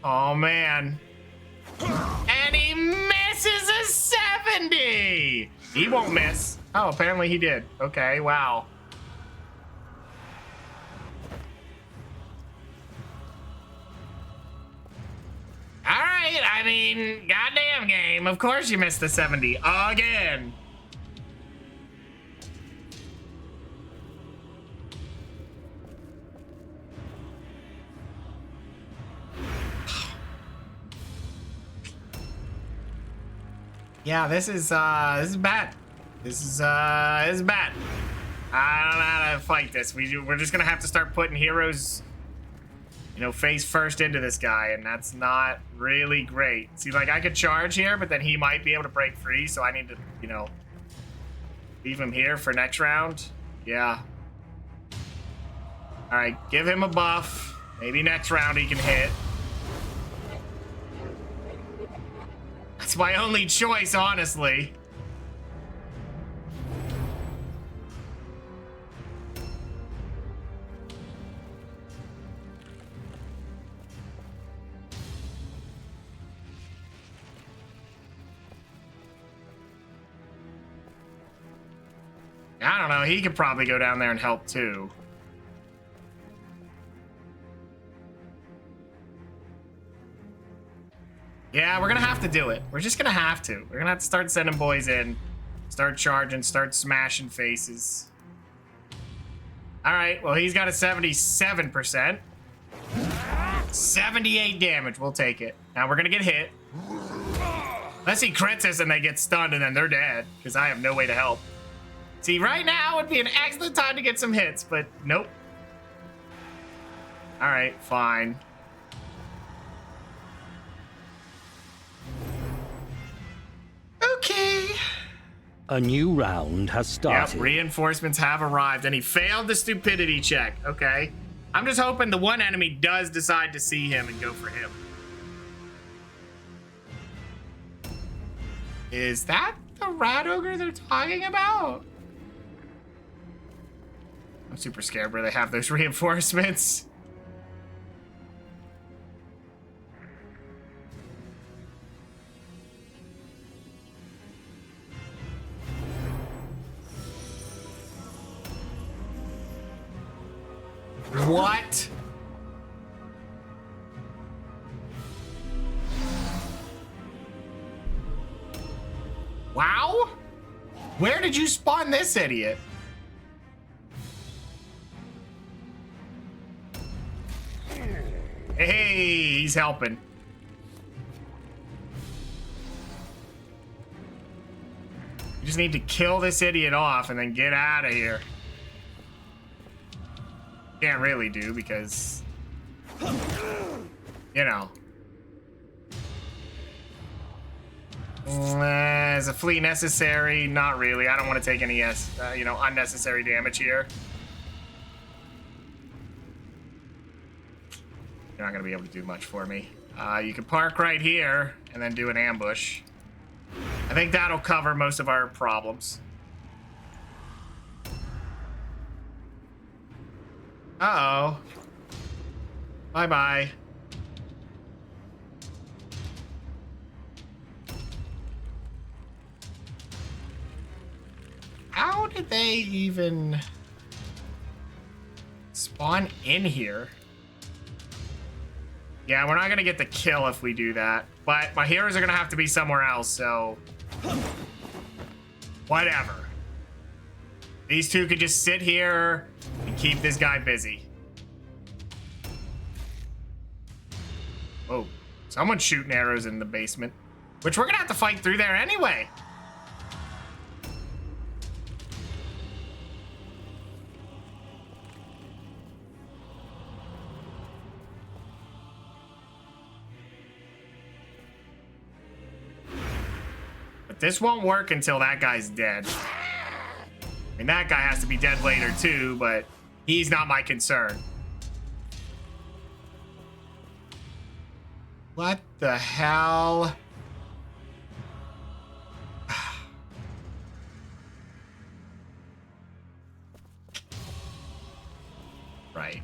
Oh, man. And he misses a 70! He won't miss. Oh, apparently he did. Okay, wow. Alright, I mean, goddamn game. Of course you missed the 70. Again. Yeah, this is bad. This is bad. I don't know how to fight this. We're just gonna have to start putting heroes, you know, face first into this guy, and that's not really great. See, like, I could charge here, but then he might be able to break free, so I need to, you know, leave him here for next round. Yeah. All right, give him a buff. Maybe next round he can hit. That's my only choice, honestly. I don't know, he could probably go down there and help too. Yeah, we're gonna have to do it. We're just gonna have to. We're gonna have to start sending boys in. Start charging, start smashing faces. All right, well, he's got a 77%. 78 damage, we'll take it. Now we're gonna get hit. Unless he crits us and they get stunned and then they're dead, because I have no way to help. See, right now would be an excellent time to get some hits, but nope. All right, fine. Okay. A new round has started. Yep, reinforcements have arrived, and he failed the stupidity check. Okay. I'm just hoping the one enemy does decide to see him and go for him. Is that the rat ogre they're talking about? I'm super scared where they have those reinforcements. What? Wow? Where did you spawn this idiot? Hey, he's helping. You just need to kill this idiot off and then get out of here. Can't really do because, you know. Is a flee necessary? Not really. I don't want to take any, you know, unnecessary damage here. You're not going to be able to do much for me. You can park right here and then do an ambush. I think that'll cover most of our problems. Uh-oh. Bye-bye. How did they even spawn in here? Yeah, we're not gonna get the kill if we do that. But my heroes are gonna have to be somewhere else, so... whatever. These two could just sit here and keep this guy busy. Oh, someone's shooting arrows in the basement, which we're gonna have to fight through there anyway. But this won't work until that guy's dead. I mean, that guy has to be dead later too, but he's not my concern. What the hell? Right.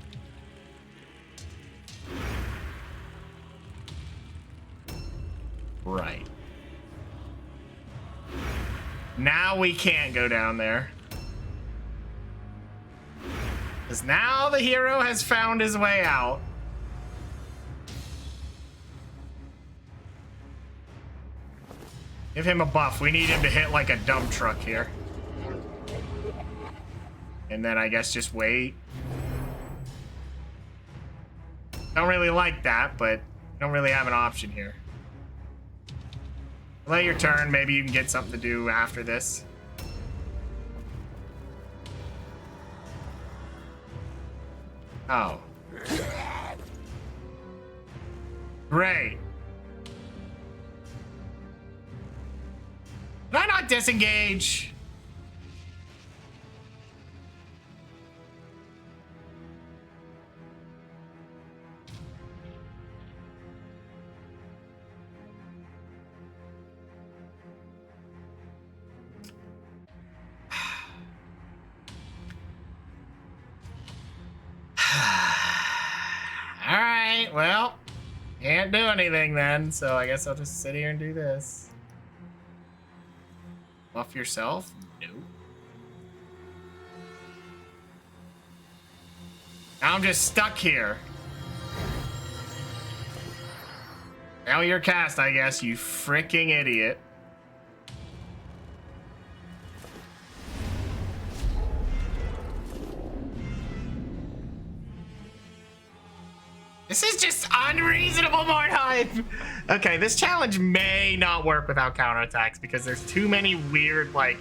Right. Now we can't go down there. Because now the hero has found his way out. Give him a buff. We need him to hit like a dump truck here. And then I guess just wait. Don't really like that, but don't really have an option here. Play your turn. Maybe you can get something to do after this. Oh. Great. Did I not disengage? Alright, well, can't do anything then, so I guess I'll just sit here and do this. Buff yourself? No. Now I'm just stuck here. Now you're cast, I guess, you freaking idiot. This is just unreasonable, Mordheim! Okay, this challenge may not work without counterattacks because there's too many weird, like,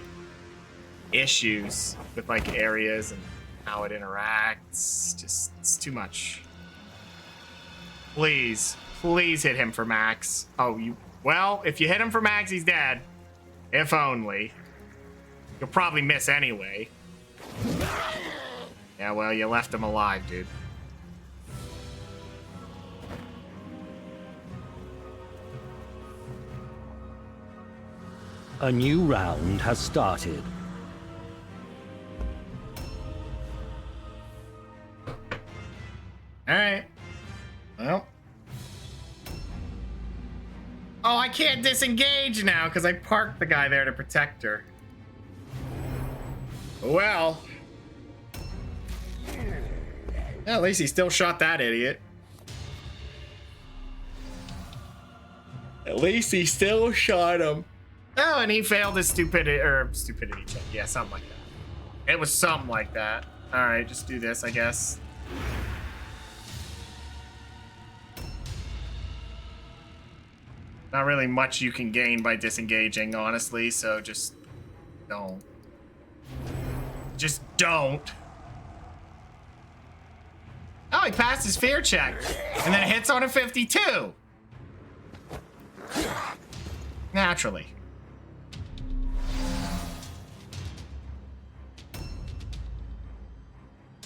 issues with, like, areas and how it interacts. Just, it's too much. Please, please hit him for max. Oh, well, if you hit him for max, he's dead. If only. You'll probably miss anyway. Yeah, well, you left him alive, dude. A new round has started. Alright. Well. Oh, I can't disengage now because I parked the guy there to protect her. Well. Yeah, at least he still shot that idiot. At least he still shot him. Oh, and he failed his stupidity check. Yeah, something like that. It was something like that. All right, just do this, I guess. Not really much you can gain by disengaging, honestly, so just don't. Just don't. Oh, he passed his fear check. And then it hits on a 52. Naturally.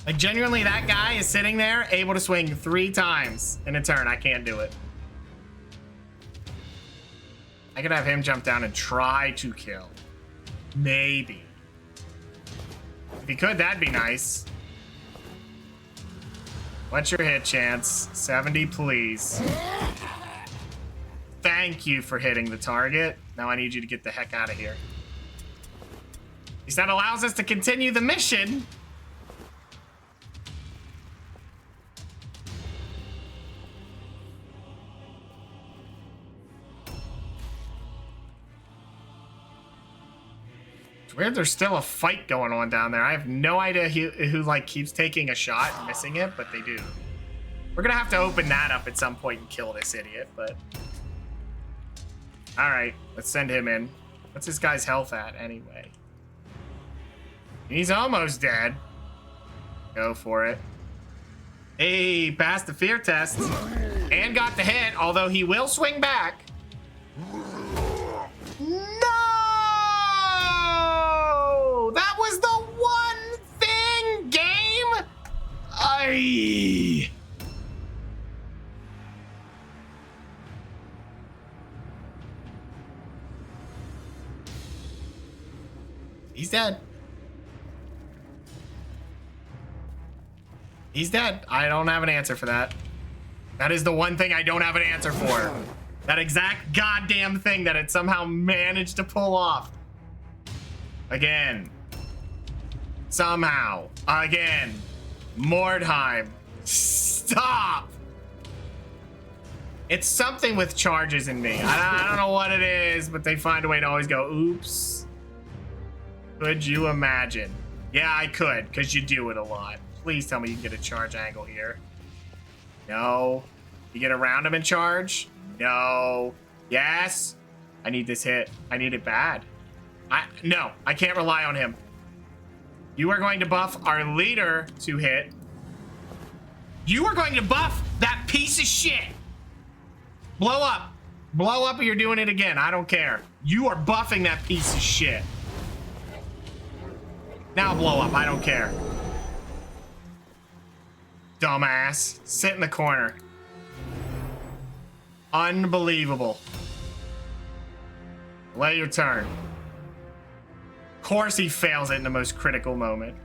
Like, genuinely, that guy is sitting there able to swing 3 times in a turn. I can't do it. I could have him jump down and try to kill. Maybe. If he could, that'd be nice. What's your hit chance? 70, please. Thank you for hitting the target. Now I need you to get the heck out of here. At least that allows us to continue the mission. It's weird there's still a fight going on down there. I have no idea who like keeps taking a shot and missing it, but they do. We're gonna have to open that up at some point and kill this idiot, but... Alright, let's send him in. What's this guy's health at, anyway? He's almost dead. Go for it. Hey, passed the fear test. And got the hit, although he will swing back. That was the one thing, game! He's dead. He's dead. I don't have an answer for that. That is the one thing I don't have an answer for. That exact goddamn thing that it somehow managed to pull off. Again. Somehow. Again. Mordheim. Stop! It's something with charges in me. I don't know what it is, but they find a way to always go, oops. Could you imagine? Yeah, I could, because you do it a lot. Please tell me you can get a charge angle here. No. You get around him and charge? No. Yes. I need this hit. I need it bad. No, I can't rely on him. You are going to buff our leader to hit. You are going to buff that piece of shit. Blow up. Blow up or you're doing it again. I don't care. You are buffing that piece of shit. Now blow up. I don't care. Dumbass. Sit in the corner. Unbelievable. Lay your turn. Of course he fails it in the most critical moment.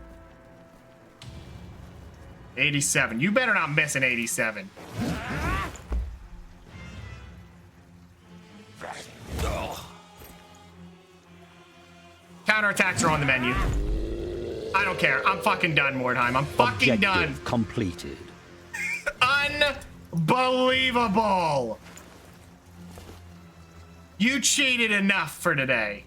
87. You better not miss an 87. Counterattacks are on the menu. I don't care. I'm fucking done, Mordheim. I'm fucking Objective done. completed. Unbelievable. You cheated enough for today.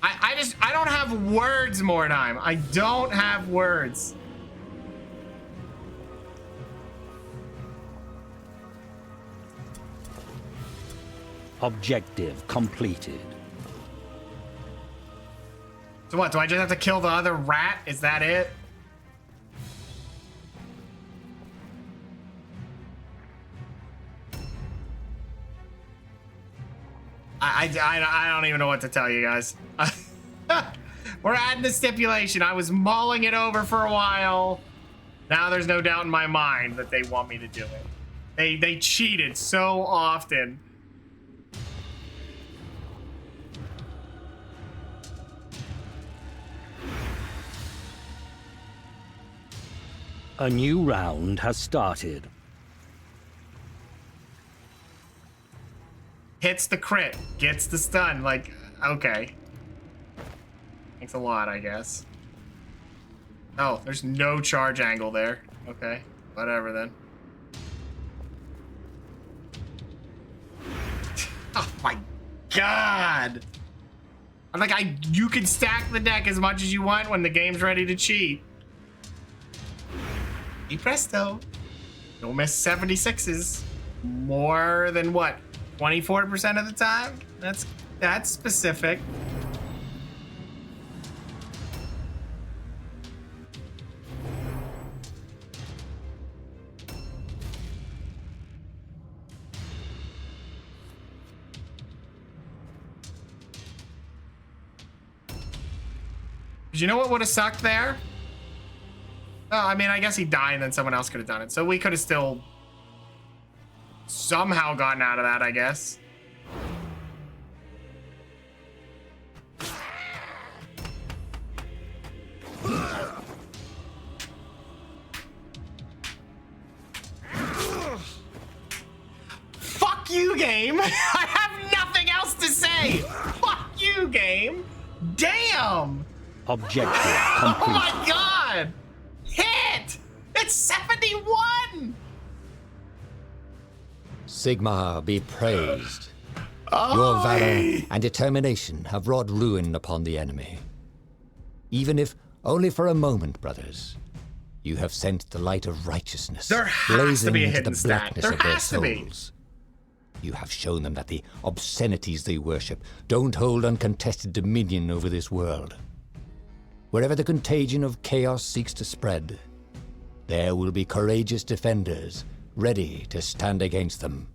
I don't have words, Mordheim. I don't have words. Objective completed. So what, do I just have to kill the other rat? Is that it? I don't even know what to tell you guys. We're adding the stipulation. I was mulling it over for a while. Now there's no doubt in my mind that they want me to do it. They cheated so often. A new round has started. Hits the crit, gets the stun. Like, okay. Thanks a lot, I guess. Oh, there's no charge angle there. Okay, whatever then. Oh my god! I'm like, you can stack the deck as much as you want when the game's ready to cheat. E presto. Don't miss 76s. More than what? 24% of the time? That's specific. You know what would have sucked there? Oh, I mean, I guess he died and then someone else could have done it. So we could have still somehow gotten out of that, I guess. Fuck you, game. I have nothing else to say. Fuck you, game. Damn. Objective Oh complete. my god! Hit! It's 71! Sigmar be praised. Oh, Your valor and determination have wrought ruin upon the enemy. Even if only for a moment, brothers, you have sent the light of righteousness There has to blazing be a into hidden the stat. blackness There of their has to be. souls. You have shown them that the obscenities they worship don't hold uncontested dominion over this world. Wherever the contagion of chaos seeks to spread, there will be courageous defenders ready to stand against them.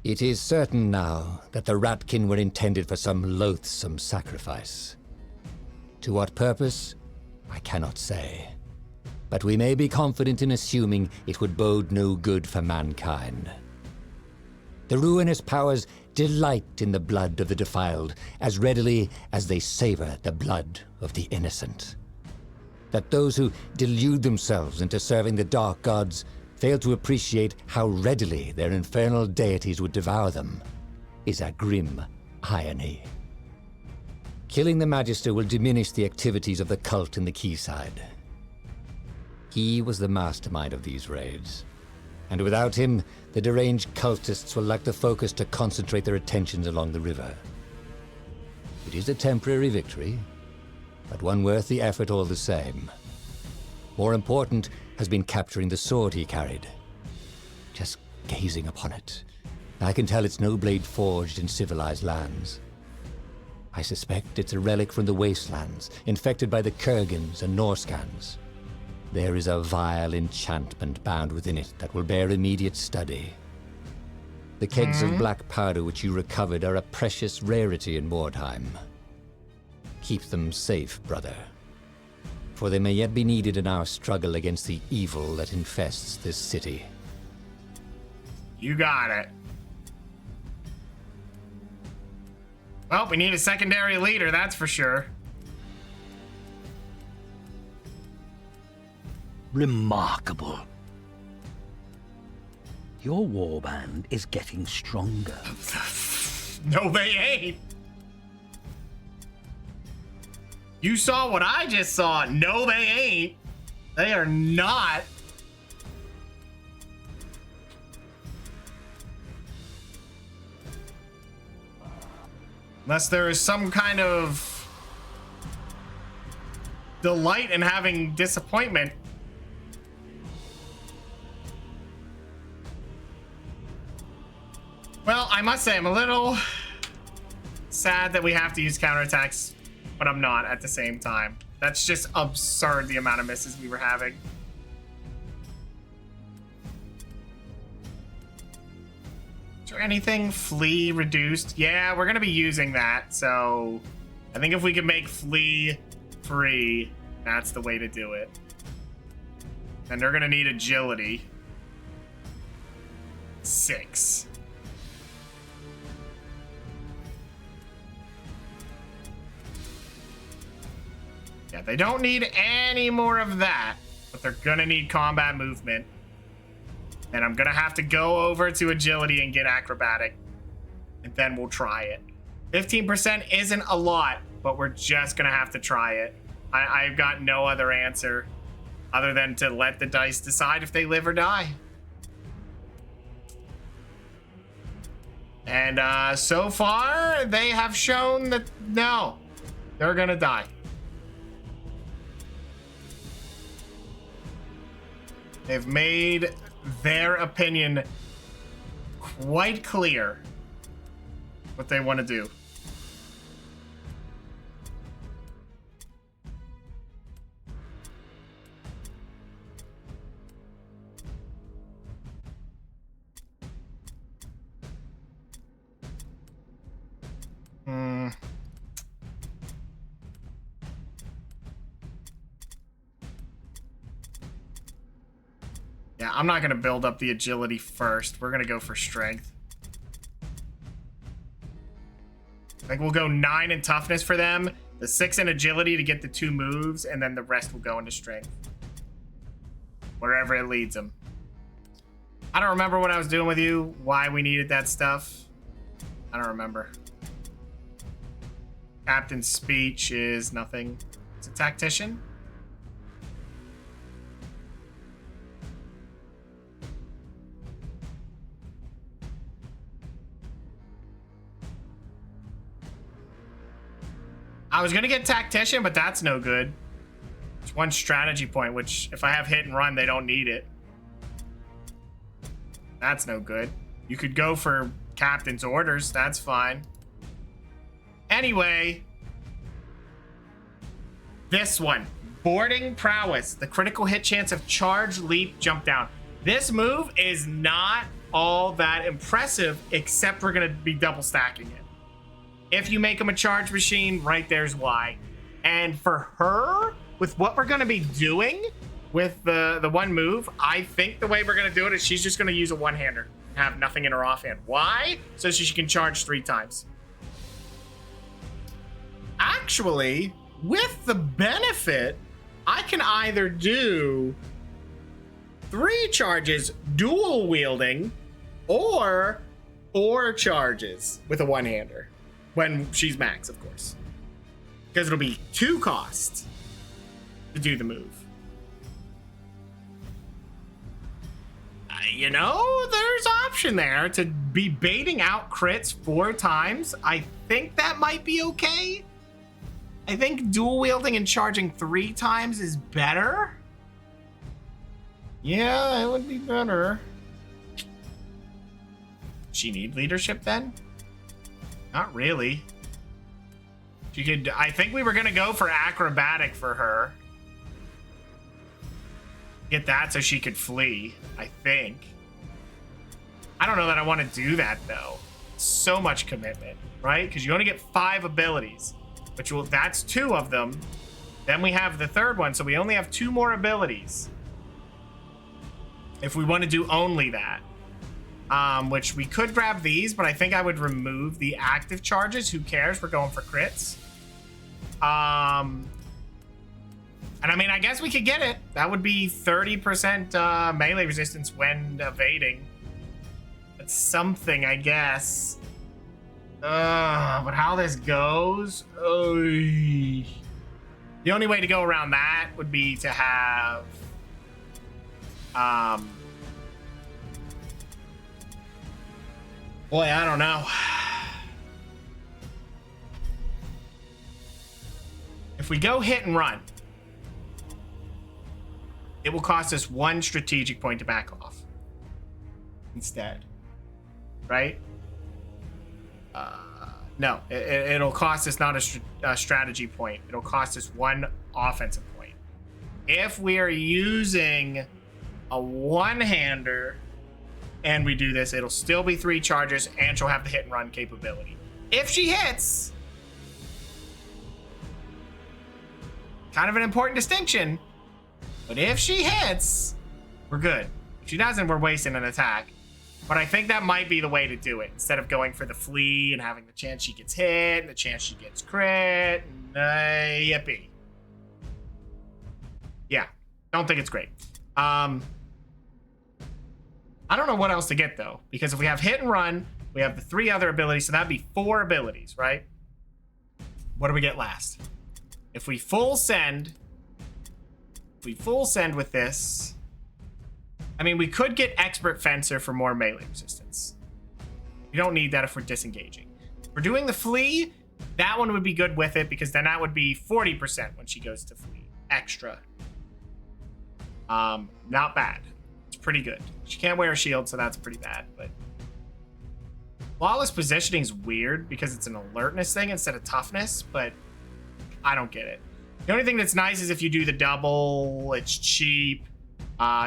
It is certain now that the Ratkin were intended for some loathsome sacrifice. To what purpose, I cannot say. But we may be confident in assuming it would bode no good for mankind. The ruinous powers delight in the blood of the defiled as readily as they savor the blood of the innocent. That those who delude themselves into serving the dark gods fail to appreciate how readily their infernal deities would devour them is a grim irony. Killing the Magister will diminish the activities of the cult in the quayside. He was the mastermind of these raids, and without him, the deranged cultists will lack the focus to concentrate their attentions along the river. It is a temporary victory, but one worth the effort all the same. More important has been capturing the sword he carried. Just gazing upon it, I can tell it's no blade forged in civilized lands. I suspect it's a relic from the wastelands, infected by the Kurgans and Norscans. There is a vile enchantment bound within it that will bear immediate study. The kegs of black powder which you recovered are a precious rarity in Mordheim. Keep them safe, brother, for they may yet be needed in our struggle against the evil that infests this city. You got it. Well, we need a secondary leader, that's for sure. Remarkable. Your warband is getting stronger. No, they ain't. You saw what I just saw. No, they ain't. They are not. Unless there is some kind of delight in having disappointment. Well, I must say I'm a little sad that we have to use counterattacks, but I'm not at the same time. That's just absurd, the amount of misses we were having. Is there anything flee reduced? Yeah, we're gonna be using that, so I think if we can make flee free, that's the way to do it. And they're gonna need agility. 6. Yeah, they don't need any more of that, but they're gonna need combat movement. And I'm gonna have to go over to agility and get acrobatic, and then we'll try it. 15% isn't a lot, but we're just gonna have to try it. I've got no other answer other than to let the dice decide if they live or die. And so far, they have shown that no, they're gonna die. They've made their opinion quite clear what they want to do. Yeah, I'm not going to build up the agility first. We're going to go for strength. I think we'll go 9 in toughness for them, the 6 in agility to get the 2 moves, and then the rest will go into strength. Wherever it leads them. I don't remember what I was doing with you, why we needed that stuff. I don't remember. Captain's speech is nothing. It's a tactician. I was gonna get tactician, but that's no good. It's 1 strategy point, which if I have hit and run, they don't need it. That's no good. You could go for captain's orders, that's fine. Anyway, this one, boarding prowess, the critical hit chance of charge, leap, jump down. This move is not all that impressive, except we're gonna be double stacking it. If you make them a charge machine, right there's why. And for her, with what we're gonna be doing with the 1 move, I think the way we're gonna do it is she's just gonna use a one-hander and have nothing in her offhand. Why? So she can charge 3 times. Actually, with the benefit, I can either do 3 charges dual wielding or 4 charges with a one-hander. When she's max, of course. Because it'll be 2 costs to do the move. You know, there's option there to be baiting out crits 4 times. I think that might be okay. I think dual wielding and charging 3 times is better. Yeah, it would be better. She need leadership then? Not really. She could, I think we were gonna go for acrobatic for her. Get that so she could flee, I think. I don't know that I want to do that though. So much commitment, right? Because you only get 5 abilities, which will, that's 2 of them. Then we have the 3rd one, so we only have 2 more abilities. If we want to do only that. Which we could grab these, but I think I would remove the active charges. Who cares? We're going for crits. And I mean, I guess we could get it. That would be 30% melee resistance when evading. That's something, I guess. But how this goes... the only way to go around that would be to have... boy, I don't know. If we go hit and run, it will cost us 1 strategic point to back off instead, right? No, it'll cost us not a strategy point. It'll cost us 1 offensive point. If we are using a one-hander and we do this, it'll still be 3 charges and she'll have the hit and run capability. If she hits, kind of an important distinction, but if she hits, we're good. If she doesn't, we're wasting an attack. But I think that might be the way to do it. Instead of going for the flee and having the chance she gets hit and the chance she gets crit. Yippee. Yeah, don't think it's great. I don't know what else to get though, because if we have hit and run, we have the 3 other abilities, so that'd be 4 abilities, right? What do we get last? If we full send with this, I mean, we could get expert fencer for more melee resistance. We don't need that if we're disengaging. If we're doing the flee, that one would be good with it, because then that would be 40% when she goes to flee. Extra. Not bad. It's pretty good. She can't wear a shield, so that's pretty bad, but flawless positioning is weird because it's an alertness thing instead of toughness, but I don't get it. The only thing that's nice is if you do the double, it's cheap.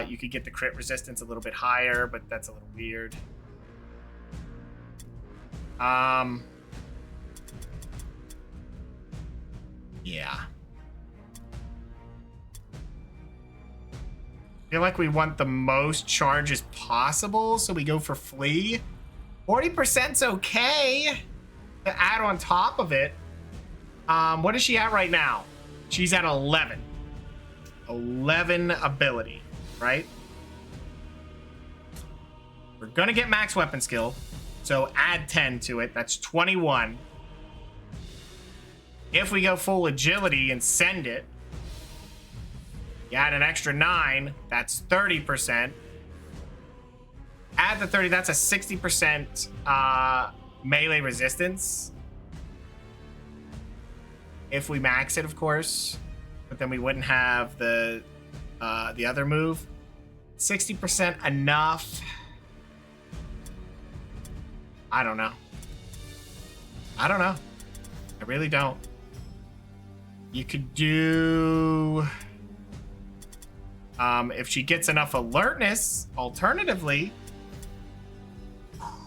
You could get the crit resistance a little bit higher, but that's a little weird. Yeah. I feel like we want the most charges possible, so we go for flee. 40%'s okay to add on top of it. What is she at right now? She's at 11. 11 ability, right? We're gonna get max weapon skill, so add 10 to it. That's 21. If we go full agility and send it, you add an extra 9, that's 30%. Add the 30, that's a 60% melee resistance. If we max it, of course, but then we wouldn't have the other move. 60% enough? I don't know. I really don't. You could do... if she gets enough alertness, alternatively,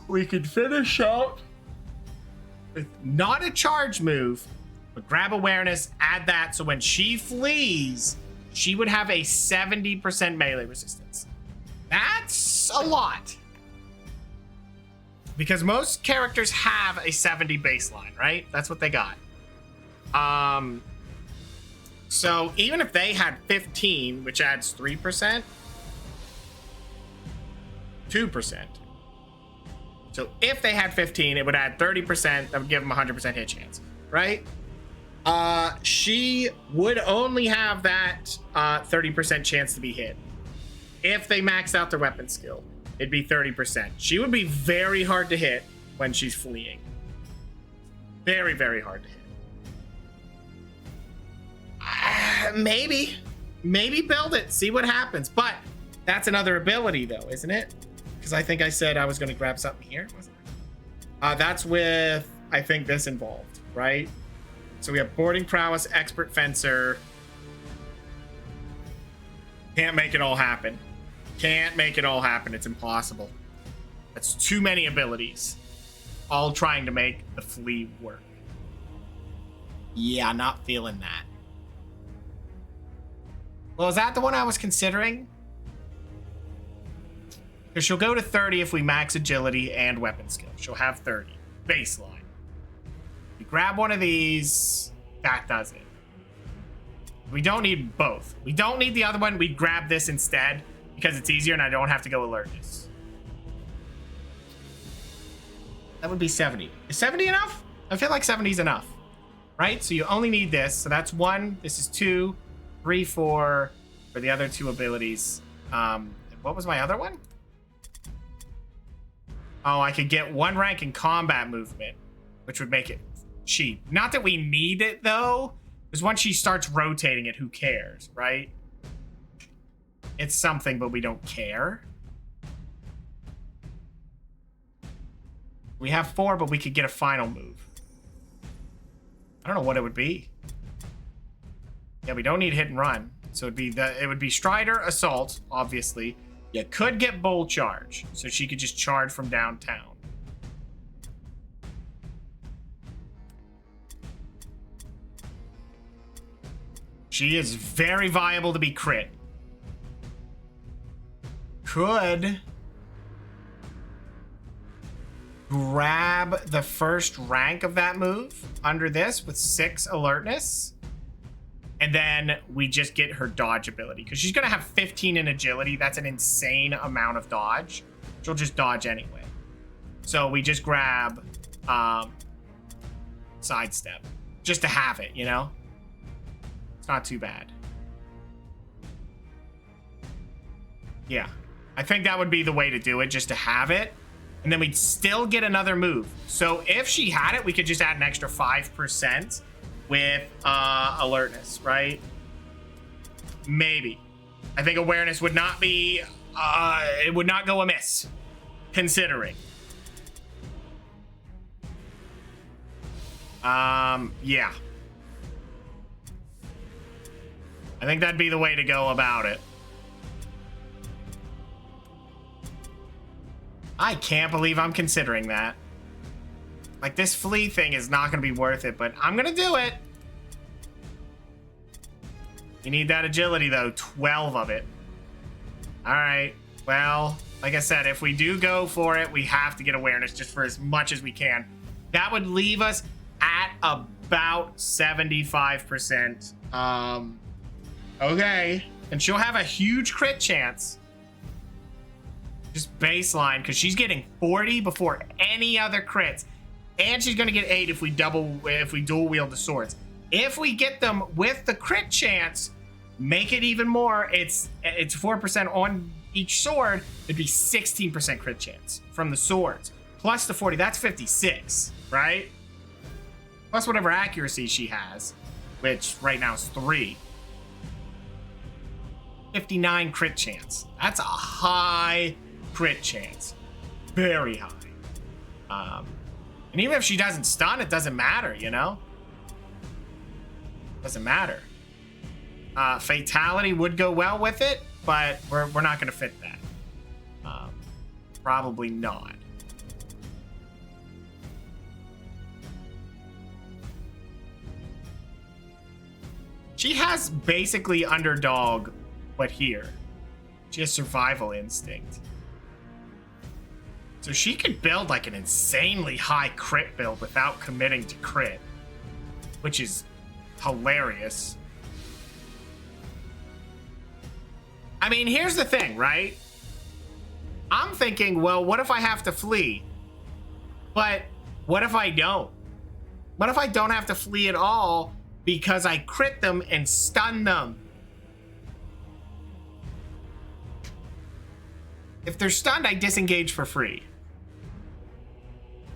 we could finish out with not a charge move, but grab awareness, add that, so when she flees, she would have a 70% melee resistance. That's a lot. Because most characters have a 70 baseline, right? That's what they got. So even if they had 15, which adds 3%, 2%. So if they had 15, it would add 30%. That would give them a 100% hit chance, right? She would only have that 30% chance to be hit. If they maxed out their weapon skill, it'd be 30%. She would be very hard to hit when she's fleeing. Very, very hard to hit. Maybe build it, see what happens. But that's another ability though, isn't it? Because I think I said I was going to grab something here, wasn't it? That's with, I think, this involved, right? So we have boarding prowess, expert fencer. Can't make it all happen. Can't make it all happen. It's impossible. That's too many abilities, all trying to make the flea work. Yeah, not feeling that. Well, is that the one I was considering? Because she'll go to 30 if we max agility and weapon skill. She'll have 30 baseline. You grab one of these, that does it. We don't need both. We don't need the other one. We grab this instead because it's easier and I don't have to go alertness. That would be 70. Is 70 enough? I feel like 70 is enough, right? So you only need this. So that's 1. This is 2, 3, 4 for the other 2 abilities. What was my other one? Oh, I could get 1 rank in combat movement, which would make it cheap. Not that we need it though, because once she starts rotating it, who cares, right? It's something, but we don't care. We have 4, but we could get a final move. I don't know what it would be. Yeah, we don't need hit and run. So it would be Strider, Assault, obviously. You could get Bull Charge, so she could just charge from downtown. She is very viable to be crit. Could grab the first rank of that move under this with 6 alertness. And then we just get her dodge ability because she's going to have 15 in agility. That's an insane amount of dodge. She'll just dodge anyway. So we just grab sidestep just to have it, you know? It's not too bad. Yeah, I think that would be the way to do it, just to have it. And then we'd still get another move. So if she had it, we could just add an extra 5% with alertness, right? Maybe. I think awareness would not be, it would not go amiss, considering. Yeah. I think that'd be the way to go about it. I can't believe I'm considering that. Like, this flea thing is not going to be worth it, but I'm going to do it. You need that agility, though. 12 of it. All right. Well, like I said, if we do go for it, we have to get awareness just for as much as we can. That would leave us at about 75%. Okay. And she'll have a huge crit chance. Just baseline, because she's getting 40 before any other crits. And she's going to get 8 if we dual wield the swords. If we get them with the crit chance, make it even more. It's 4% on each sword. It'd be 16% crit chance from the swords. Plus the 40, that's 56, right? Plus whatever accuracy she has, which right now is 3. 59 crit chance. That's a high crit chance. Very high. And even if she doesn't stun, it doesn't matter, you know? Doesn't matter. Fatality would go well with it, but we're not going to fit that. Probably not. She has basically underdog, but here. She has survival instinct. So she could build like an insanely high crit build without committing to crit, which is hilarious. I mean, here's the thing, right? I'm thinking, well, what if I have to flee? But what if I don't? What if I don't have to flee at all because I crit them and stun them? If they're stunned, I disengage for free.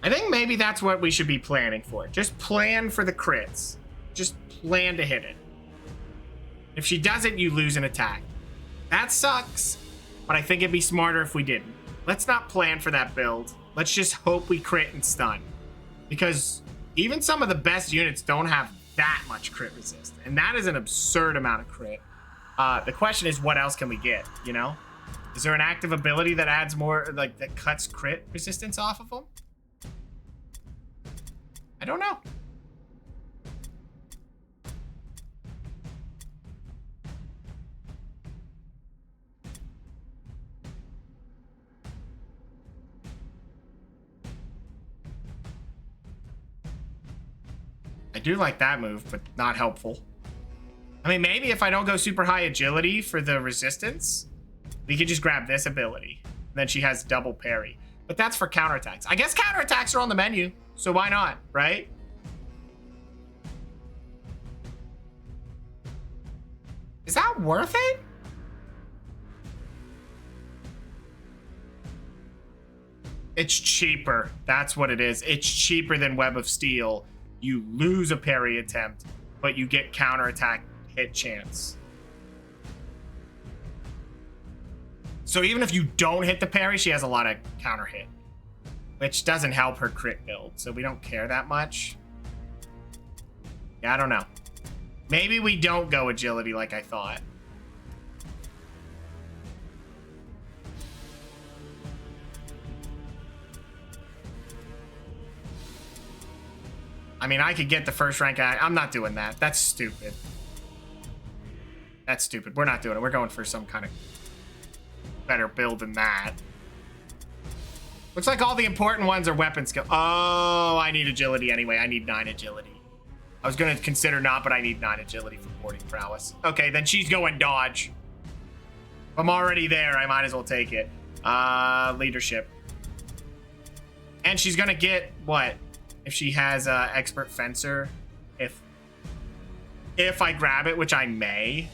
I think maybe that's what we should be planning for. Just plan for the crits. Just plan to hit it. If she doesn't, you lose an attack. That sucks, but I think it'd be smarter if we didn't. Let's not plan for that build. Let's just hope we crit and stun. Because even some of the best units don't have that much crit resist. And that is an absurd amount of crit. The question is, what else can we get, you know? Is there an active ability that adds more, like, that cuts crit resistance off of them? I don't know. I do like that move, but not helpful. I mean, maybe if I don't go super high agility for the resistance, we could just grab this ability. Then she has double parry. But that's for counterattacks. I guess counterattacks are on the menu, so why not, right? Is that worth it? It's cheaper. That's what it is. It's cheaper than Web of Steel. You lose a parry attempt, but you get counterattack hit chance. So even if you don't hit the parry, she has a lot of counter hit, which doesn't help her crit build, so we don't care that much. Yeah, I don't know. Maybe we don't go agility like I thought. I mean, I could get the first rank. I'm not doing that. That's stupid. That's stupid. We're not doing it. We're going for some kind of better build than that. Looks like all the important ones are weapon skill. Oh, I need agility anyway. I need 9 agility. I was going to consider not, but I need 9 agility for boarding prowess. Okay, then she's going dodge. If I'm already there, I might as well take it. Leadership. And she's going to get what? If she has expert fencer, if I grab it, which I may.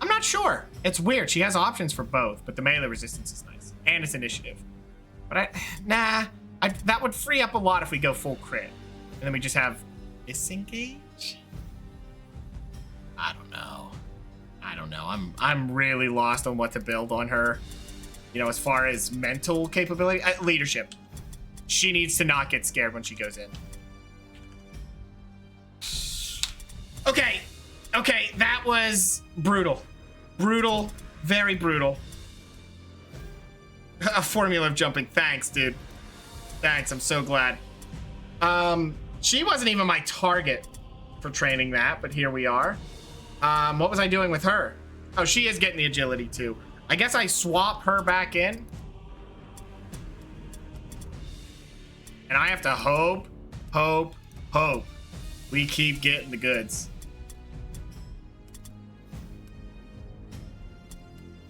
I'm not sure. It's weird. She has options for both, but the melee resistance is nice. And it's initiative. But that would free up a lot if we go full crit. And then we just have disengage? I don't know. I'm really lost on what to build on her. You know, as far as mental capability. Leadership. She needs to not get scared when she goes in. Okay, that was brutal. Brutal, very brutal. A formula of jumping. Thanks, dude. Thanks, I'm so glad. She wasn't even my target for training that, but here we are. What was I doing with her? Oh, she is getting the agility too. I guess I swap her back in. And I have to hope we keep getting the goods.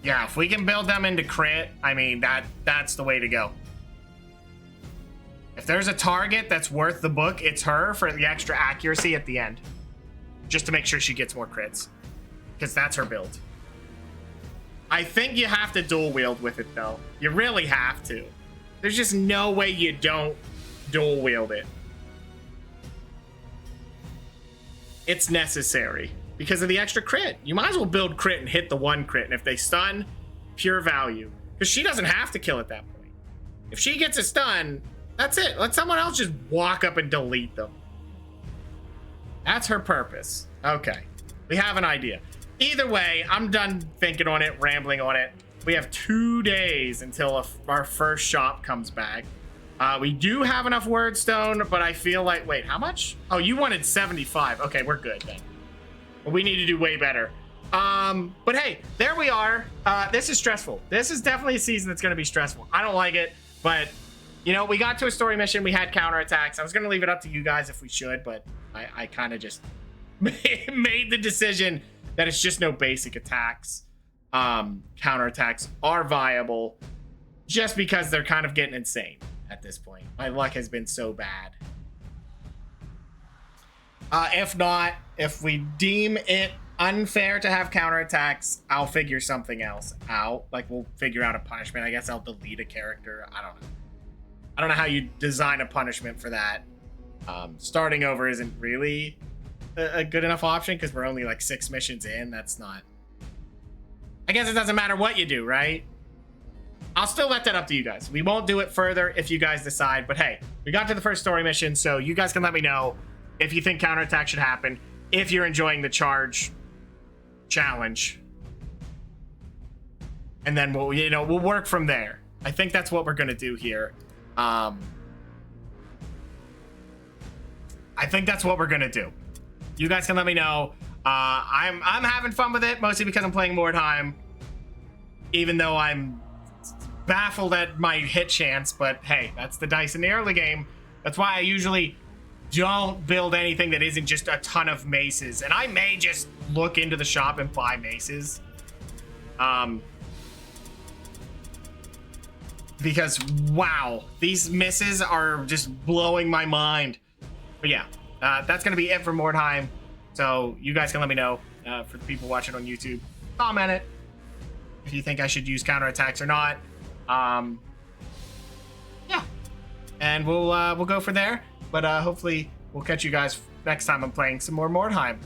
Yeah, if we can build them into crit, I mean, that's the way to go. If there's a target that's worth the book, it's her for the extra accuracy at the end. Just to make sure she gets more crits. Because that's her build. I think you have to dual wield with it, though. You really have to. There's just no way you don't dual wield it. It's necessary because of the extra crit. You might as well build crit and hit the 1 crit, and if they stun, pure value. Because she doesn't have to kill at that point. If she gets a stun, that's it. Let someone else just walk up and delete them. That's her purpose. Okay, we have an idea. Either way, I'm done thinking on it, rambling on it. We have 2 days until our first shop comes back. We do have enough wordstone, but I feel like, wait, how much? Oh, you wanted 75. Okay, we're good then. But we need to do way better. But hey, there we are. This is stressful. This is definitely a season that's going to be stressful. I don't like it, but you know, we got to a story mission. We had counterattacks. I was going to leave it up to you guys if we should, but I kind of just made the decision that it's just no basic attacks. Counterattacks are viable just because they're kind of getting insane at this point. My luck has been so bad. If not, if we deem it unfair to have counterattacks, I'll figure something else out. Like, we'll figure out a punishment. I guess I'll delete a character. I don't know. I don't know how you design a punishment for that. Starting over isn't really a good enough option because we're only like 6 missions in. That's not. I guess it doesn't matter what you do, right? I'll still let that up to you guys. We won't do it further if you guys decide. But hey, we got to the first story mission, so you guys can let me know if you think counterattack should happen, if you're enjoying the charge challenge, and then we'll work from there. I think that's what we're gonna do here. I think that's what we're gonna do. You guys can let me know. I'm having fun with it, mostly because I'm playing Mordheim, even though I'm baffled at my hit chance. But hey, that's the dice in the early game. That's why I usually don't build anything that isn't just a ton of maces, and I may just look into the shop and buy maces, because wow, these misses are just blowing my mind. But yeah, that's gonna be it for Mordheim. So you guys can let me know, for the people watching on YouTube, comment it if you think I should use counterattacks or not. Yeah, and we'll go from there. But hopefully we'll catch you guys next time I'm playing some more Mordheim.